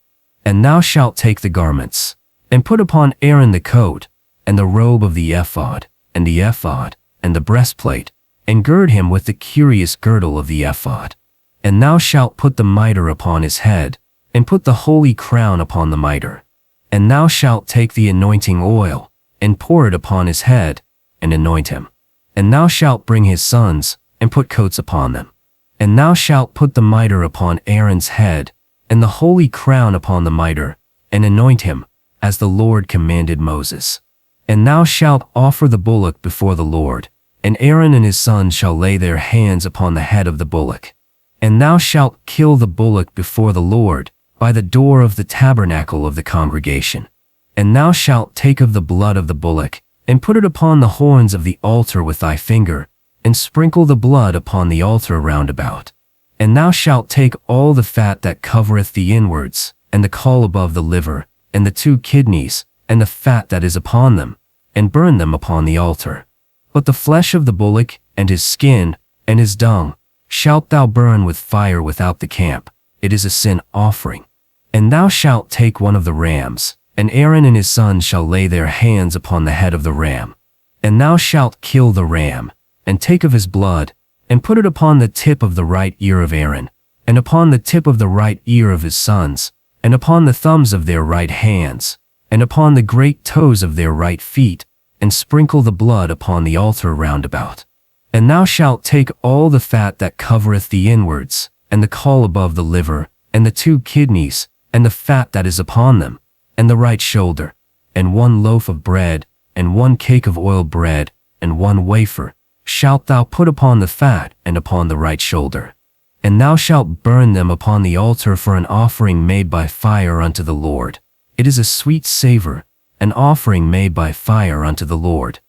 And thou shalt take the garments, and put upon Aaron the coat, and the robe of the ephod, and the breastplate, and gird him with the curious girdle of the ephod. And thou shalt put the mitre upon his head, and put the holy crown upon the mitre. And thou shalt take the anointing oil, and pour it upon his head, and anoint him. And thou shalt bring his sons, and put coats upon them. And thou shalt put the mitre upon Aaron's head, and the holy crown upon the mitre, and anoint him, as the Lord commanded Moses. And thou shalt offer the bullock before the Lord, and Aaron and his sons shall lay their hands upon the head of the bullock. And thou shalt kill the bullock before the Lord, by the door of the tabernacle of the congregation. And thou shalt take of the blood of the bullock, and put it upon the horns of the altar with thy finger, and sprinkle the blood upon the altar round about. And thou shalt take all the fat that covereth the inwards, and the caul above the liver, and the 2 kidneys, and the fat that is upon them, and burn them upon the altar. But the flesh of the bullock, and his skin, and his dung, shalt thou burn with fire without the camp. It is a sin offering. And thou shalt take one of the rams, and Aaron and his sons shall lay their hands upon the head of the ram. And thou shalt kill the ram, and take of his blood, and put it upon the tip of the right ear of Aaron, and upon the tip of the right ear of his sons, and upon the thumbs of their right hands, and upon the great toes of their right feet, and sprinkle the blood upon the altar round about. And thou shalt take all the fat that covereth the inwards, and the caul above the liver, and the 2 kidneys, and the fat that is upon them, and the right shoulder, and 1 loaf of bread, and 1 cake of oiled bread, and 1 wafer, shalt thou put upon the fat and upon the right shoulder. And thou shalt burn them upon the altar for an offering made by fire unto the Lord. It is a sweet savor, an offering made by fire unto the Lord.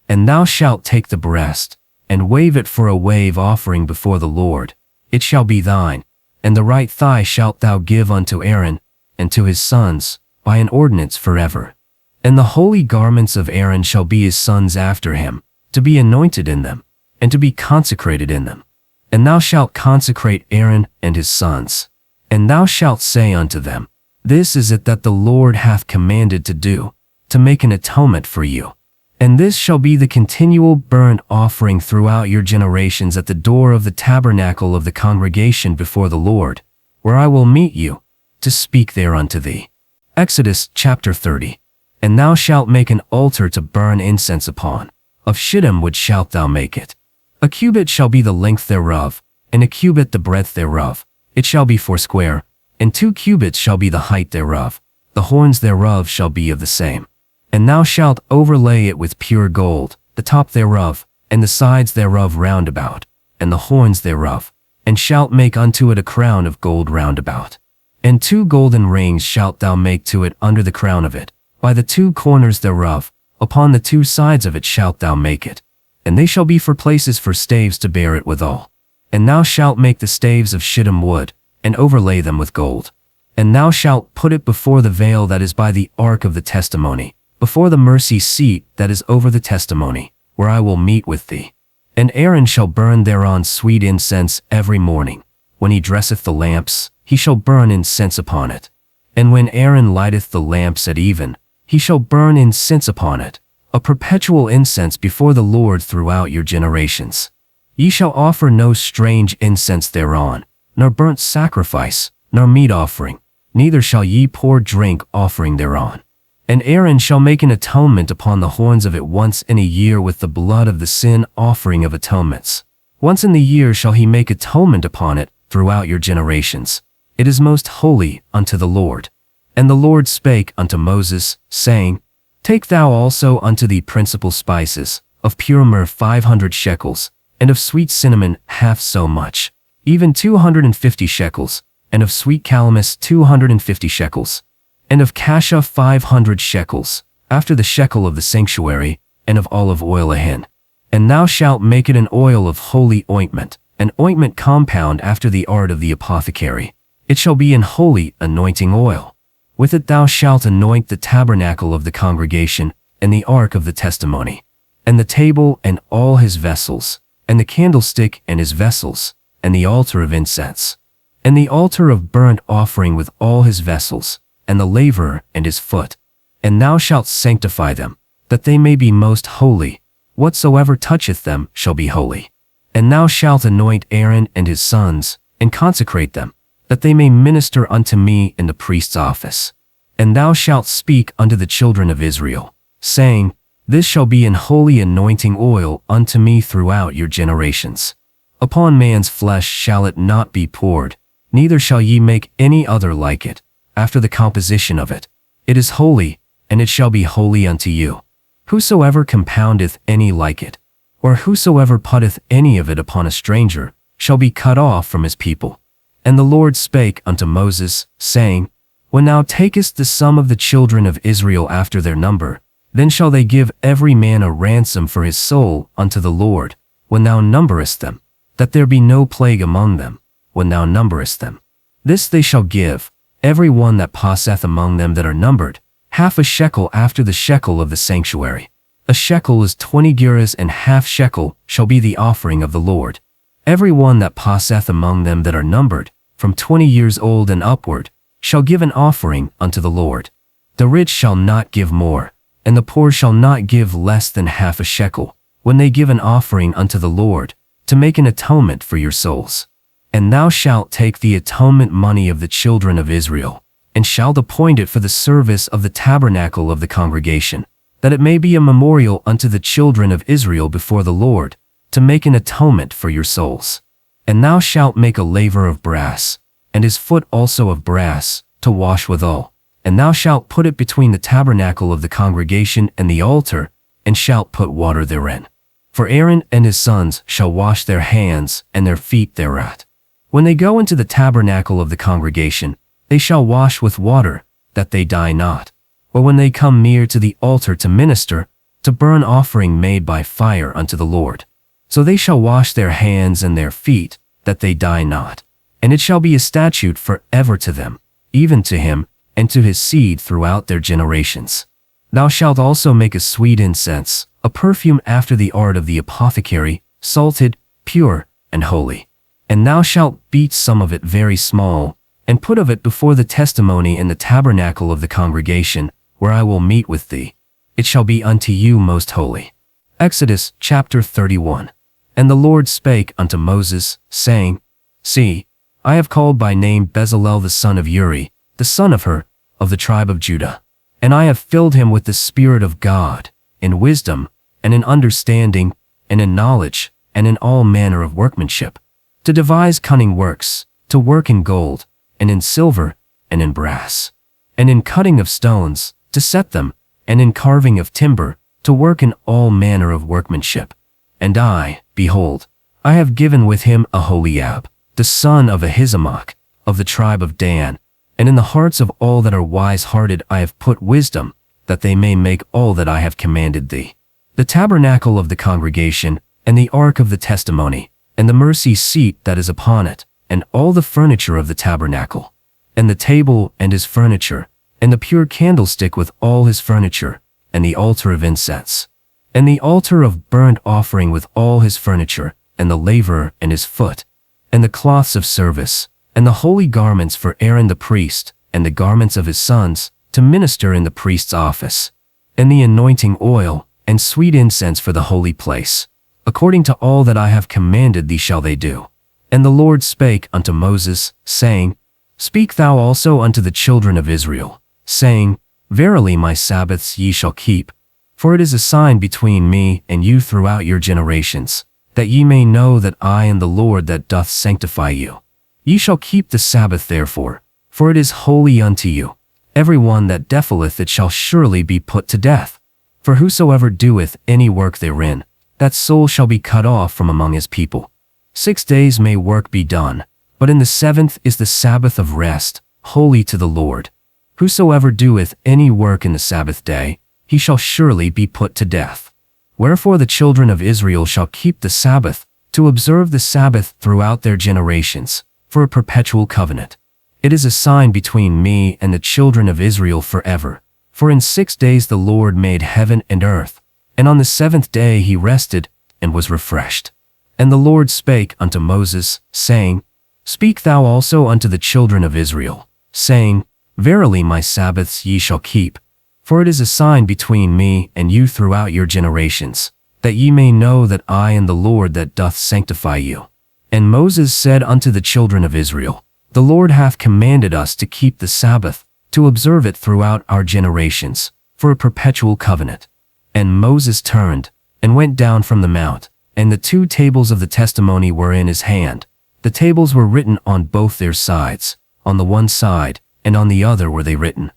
And thou shalt take the breast, and wave it for a wave offering before the Lord. It shall be thine. And the right thigh shalt thou give unto Aaron, and to his sons, by an ordinance forever. And the holy garments of Aaron shall be his sons after him, to be anointed in them, and to be consecrated in them. And thou shalt consecrate Aaron and his sons. And thou shalt say unto them, This is it that the Lord hath commanded to do, to make an atonement for you. And this shall be the continual burnt offering throughout your generations at the door of the tabernacle of the congregation before the Lord, where I will meet you, to speak there unto thee. Exodus chapter 30. And thou shalt make an altar to burn incense upon. Of shittim wood shalt thou make it. A cubit shall be the length thereof, and a cubit the breadth thereof. It shall be foursquare, and 2 cubits shall be the height thereof. The horns thereof shall be of the same. And thou shalt overlay it with pure gold, the top thereof, and the sides thereof round about, and the horns thereof, and shalt make unto it a crown of gold round about. And 2 golden rings shalt thou make to it under the crown of it, by the 2 corners thereof, upon the 2 sides of it shalt thou make it. And they shall be for places for staves to bear it withal. And thou shalt make the staves of shittim wood, and overlay them with gold. And thou shalt put it before the veil that is by the ark of the testimony, before the mercy seat that is over the testimony, where I will meet with thee. And Aaron shall burn thereon sweet incense every morning. When he dresseth the lamps, he shall burn incense upon it. And when Aaron lighteth the lamps at even, he shall burn incense upon it, a perpetual incense before the Lord throughout your generations. Ye shall offer no strange incense thereon, nor burnt sacrifice, nor meat offering, neither shall ye pour drink offering thereon. And Aaron shall make an atonement upon the horns of it once in a year with the blood of the sin offering of atonements. Once in the year shall he make atonement upon it throughout your generations. It is most holy unto the Lord. And the Lord spake unto Moses, saying, Take thou also unto thee principal spices, of pure myrrh 500 shekels, and of sweet cinnamon half so much, even 250 shekels, and of sweet calamus 250 shekels, and of cassia 500 shekels, after the shekel of the sanctuary, and of olive oil a hin. And thou shalt make it an oil of holy ointment, an ointment compound after the art of the apothecary. It shall be an holy anointing oil. With it thou shalt anoint the tabernacle of the congregation, and the ark of the testimony. and the table and all his vessels, and the candlestick and his vessels, and the altar of incense, and the altar of burnt offering with all his vessels, and the laver and his foot. And thou shalt sanctify them, that they may be most holy. Whatsoever toucheth them shall be holy. And thou shalt anoint Aaron and his sons, and consecrate them, that they may minister unto me in the priest's office. And thou shalt speak unto the children of Israel, saying, This shall be an holy anointing oil unto me throughout your generations. Upon man's flesh shall it not be poured, neither shall ye make any other like it, after the composition of it. It is holy, and it shall be holy unto you. Whosoever compoundeth any like it, or whosoever putteth any of it upon a stranger, shall be cut off from his people. And the Lord spake unto Moses, saying, When thou takest the sum of the children of Israel after their number, then shall they give every man a ransom for his soul unto the Lord, when thou numberest them, that there be no plague among them, when thou numberest them. This they shall give, every one that passeth among them that are numbered, half a shekel after the shekel of the sanctuary. A shekel is 20 gerahs, and half shekel shall be the offering of the Lord. Every one that passeth among them that are numbered, from 20 years old and upward, shall give an offering unto the Lord. The rich shall not give more, and the poor shall not give less than half a shekel, when they give an offering unto the Lord, to make an atonement for your souls. And thou shalt take the atonement money of the children of Israel, and shalt appoint it for the service of the tabernacle of the congregation, that it may be a memorial unto the children of Israel before the Lord, to make an atonement for your souls. And thou shalt make a laver of brass, and his foot also of brass, to wash withal. And thou shalt put it between the tabernacle of the congregation and the altar, and shalt put water therein. For Aaron and his sons shall wash their hands and their feet thereat. When they go into the tabernacle of the congregation, they shall wash with water, that they die not. Or when they come near to the altar to minister, to burn offering made by fire unto the Lord. So they shall wash their hands and their feet, that they die not. And it shall be a statute forever to them, even to him, and to his seed throughout their generations. Thou shalt also make a sweet incense, a perfume after the art of the apothecary, salted, pure, and holy. And thou shalt beat some of it very small, and put of it before the testimony in the tabernacle of the congregation, where I will meet with thee. It shall be unto you most holy. Exodus chapter 31. And the Lord spake unto Moses, saying, See, I have called by name Bezalel the son of Uri, the son of Hur, of the tribe of Judah. And I have filled him with the Spirit of God, in wisdom, and in understanding, and in knowledge, and in all manner of workmanship, to devise cunning works, to work in gold, and in silver, and in brass, and in cutting of stones, to set them, and in carving of timber, to work in all manner of workmanship. And I, behold, I have given with him Aholiab, the son of Ahisamach, of the tribe of Dan, and in the hearts of all that are wise-hearted I have put wisdom, that they may make all that I have commanded thee. The tabernacle of the congregation, and the ark of the testimony, and the mercy seat that is upon it, and all the furniture of the tabernacle, and the table and his furniture, and the pure candlestick with all his furniture, and the altar of incense, and the altar of burnt offering with all his furniture, and the laver and his foot, and the cloths of service, and the holy garments for Aaron the priest, and the garments of his sons, to minister in the priest's office, and the anointing oil, and sweet incense for the holy place. According to all that I have commanded thee shall they do. And the Lord spake unto Moses, saying, Speak thou also unto the children of Israel, saying, Verily my Sabbaths ye shall keep, for it is a sign between me and you throughout your generations, that ye may know that I am the Lord that doth sanctify you. Ye shall keep the Sabbath therefore, for it is holy unto you. Every one that defileth it shall surely be put to death. For whosoever doeth any work therein, that soul shall be cut off from among his people. 6 days may work be done, but in the 7th is the Sabbath of rest, holy to the Lord. Whosoever doeth any work in the Sabbath day, he shall surely be put to death. Wherefore the children of Israel shall keep the Sabbath, to observe the Sabbath throughout their generations, for a perpetual covenant. It is a sign between me and the children of Israel forever. For in 6 days the Lord made heaven and earth, And on the 7th day he rested, and was refreshed. And the Lord spake unto Moses, saying, Speak thou also unto the children of Israel, saying, Verily my Sabbaths ye shall keep, for it is a sign between me and you throughout your generations, that ye may know that I am the Lord that doth sanctify you. And Moses said unto the children of Israel, The Lord hath commanded us to keep the Sabbath, to observe it throughout our generations, for a perpetual covenant. And Moses turned, and went down from the mount, and the 2 tables of the testimony were in his hand. The tables were written on both their sides, on the one side, and on the other were they written.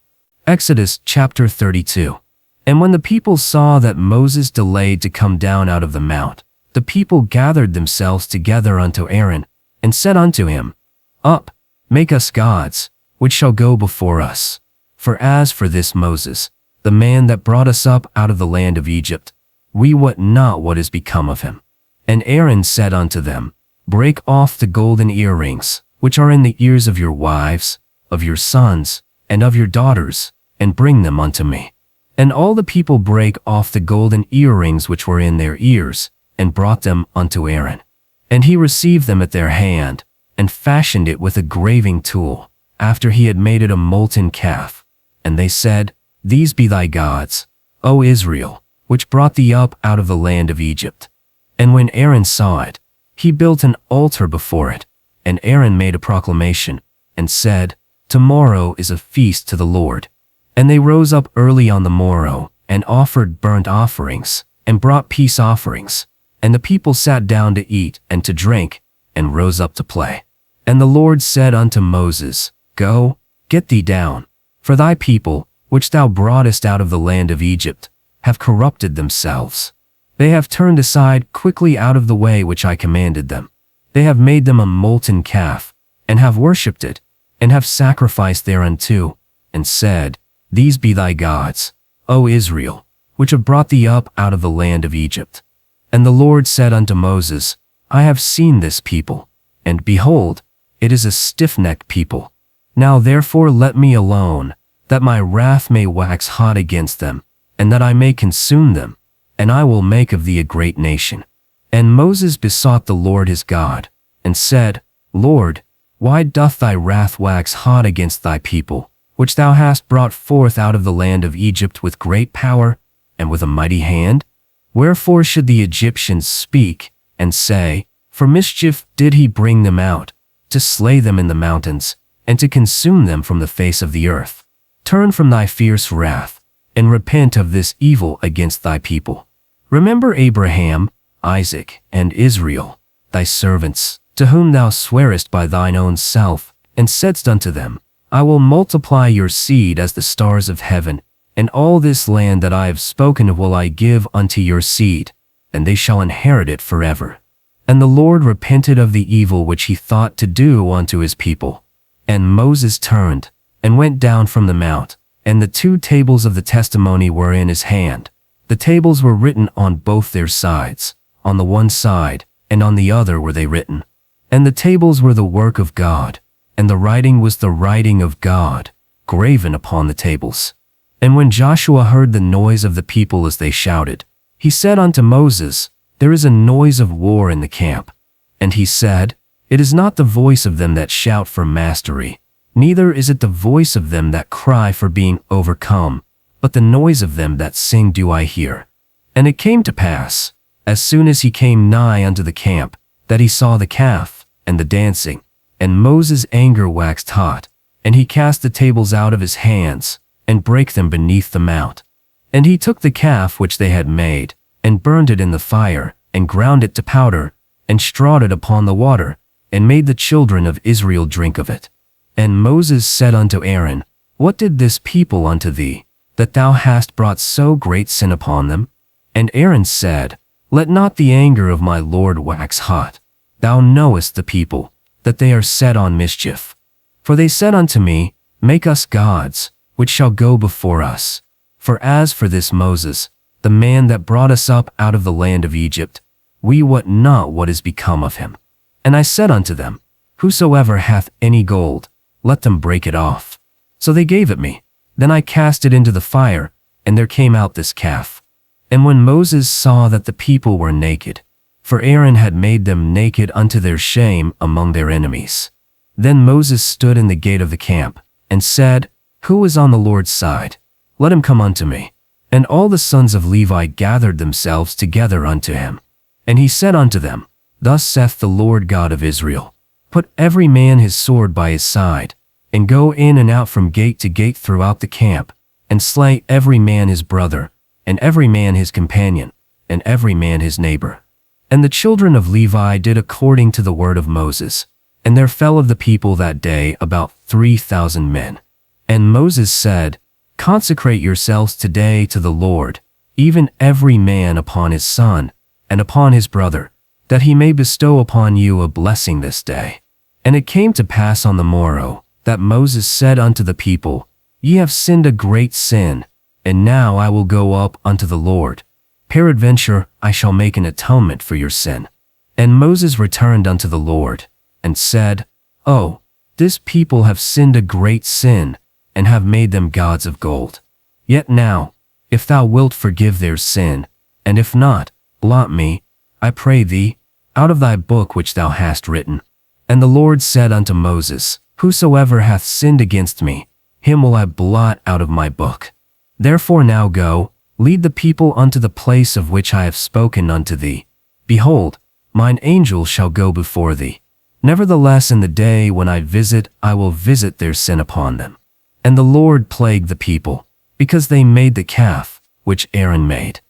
Exodus chapter 32. And when the people saw that Moses delayed to come down out of the mount, the people gathered themselves together unto Aaron, and said unto him, Up, make us gods, which shall go before us. For as for this Moses, the man that brought us up out of the land of Egypt, we wot not what is become of him. And Aaron said unto them, Break off the golden earrings, which are in the ears of your wives, of your sons, and of your daughters, and bring them unto me. And all the people brake off the golden earrings which were in their ears, and brought them unto Aaron. And he received them at their hand, and fashioned it with a graving tool, after he had made it a molten calf. And they said, These be thy gods, O Israel, which brought thee up out of the land of Egypt. And when Aaron saw it, he built an altar before it. And Aaron made a proclamation, and said, Tomorrow is a feast to the Lord. And they rose up early on the morrow, and offered burnt offerings, and brought peace offerings. And the people sat down to eat and to drink, and rose up to play. And the Lord said unto Moses, Go, get thee down, for thy people, which thou broughtest out of the land of Egypt, have corrupted themselves. They have turned aside quickly out of the way which I commanded them. They have made them a molten calf, and have worshipped it, and have sacrificed thereunto, and said, These be thy gods, O Israel, which have brought thee up out of the land of Egypt. And the Lord said unto Moses, I have seen this people, and behold, it is a stiff-necked people. Now therefore let me alone, that my wrath may wax hot against them, and that I may consume them, and I will make of thee a great nation. And Moses besought the Lord his God, and said, Lord, why doth thy wrath wax hot against thy people, which thou hast brought forth out of the land of Egypt with great power, and with a mighty hand? Wherefore should the Egyptians speak, and say, For mischief did he bring them out, to slay them in the mountains, and to consume them from the face of the earth? Turn from thy fierce wrath, and repent of this evil against thy people. Remember Abraham, Isaac, and Israel, thy servants, to whom thou swarest by thine own self, and saidst unto them, I will multiply your seed as the stars of heaven, and all this land that I have spoken of will I give unto your seed, and they shall inherit it forever. And the Lord repented of the evil which he thought to do unto his people. And Moses turned, and went down from the mount, and the 2 tables of the testimony were in his hand. The tables were written on both their sides, on the one side, and on the other were they written. And the tables were the work of God, and the writing was the writing of God, graven upon the tables. And when Joshua heard the noise of the people as they shouted, he said unto Moses, There is a noise of war in the camp. And he said, It is not the voice of them that shout for mastery, neither is it the voice of them that cry for being overcome, but the noise of them that sing do I hear. And it came to pass, as soon as he came nigh unto the camp, that he saw the calf, and the dancing, and Moses' anger waxed hot, and he cast the tables out of his hands, and brake them beneath the mount. And he took the calf which they had made, and burned it in the fire, and ground it to powder, and strawed it upon the water, and made the children of Israel drink of it. And Moses said unto Aaron, What did this people unto thee, that thou hast brought so great sin upon them? And Aaron said, Let not the anger of my Lord wax hot. Thou knowest the people, that they are set on mischief. For they said unto me, Make us gods, which shall go before us. For as for this Moses, the man that brought us up out of the land of Egypt, we wot not what is become of him. And I said unto them, Whosoever hath any gold, let them break it off. So they gave it me. Then I cast it into the fire, and there came out this calf. And when Moses saw that the people were naked, for Aaron had made them naked unto their shame among their enemies, then Moses stood in the gate of the camp, and said, Who is on the Lord's side? Let him come unto me. And all the sons of Levi gathered themselves together unto him. And he said unto them, Thus saith the Lord God of Israel, Put every man his sword by his side, and go in and out from gate to gate throughout the camp, and slay every man his brother, and every man his companion, and every man his neighbor. And the children of Levi did according to the word of Moses. And there fell of the people that day about 3,000 men. And Moses said, Consecrate yourselves today to the Lord, even every man upon his son, and upon his brother, that he may bestow upon you a blessing this day. And it came to pass on the morrow, that Moses said unto the people, Ye have sinned a great sin, and now I will go up unto the Lord. Peradventure I shall make an atonement for your sin. And Moses returned unto the Lord, and said, Oh, this people have sinned a great sin, and have made them gods of gold. Yet now, if thou wilt forgive their sin, and if not, blot me, I pray thee, out of thy book which thou hast written. And the Lord said unto Moses, Whosoever hath sinned against me, him will I blot out of my book. Therefore now go, lead the people unto the place of which I have spoken unto thee. Behold, mine angel shall go before thee. Nevertheless in the day when I will visit their sin upon them. And the Lord plagued the people, because they made the calf, which Aaron made.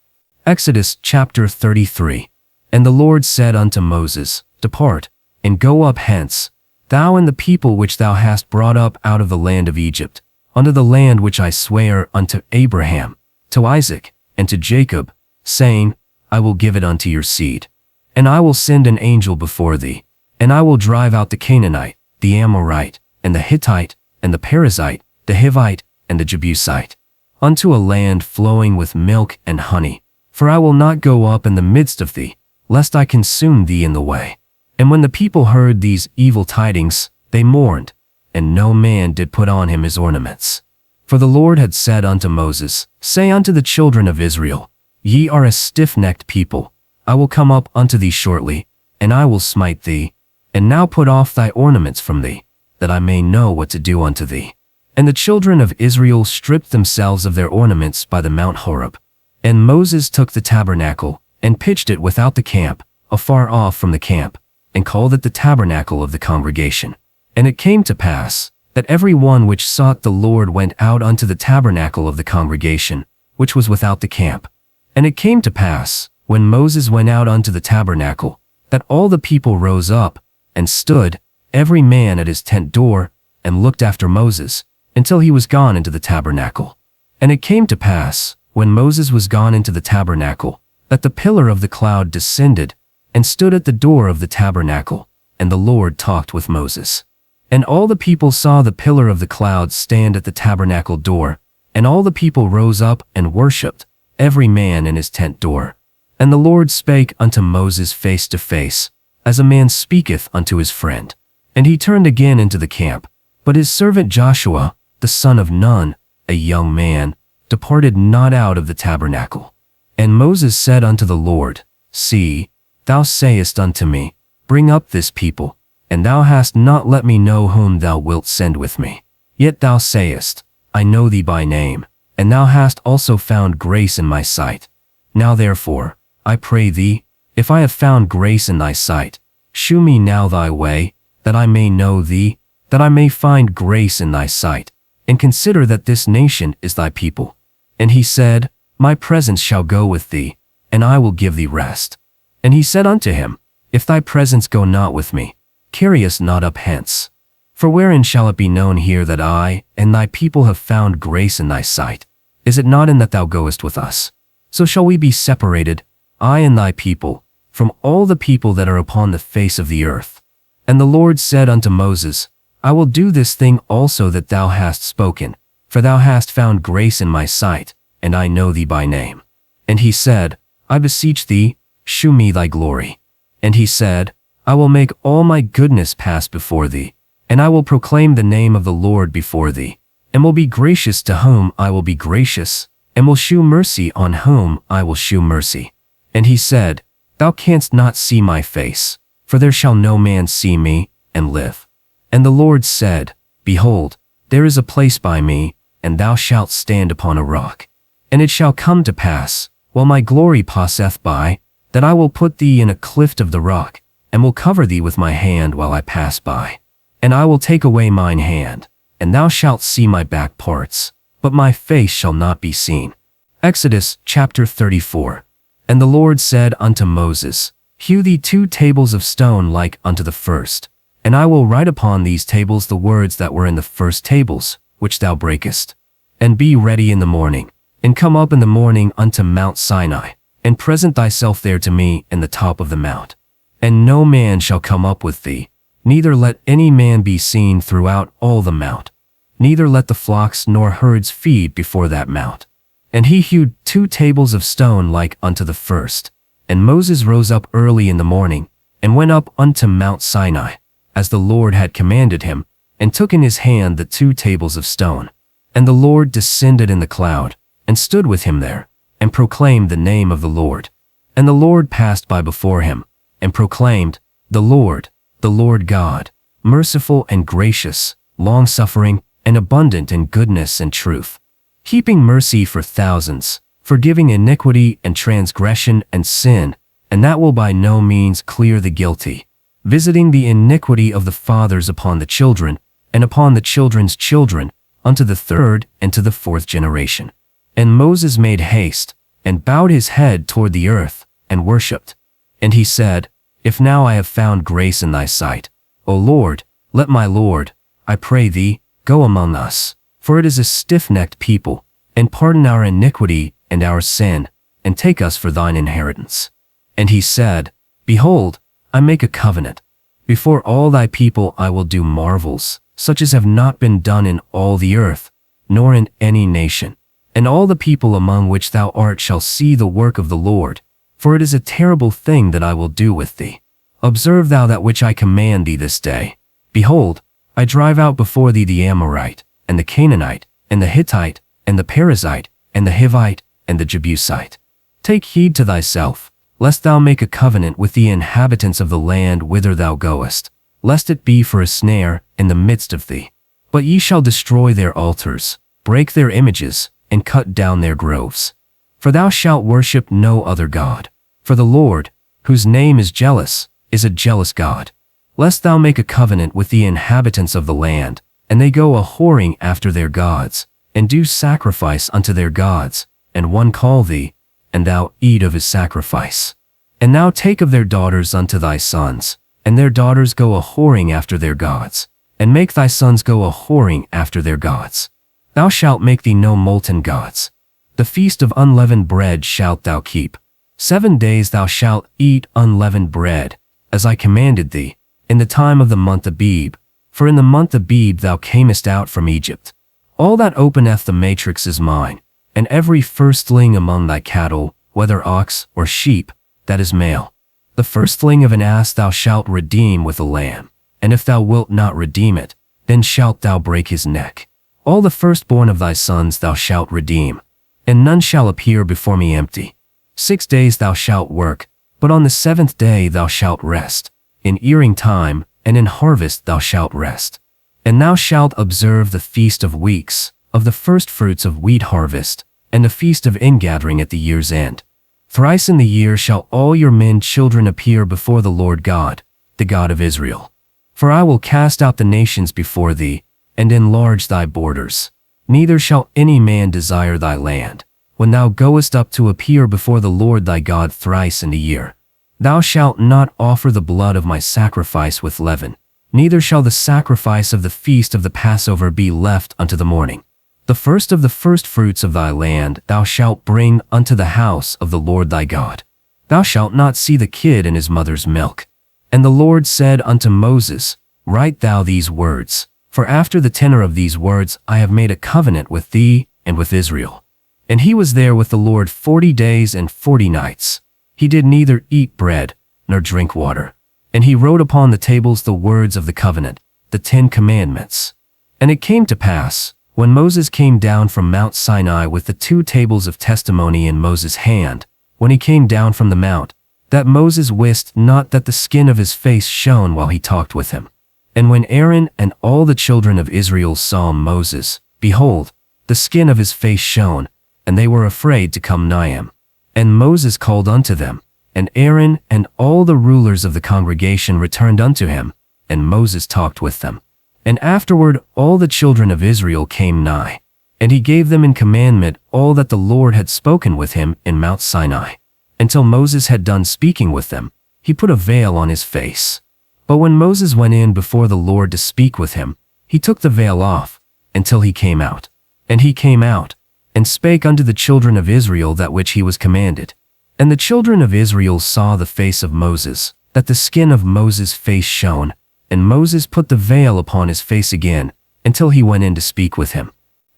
Exodus chapter 33. And the Lord said unto Moses, Depart, and go up hence, thou and the people which thou hast brought up out of the land of Egypt, unto the land which I swear unto Abraham, to Isaac, and to Jacob, saying, I will give it unto your seed. And I will send an angel before thee, and I will drive out the Canaanite, the Amorite, and the Hittite, and the Perizzite, the Hivite, and the Jebusite, unto a land flowing with milk and honey. For I will not go up in the midst of thee, lest I consume thee in the way. And when the people heard these evil tidings, they mourned, and no man did put on him his ornaments. For the Lord had said unto Moses, Say unto the children of Israel, Ye are a stiff-necked people. I will come up unto thee shortly, and I will smite thee. And now put off thy ornaments from thee, that I may know what to do unto thee. And the children of Israel stripped themselves of their ornaments by the Mount Horeb. And Moses took the tabernacle, and pitched it without the camp, afar off from the camp, and called it the tabernacle of the congregation. And it came to pass, that every one which sought the Lord went out unto the tabernacle of the congregation, which was without the camp. And it came to pass, when Moses went out unto the tabernacle, that all the people rose up, and stood, every man at his tent door, and looked after Moses, until he was gone into the tabernacle. And it came to pass, when Moses was gone into the tabernacle, that the pillar of the cloud descended, and stood at the door of the tabernacle, and the Lord talked with Moses. And all the people saw the pillar of the cloud stand at the tabernacle door, and all the people rose up and worshipped, every man in his tent door. And the Lord spake unto Moses face to face, as a man speaketh unto his friend. And he turned again into the camp, but his servant Joshua, the son of Nun, a young man, departed not out of the tabernacle. And Moses said unto the Lord, See, thou sayest unto me, Bring up this people, and thou hast not let me know whom thou wilt send with me. Yet thou sayest, I know thee by name, and thou hast also found grace in my sight. Now therefore, I pray thee, if I have found grace in thy sight, shew me now thy way, that I may know thee, that I may find grace in thy sight, and consider that this nation is thy people. And he said, My presence shall go with thee, and I will give thee rest. And he said unto him, If thy presence go not with me, carry us not up hence. For wherein shall it be known here that I and thy people have found grace in thy sight? Is it not in that thou goest with us? So shall we be separated, I and thy people, from all the people that are upon the face of the earth. And the Lord said unto Moses, I will do this thing also that thou hast spoken, for thou hast found grace in my sight, and I know thee by name. And he said, I beseech thee, shew me thy glory. And he said, I will make all my goodness pass before thee, and I will proclaim the name of the Lord before thee, and will be gracious to whom I will be gracious, and will shew mercy on whom I will shew mercy. And he said, Thou canst not see my face, for there shall no man see me, and live. And the Lord said, Behold, there is a place by me, and thou shalt stand upon a rock. And it shall come to pass, while my glory passeth by, that I will put thee in a cleft of the rock, and will cover thee with my hand while I pass by. And I will take away mine hand, and thou shalt see my back parts, but my face shall not be seen. Exodus chapter 34. And the Lord said unto Moses, Hew thee 2 tables of stone like unto the first, and I will write upon these tables the words that were in the first tables, which thou breakest. And be ready in the morning, and come up in the morning unto Mount Sinai, and present thyself there to me in the top of the mount. And no man shall come up with thee, neither let any man be seen throughout all the mount, neither let the flocks nor herds feed before that mount. And he hewed 2 tables of stone like unto the first. And Moses rose up early in the morning, and went up unto Mount Sinai, as the Lord had commanded him, and took in his hand the 2 tables of stone. And the Lord descended in the cloud, and stood with him there, and proclaimed the name of the Lord. And the Lord passed by before him, and proclaimed, The Lord God, merciful and gracious, long-suffering, and abundant in goodness and truth, keeping mercy for thousands, forgiving iniquity and transgression and sin, and that will by no means clear the guilty, visiting the iniquity of the fathers upon the children, and upon the children's children, unto the 3rd and to the 4th generation. And Moses made haste, and bowed his head toward the earth, and worshipped. And he said, If now I have found grace in thy sight, O Lord, let my Lord, I pray thee, go among us, for it is a stiff-necked people, and pardon our iniquity and our sin, and take us for thine inheritance. And he said, Behold, I make a covenant. Before all thy people I will do marvels, such as have not been done in all the earth, nor in any nation. And all the people among which thou art shall see the work of the Lord, for it is a terrible thing that I will do with thee. Observe thou that which I command thee this day. Behold, I drive out before thee the Amorite, and the Canaanite, and the Hittite, and the Perizzite, and the Hivite, and the Jebusite. Take heed to thyself, lest thou make a covenant with the inhabitants of the land whither thou goest, lest it be for a snare in the midst of thee. But ye shall destroy their altars, break their images, and cut down their groves. For thou shalt worship no other God. For the Lord, whose name is jealous, is a jealous God. Lest thou make a covenant with the inhabitants of the land, and they go a-whoring after their gods, and do sacrifice unto their gods, and one call thee, and thou eat of his sacrifice. And thou take of their daughters unto thy sons, and their daughters go a-whoring after their gods, and make thy sons go a-whoring after their gods. Thou shalt make thee no molten gods. The feast of unleavened bread shalt thou keep. 7 days thou shalt eat unleavened bread, as I commanded thee, in the time of the month Abib, for in the month Abib thou camest out from Egypt. All that openeth the matrix is mine, and every firstling among thy cattle, whether ox or sheep, that is male. The firstling of an ass thou shalt redeem with a lamb, and if thou wilt not redeem it, then shalt thou break his neck. All the firstborn of thy sons thou shalt redeem, and none shall appear before me empty. 6 days thou shalt work, but on the 7th day thou shalt rest. In earing time and in harvest thou shalt rest. And thou shalt observe the feast of weeks, of the firstfruits of wheat harvest, and the feast of ingathering at the year's end. Thrice in the year shall all your men children appear before the Lord God, the God of Israel. For I will cast out the nations before thee, and enlarge thy borders. Neither shall any man desire thy land, when thou goest up to appear before the Lord thy God thrice in a year. Thou shalt not offer the blood of my sacrifice with leaven, neither shall the sacrifice of the feast of the Passover be left unto the morning. The first of the firstfruits of thy land thou shalt bring unto the house of the Lord thy God. Thou shalt not see the kid in his mother's milk. And the Lord said unto Moses, Write thou these words, for after the tenor of these words I have made a covenant with thee and with Israel. And he was there with the Lord 40 days and 40 nights. He did neither eat bread nor drink water. And he wrote upon the tables the words of the covenant, the 10 commandments. And it came to pass, When Moses came down from Mount Sinai with the 2 tables of testimony in Moses' hand, when he came down from the mount, that Moses wist not that the skin of his face shone while he talked with him. And when Aaron and all the children of Israel saw Moses, behold, the skin of his face shone, and they were afraid to come nigh him. And Moses called unto them, and Aaron and all the rulers of the congregation returned unto him, and Moses talked with them. And afterward all the children of Israel came nigh, and he gave them in commandment all that the Lord had spoken with him in Mount Sinai. Until Moses had done speaking with them, he put a veil on his face. But when Moses went in before the Lord to speak with him, he took the veil off, until he came out. And he came out, and spake unto the children of Israel that which he was commanded. And the children of Israel saw the face of Moses, that the skin of Moses' face shone, and Moses put the veil upon his face again, until he went in to speak with him.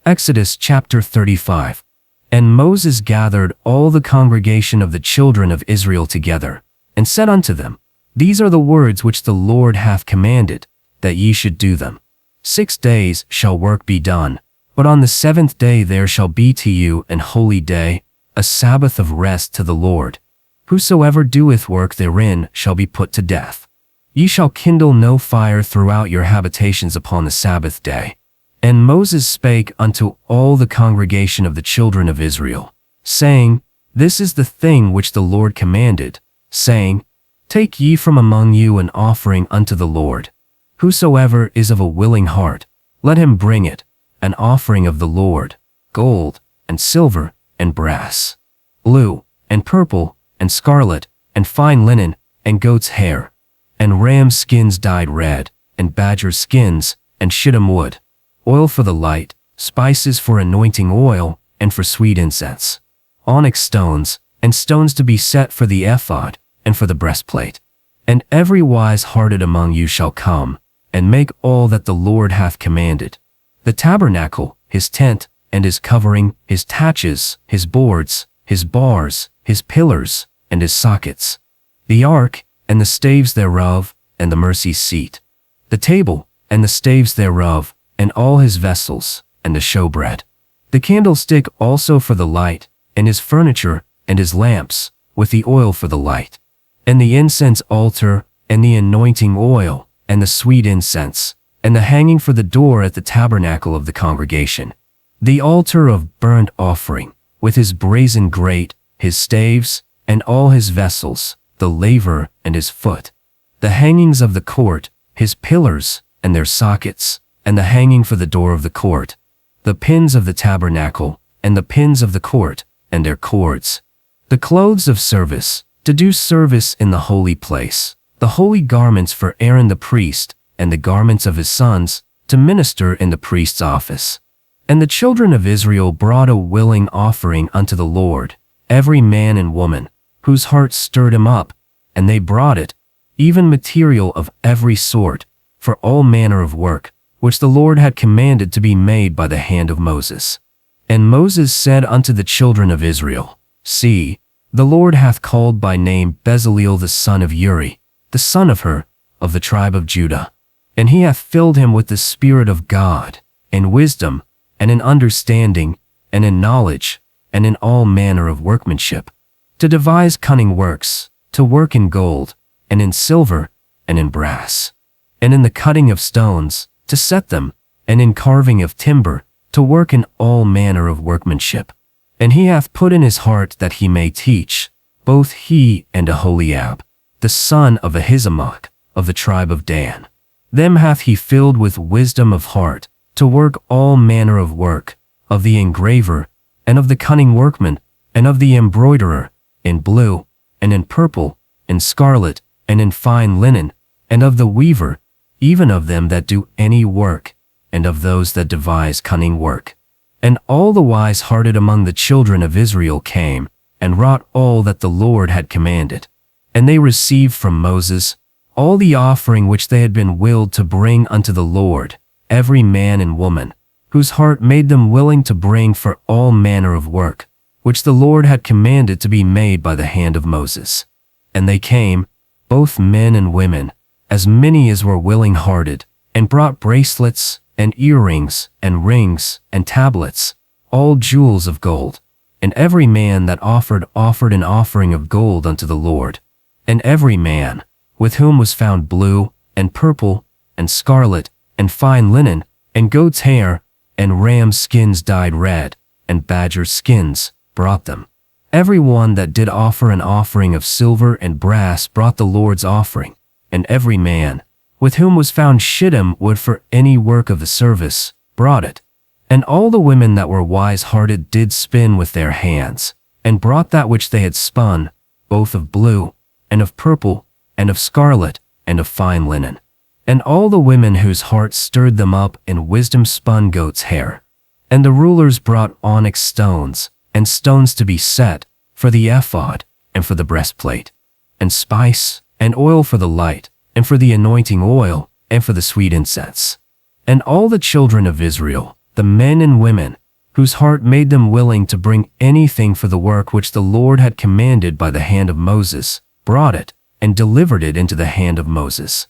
Exodus chapter 35. And Moses gathered all the congregation of the children of Israel together, and said unto them, These are the words which the Lord hath commanded, that ye should do them. 6 days shall work be done, but on the 7th day there shall be to you an holy day, a Sabbath of rest to the Lord. Whosoever doeth work therein shall be put to death. Ye shall kindle no fire throughout your habitations upon the Sabbath day. And Moses spake unto all the congregation of the children of Israel, saying, This is the thing which the Lord commanded, saying, Take ye from among you an offering unto the Lord. Whosoever is of a willing heart, let him bring it, an offering of the Lord, gold, and silver, and brass, blue, and purple, and scarlet, and fine linen, and goat's hair, and ram skins dyed red, and badger skins, and shittim wood, oil for the light, spices for anointing oil, and for sweet incense, onyx stones, and stones to be set for the ephod, and for the breastplate. And every wise-hearted among you shall come, and make all that the Lord hath commanded. The tabernacle, his tent, and his covering, his taches, his boards, his bars, his pillars, and his sockets, the ark, and the staves thereof, and the mercy seat, the table, and the staves thereof, and all his vessels, and the showbread, the candlestick also for the light, and his furniture, and his lamps, with the oil for the light, and the incense altar, and the anointing oil, and the sweet incense, and the hanging for the door at the tabernacle of the congregation, the altar of burnt offering, with his brazen grate, his staves, and all his vessels, the laver and his foot, the hangings of the court, his pillars, and their sockets, and the hanging for the door of the court, the pins of the tabernacle, and the pins of the court, and their cords, the clothes of service, to do service in the holy place, the holy garments for Aaron the priest, and the garments of his sons, to minister in the priest's office. And the children of Israel brought a willing offering unto the Lord, every man and woman, whose heart stirred him up, and they brought it, even material of every sort, for all manner of work, which the Lord had commanded to be made by the hand of Moses. And Moses said unto the children of Israel, See, the Lord hath called by name Bezaleel the son of Uri, the son of Hur, of the tribe of Judah. And he hath filled him with the Spirit of God, in wisdom, and in understanding, and in knowledge, and in all manner of workmanship, to devise cunning works, to work in gold, and in silver, and in brass, and in the cutting of stones, to set them, and in carving of timber, to work in all manner of workmanship. And he hath put in his heart that he may teach, both he and Aholiab, the son of Ahisamach, of the tribe of Dan. Them hath he filled with wisdom of heart, to work all manner of work, of the engraver, and of the cunning workman, and of the embroiderer, in blue, and in purple, in scarlet, and in fine linen, and of the weaver, even of them that do any work, and of those that devise cunning work. And all the wise-hearted among the children of Israel came, and wrought all that the Lord had commanded. And they received from Moses all the offering which they had been willed to bring unto the Lord, every man and woman, whose heart made them willing to bring for all manner of work, which the Lord had commanded to be made by the hand of Moses. And they came, both men and women, as many as were willing-hearted, and brought bracelets, and earrings, and rings, and tablets, all jewels of gold. And every man that offered an offering of gold unto the Lord. And every man, with whom was found blue, and purple, and scarlet, and fine linen, and goat's hair, and ram's skins dyed red, and badger's skins, brought them. Every one that did offer an offering of silver and brass brought the Lord's offering. And every man, with whom was found shittim wood for any work of the service, brought it. And all the women that were wise-hearted did spin with their hands, and brought that which they had spun, both of blue, and of purple, and of scarlet, and of fine linen. And all the women whose hearts stirred them up in wisdom spun goat's hair. And the rulers brought onyx stones, and stones to be set, for the ephod, and for the breastplate, and spice, and oil for the light, and for the anointing oil, and for the sweet incense. And all the children of Israel, the men and women, whose heart made them willing to bring anything for the work which the Lord had commanded by the hand of Moses, brought it, and delivered it into the hand of Moses.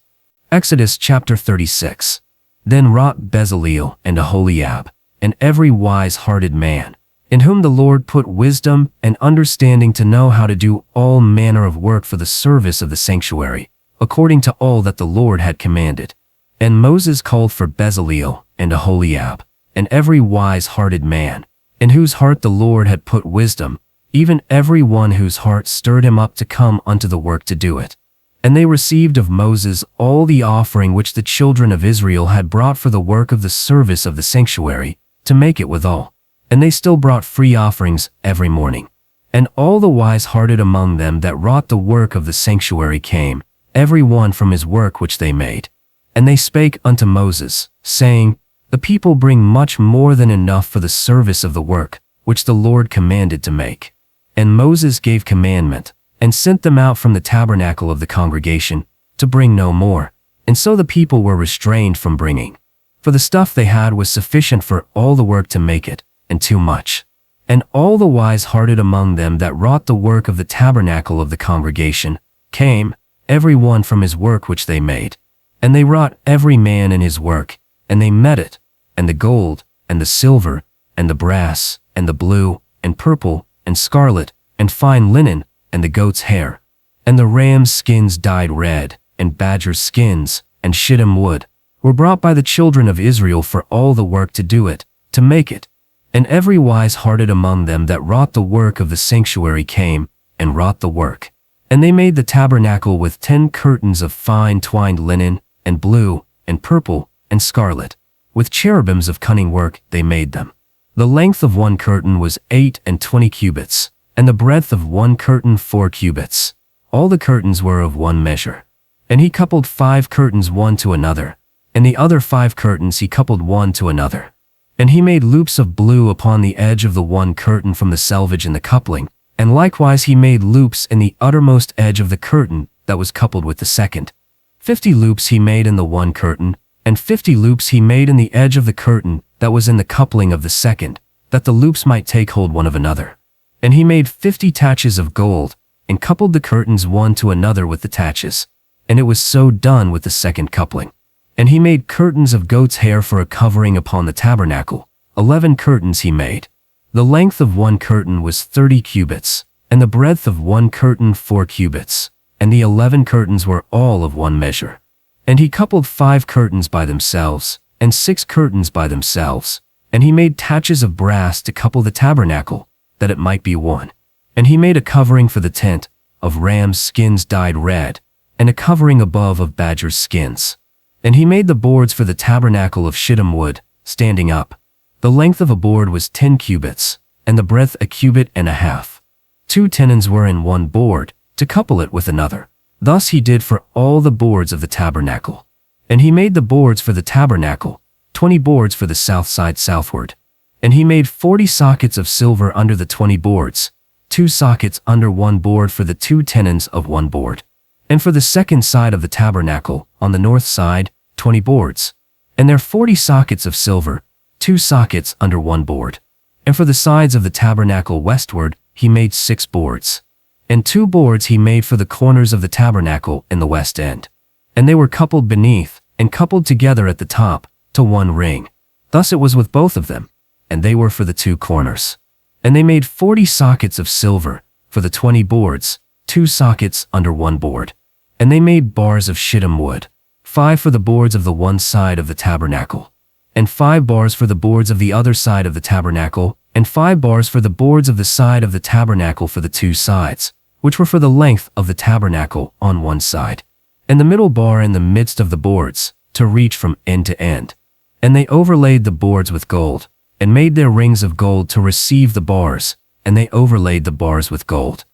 Exodus chapter 36. Then wrought Bezaleel and Aholiab, and every wise-hearted man, in whom the Lord put wisdom and understanding to know how to do all manner of work for the service of the sanctuary, according to all that the Lord had commanded. And Moses called for Bezaleel and Aholiab, and every wise-hearted man, in whose heart the Lord had put wisdom, even every one whose heart stirred him up to come unto the work to do it. And they received of Moses all the offering which the children of Israel had brought for the work of the service of the sanctuary, to make it withal. And they still brought free offerings every morning. And all the wise-hearted among them that wrought the work of the sanctuary came, every one from his work which they made. And they spake unto Moses, saying, The people bring much more than enough for the service of the work, which the Lord commanded to make. And Moses gave commandment, and sent them out from the tabernacle of the congregation, to bring no more. And so the people were restrained from bringing. For the stuff they had was sufficient for all the work to make it, and too much. And all the wise-hearted among them that wrought the work of the tabernacle of the congregation, came, every one from his work which they made. And they wrought every man in his work, and they met it, and the gold, and the silver, and the brass, and the blue, and purple, and scarlet, and fine linen, and the goat's hair, and the ram's skins dyed red, and badger's skins, and shittim wood, were brought by the children of Israel for all the work to do it, to make it. And every wise-hearted among them that wrought the work of the sanctuary came, and wrought the work. And they made the tabernacle with 10 curtains of fine twined linen, and blue, and purple, and scarlet. With cherubims of cunning work they made them. The length of one curtain was 28 cubits, and the breadth of one curtain 4 cubits. All the curtains were of one measure. And he coupled 5 curtains one to another, and the other 5 curtains he coupled one to another. And he made loops of blue upon the edge of the one curtain from the selvage in the coupling, and likewise he made loops in the uttermost edge of the curtain that was coupled with the second. 50 loops he made in the one curtain, and 50 loops he made in the edge of the curtain that was in the coupling of the second, that the loops might take hold one of another. And he made 50 taches of gold, and coupled the curtains one to another with the taches. And it was so done with the second coupling. And he made curtains of goat's hair for a covering upon the tabernacle. 11 curtains he made. The length of one curtain was 30 cubits, and the breadth of one curtain 4 cubits, and the 11 curtains were all of one measure. And he coupled 5 curtains by themselves, and 6 curtains by themselves. And he made taches of brass to couple the tabernacle, that it might be one. And he made a covering for the tent, of ram's skins dyed red, and a covering above of badger's skins. And he made the boards for the tabernacle of shittim wood, standing up. The length of a board was 10 cubits, and the breadth 1.5 cubits. 2 tenons were in one board, to couple it with another. Thus he did for all the boards of the tabernacle. And he made the boards for the tabernacle, 20 boards for the south side southward. And he made 40 sockets of silver under the 20 boards, 2 sockets under one board for the 2 tenons of one board. And for the second side of the tabernacle, on the north side, 20 boards. And there 40 sockets of silver, 2 sockets under one board. And for the sides of the tabernacle westward, he made 6 boards. And 2 boards he made for the corners of the tabernacle in the west end. And they were coupled beneath, and coupled together at the top, to one ring. Thus it was with both of them, and they were for the 2 corners. And they made 40 sockets of silver for the 20 boards, 2 sockets under one board. And they made bars of shittim wood, 5 for the boards of the one side of the tabernacle, and 5 bars for the boards of the other side of the tabernacle, and 5 bars for the boards of the side of the tabernacle for the 2 sides, which were for the length of the tabernacle on one side, and the middle bar in the midst of the boards, to reach from end to end. And they overlaid the boards with gold, and made their rings of gold to receive the bars, and they overlaid the bars with gold.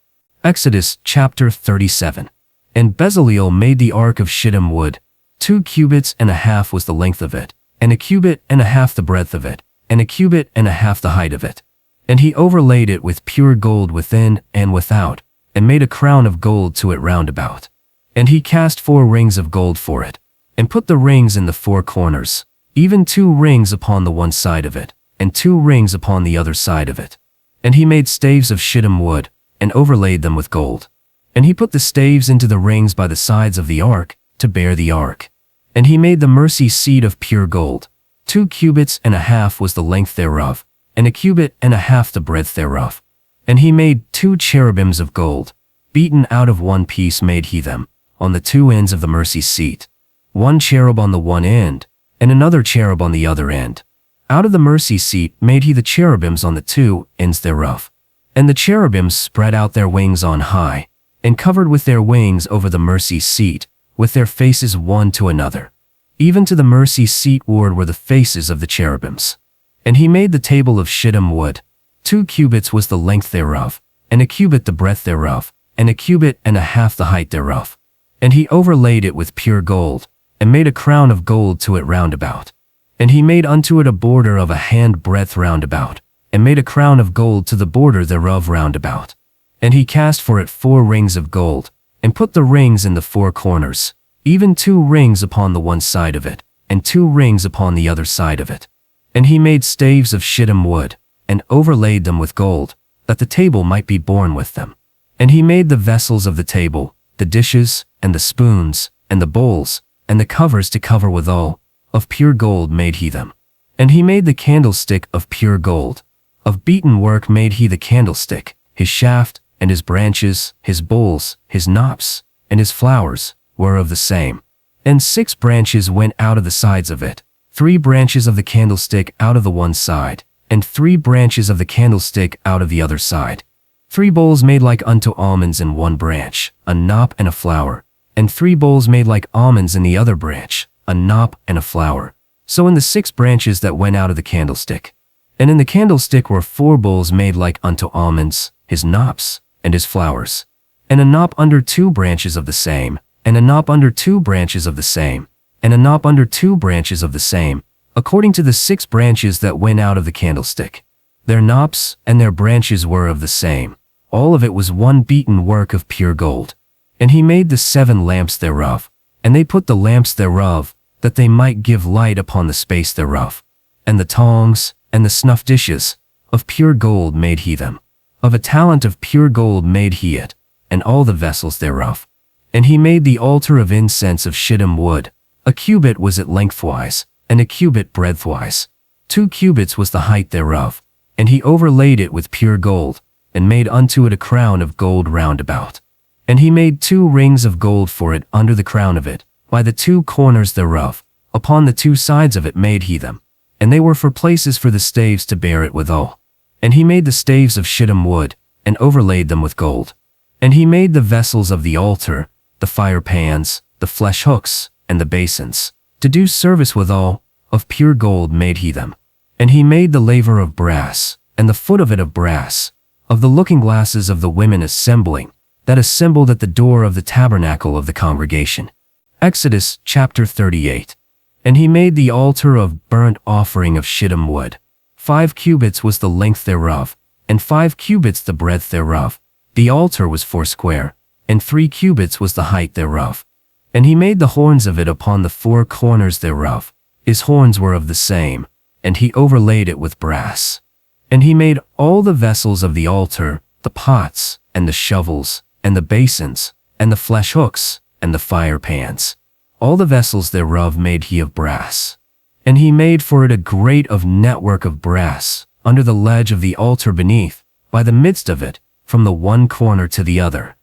Exodus chapter 37. And Bezaleel made the ark of shittim wood. 2 cubits and a half was the length of it, and a cubit and a half the breadth of it, and a cubit and a half the height of it. And he overlaid it with pure gold within and without, and made a crown of gold to it round about. And he cast 4 rings of gold for it, and put the rings in the 4 corners, even 2 rings upon the one side of it, and 2 rings upon the other side of it. And he made staves of shittim wood, and overlaid them with gold. And he put the staves into the rings by the sides of the ark, to bear the ark. And he made the mercy seat of pure gold. 2 cubits and a half was the length thereof, and a cubit and a half the breadth thereof. And he made 2 cherubims of gold, beaten out of one piece made he them, on the 2 ends of the mercy seat, 1 cherub on the one end, and another cherub on the other end. Out of the mercy seat made he the cherubims on the 2 ends thereof. And the cherubims spread out their wings on high, and covered with their wings over the mercy seat, with their faces one to another. Even to the mercy seat ward were the faces of the cherubims. And he made the table of shittim wood. 2 cubits was the length thereof, and a cubit the breadth thereof, and a cubit and a half the height thereof. And he overlaid it with pure gold, and made a crown of gold to it round about. And he made unto it a border of a hand breadth round about, and made a crown of gold to the border thereof round about. And he cast for it 4 rings of gold, and put the rings in the 4 corners, even 2 rings upon the one side of it, and 2 rings upon the other side of it. And he made staves of shittim wood, and overlaid them with gold, that the table might be borne with them. And he made the vessels of the table, the dishes, and the spoons, and the bowls, and the covers to cover withal, of pure gold made he them. And he made the candlestick of pure gold. Of beaten work made he the candlestick, his shaft, and his branches, his bowls, his knops, and his flowers, were of the same. And 6 branches went out of the sides of it, 3 branches of the candlestick out of the one side, and 3 branches of the candlestick out of the other side. 3 bowls made like unto almonds in one branch, a knop and a flower, and 3 bowls made like almonds in the other branch, a knop and a flower. So in the 6 branches that went out of the candlestick. And in the candlestick were 4 bowls made like unto almonds, his knops, and his flowers, and a knop under 2 branches of the same, and a knop under 2 branches of the same, and a knop under 2 branches of the same, according to the 6 branches that went out of the candlestick. Their knops and their branches were of the same. All of it was one beaten work of pure gold. And he made the 7 lamps thereof, and they put the lamps thereof, that they might give light upon the space thereof. And the tongs, and the snuff dishes, of pure gold made he them. Of a talent of pure gold made he it, and all the vessels thereof. And he made the altar of incense of shittim wood. A cubit was it lengthwise, and a cubit breadthwise. 2 cubits was the height thereof. And he overlaid it with pure gold, and made unto it a crown of gold round about. And he made 2 rings of gold for it under the crown of it, by the 2 corners thereof. Upon the 2 sides of it made he them. And they were for places for the staves to bear it withal. And he made the staves of shittim wood, and overlaid them with gold. And he made the vessels of the altar, the fire pans, the flesh hooks, and the basins, to do service withal, of pure gold made he them. And he made the laver of brass, and the foot of it of brass, of the looking glasses of the women assembling, that assembled at the door of the tabernacle of the congregation. Exodus chapter 38. And he made the altar of burnt offering of shittim wood. 5 cubits was the length thereof, and 5 cubits the breadth thereof. The altar was 4 square, and 3 cubits was the height thereof. And he made the horns of it upon the 4 corners thereof. His horns were of the same, and he overlaid it with brass. And he made all the vessels of the altar, the pots, and the shovels, and the basins, and the flesh hooks, and the fire pans. All the vessels thereof made he of brass. And he made for it a grate of network of brass, under the ledge of the altar beneath, by the midst of it, from the one corner to the other.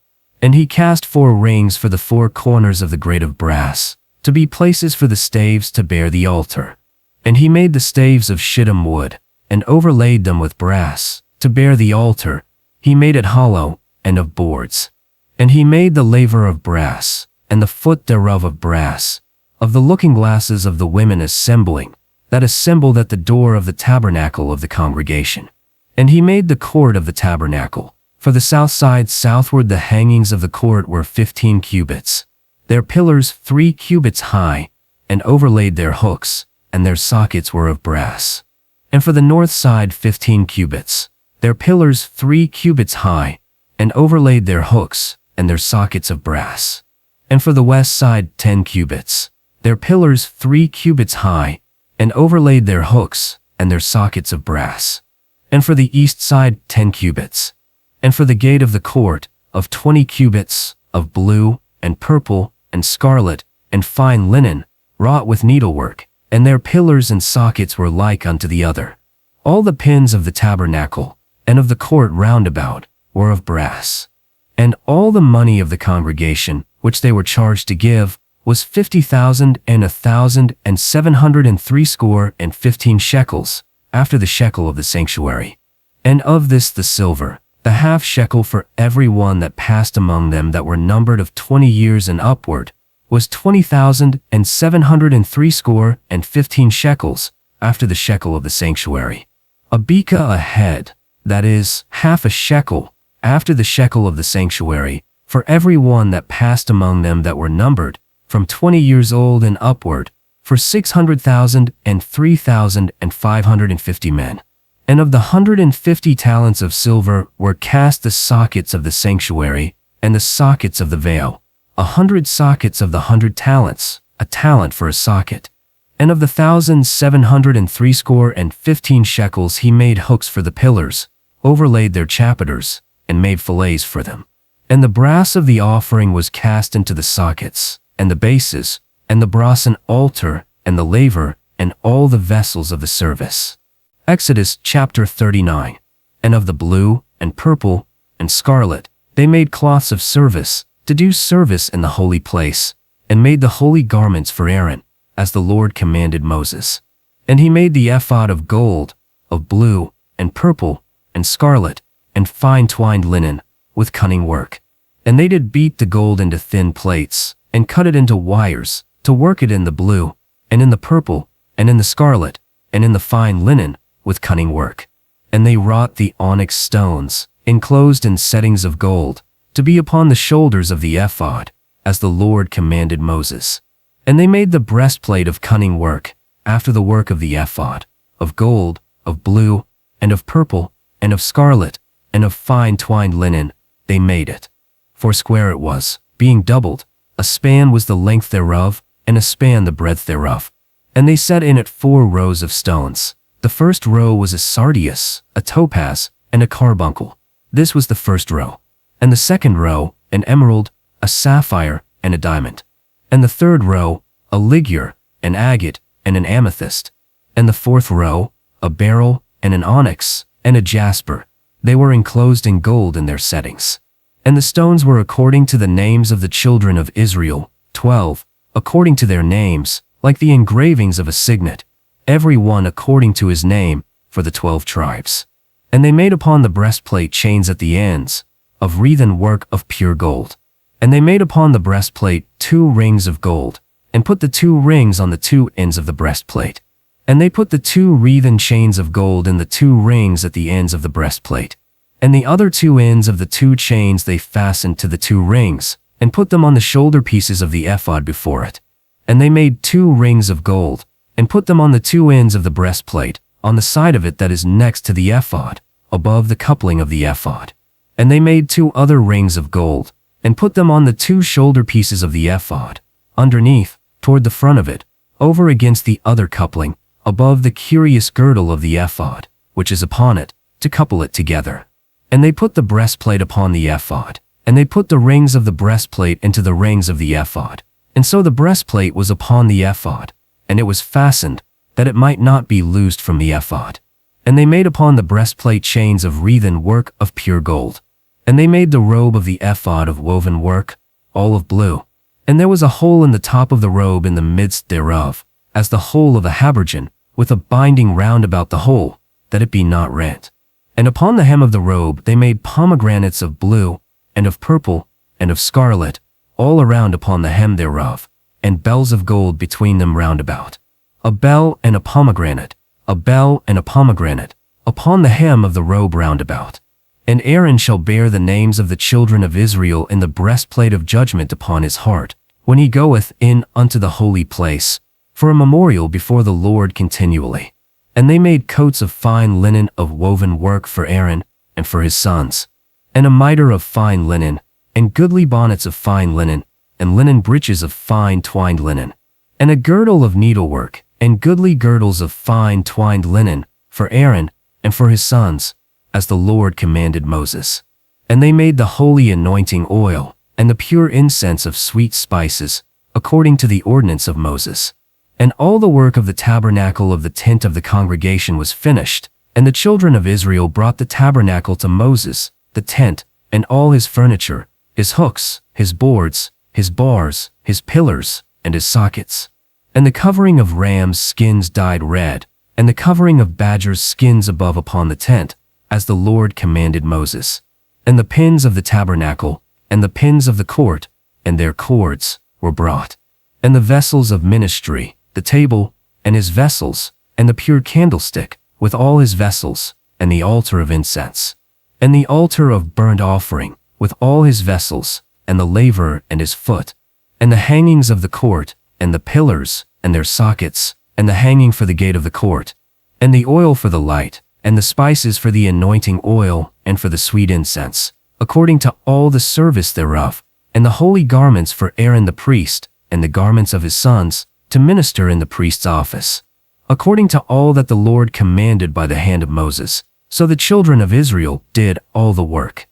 And he cast 4 rings for the 4 corners of the grate of brass, to be places for the staves to bear the altar. And he made the staves of shittim wood, and overlaid them with brass, to bear the altar. He made it hollow, and of boards. And he made the laver of brass, and the foot thereof of brass, of the looking glasses of the women assembling, that assembled at the door of the tabernacle of the congregation. And he made the court of the tabernacle. For the south side southward the hangings of the court were 15 cubits. Their pillars 3 cubits high, and overlaid their hooks, and their sockets were of brass. And for the north side 15 cubits. Their pillars 3 cubits high, and overlaid their hooks, and their sockets of brass. And for the west side 10 cubits. Their pillars 3 cubits high, and overlaid their hooks, and their sockets of brass. And for the east side 10 cubits. And for the gate of the court, of 20 cubits, of blue, and purple, and scarlet, and fine linen, wrought with needlework, and their pillars and sockets were like unto the other. All the pins of the tabernacle, and of the court round about, were of brass. And all the money of the congregation, which they were charged to give, was 50,000 and 1,703 shekels, after the shekel of the sanctuary. And of this the silver, the half shekel for every one that passed among them that were numbered of 20 years and upward, was 20,703 shekels, after the shekel of the sanctuary. A beka a head, that is, half a shekel, after the shekel of the sanctuary, for every one that passed among them that were numbered, from 20 years old and upward, for 600,000 and 3,550 men. And of the 150 talents of silver were cast the sockets of the sanctuary, and the sockets of the veil, 100 sockets of the 100 talents, a talent for a socket. And of the 1,703 shekels he made hooks for the pillars, overlaid their chapiters, and made fillets for them. And the brass of the offering was cast into the sockets, and the bases, and the brasen altar, and the laver, and all the vessels of the service. Exodus chapter 39. And of the blue, and purple, and scarlet, they made cloths of service, to do service in the holy place, and made the holy garments for Aaron, as the Lord commanded Moses. And he made the ephod of gold, of blue, and purple, and scarlet, and fine twined linen, with cunning work. And they did beat the gold into thin plates, and cut it into wires, to work it in the blue, and in the purple, and in the scarlet, and in the fine linen, with cunning work. And they wrought the onyx stones, enclosed in settings of gold, to be upon the shoulders of the ephod, as the Lord commanded Moses. And they made the breastplate of cunning work, after the work of the ephod, of gold, of blue, and of purple, and of scarlet, and of fine twined linen, they made it. 4 square it was, being doubled, a span was the length thereof, and a span the breadth thereof. And they set in it 4 rows of stones. The first row was a sardius, a topaz, and a carbuncle. This was the first row. And the second row, an emerald, a sapphire, and a diamond. And the third row, a ligure, an agate, and an amethyst. And the fourth row, a beryl, and an onyx, and a jasper. They were enclosed in gold in their settings. And the stones were according to the names of the children of Israel, 12, according to their names, like the engravings of a signet, every one according to his name, for the 12 tribes. And they made upon the breastplate chains at the ends, of wreathen work of pure gold. And they made upon the breastplate 2 rings of gold, and put the 2 rings on the 2 ends of the breastplate. And they put the 2 wreathen chains of gold in the 2 rings at the ends of the breastplate. And the other 2 ends of the 2 chains they fastened to the 2 rings, and put them on the shoulder pieces of the ephod before it. And they made 2 rings of gold, and put them on the 2 ends of the breastplate, on the side of it that is next to the ephod, above the coupling of the ephod. And they made 2 other rings of gold, and put them on the 2 shoulder pieces of the ephod, underneath, toward the front of it, over against the other coupling, above the curious girdle of the ephod, which is upon it, to couple it together. And they put the breastplate upon the ephod, and they put the rings of the breastplate into the rings of the ephod. And so the breastplate was upon the ephod, and it was fastened, that it might not be loosed from the ephod. And they made upon the breastplate chains of wreathen work of pure gold. And they made the robe of the ephod of woven work, all of blue. And there was a hole in the top of the robe in the midst thereof, as the hole of a habergeon, with a binding round about the hole, that it be not rent. And upon the hem of the robe they made pomegranates of blue, and of purple, and of scarlet, all around upon the hem thereof, and bells of gold between them round about. A bell and a pomegranate, a bell and a pomegranate, upon the hem of the robe round about. And Aaron shall bear the names of the children of Israel in the breastplate of judgment upon his heart, when he goeth in unto the holy place, for a memorial before the Lord continually. And they made coats of fine linen of woven work for Aaron and for his sons, and a mitre of fine linen, and goodly bonnets of fine linen, and linen breeches of fine twined linen, and a girdle of needlework, and goodly girdles of fine twined linen, for Aaron and for his sons, as the Lord commanded Moses. And they made the holy anointing oil, and the pure incense of sweet spices, according to the ordinance of Moses. And all the work of the tabernacle of the tent of the congregation was finished, and the children of Israel brought the tabernacle to Moses, the tent, and all his furniture, his hooks, his boards, his bars, his pillars, and his sockets. And the covering of rams' skins dyed red, and the covering of badgers' skins above upon the tent, as the Lord commanded Moses. And the pins of the tabernacle, and the pins of the court, and their cords, were brought. And the vessels of ministry, the table, and his vessels, and the pure candlestick, with all his vessels, and the altar of incense. And the altar of burnt offering, with all his vessels, and the laver and his foot. And the hangings of the court, and the pillars, and their sockets, and the hanging for the gate of the court. And the oil for the light, and the spices for the anointing oil, and for the sweet incense, according to all the service thereof, and the holy garments for Aaron the priest, and the garments of his sons, to minister in the priest's office, according to all that the Lord commanded by the hand of Moses. So the children of Israel did all the work.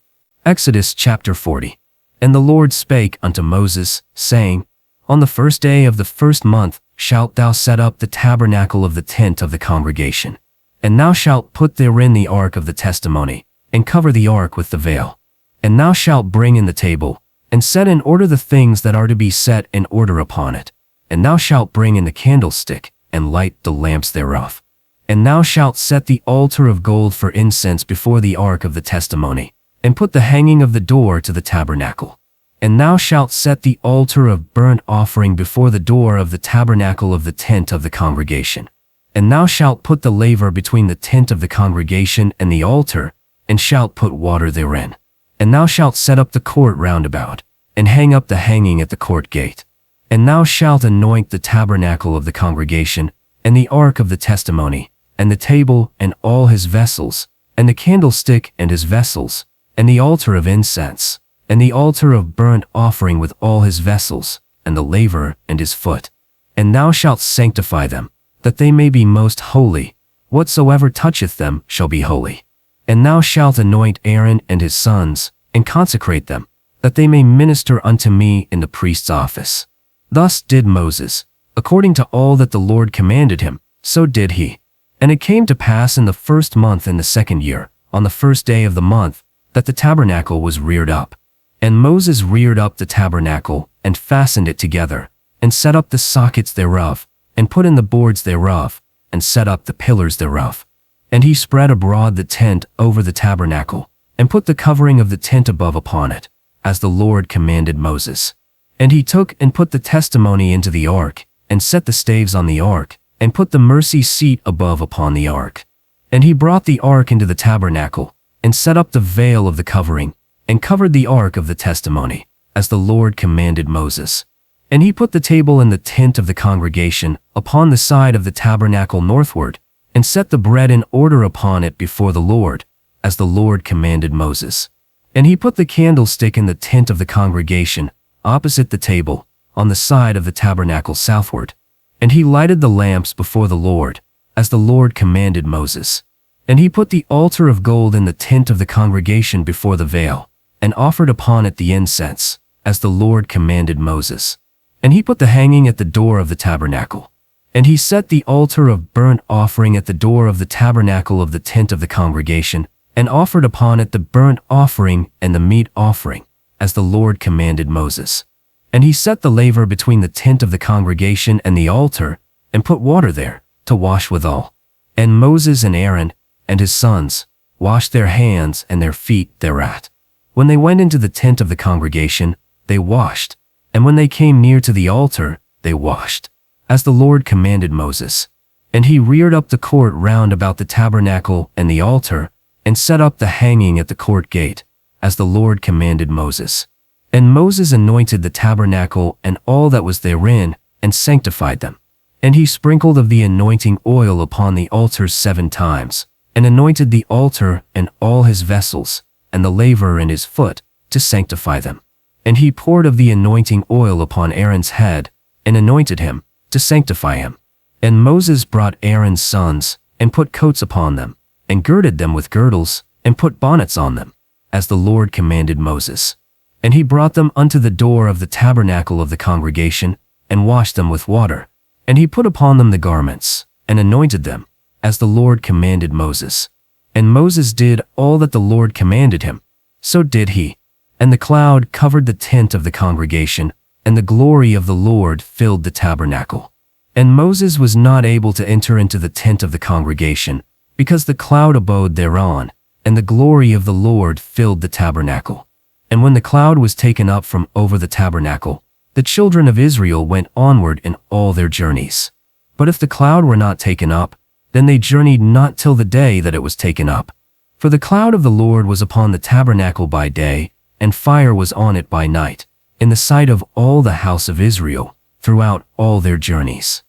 Exodus chapter 40. And the Lord spake unto Moses, saying, On the first day of the first month shalt thou set up the tabernacle of the tent of the congregation. And thou shalt put therein the ark of the testimony, and cover the ark with the veil. And thou shalt bring in the table, and set in order the things that are to be set in order upon it. And thou shalt bring in the candlestick, and light the lamps thereof. And thou shalt set the altar of gold for incense before the ark of the testimony, and put the hanging of the door to the tabernacle. And thou shalt set the altar of burnt offering before the door of the tabernacle of the tent of the congregation. And thou shalt put the laver between the tent of the congregation and the altar, and shalt put water therein. And thou shalt set up the court round about, and hang up the hanging at the court gate. And thou shalt anoint the tabernacle of the congregation, and the ark of the testimony, and the table and all his vessels, and the candlestick and his vessels, and the altar of incense, and the altar of burnt offering with all his vessels, and the laver and his foot. And thou shalt sanctify them, that they may be most holy. Whatsoever toucheth them shall be holy. And thou shalt anoint Aaron and his sons, and consecrate them, that they may minister unto me in the priest's office. Thus did Moses, according to all that the Lord commanded him, so did he. And it came to pass in the first month in the second year, on the first day of the month, that the tabernacle was reared up. And Moses reared up the tabernacle, and fastened it together, and set up the sockets thereof, and put in the boards thereof, and set up the pillars thereof. And he spread abroad the tent over the tabernacle, and put the covering of the tent above upon it, as the Lord commanded Moses. And he took and put the testimony into the ark, and set the staves on the ark, and put the mercy seat above upon the ark. And he brought the ark into the tabernacle, and set up the veil of the covering, and covered the ark of the testimony, as the Lord commanded Moses. And he put the table in the tent of the congregation, upon the side of the tabernacle northward, and set the bread in order upon it before the Lord, as the Lord commanded Moses. And he put the candlestick in the tent of the congregation, opposite the table, on the side of the tabernacle southward. And he lighted the lamps before the Lord, as the Lord commanded Moses. And he put the altar of gold in the tent of the congregation before the veil, and offered upon it the incense, as the Lord commanded Moses. And he put the hanging at the door of the tabernacle. And he set the altar of burnt offering at the door of the tabernacle of the tent of the congregation, and offered upon it the burnt offering and the meat offering, as the Lord commanded Moses. And he set the laver between the tent of the congregation and the altar, and put water there, to wash withal. And Moses and Aaron, and his sons, washed their hands and their feet thereat. When they went into the tent of the congregation, they washed, and when they came near to the altar, they washed, as the Lord commanded Moses. And he reared up the court round about the tabernacle and the altar, and set up the hanging at the court gate, as the Lord commanded Moses. And Moses anointed the tabernacle and all that was therein, and sanctified them. And he sprinkled of the anointing oil upon the altars 7 times, and anointed the altar and all his vessels, and the laver and his foot, to sanctify them. And he poured of the anointing oil upon Aaron's head, and anointed him, to sanctify him. And Moses brought Aaron's sons, and put coats upon them, and girded them with girdles, and put bonnets on them, as the Lord commanded Moses. And he brought them unto the door of the tabernacle of the congregation, and washed them with water. And he put upon them the garments, and anointed them, as the Lord commanded Moses. And Moses did all that the Lord commanded him. So did he. And the cloud covered the tent of the congregation, and the glory of the Lord filled the tabernacle. And Moses was not able to enter into the tent of the congregation, because the cloud abode thereon, and the glory of the Lord filled the tabernacle. And when the cloud was taken up from over the tabernacle, the children of Israel went onward in all their journeys. But if the cloud were not taken up, then they journeyed not till the day that it was taken up. For the cloud of the Lord was upon the tabernacle by day, and fire was on it by night, in the sight of all the house of Israel, throughout all their journeys.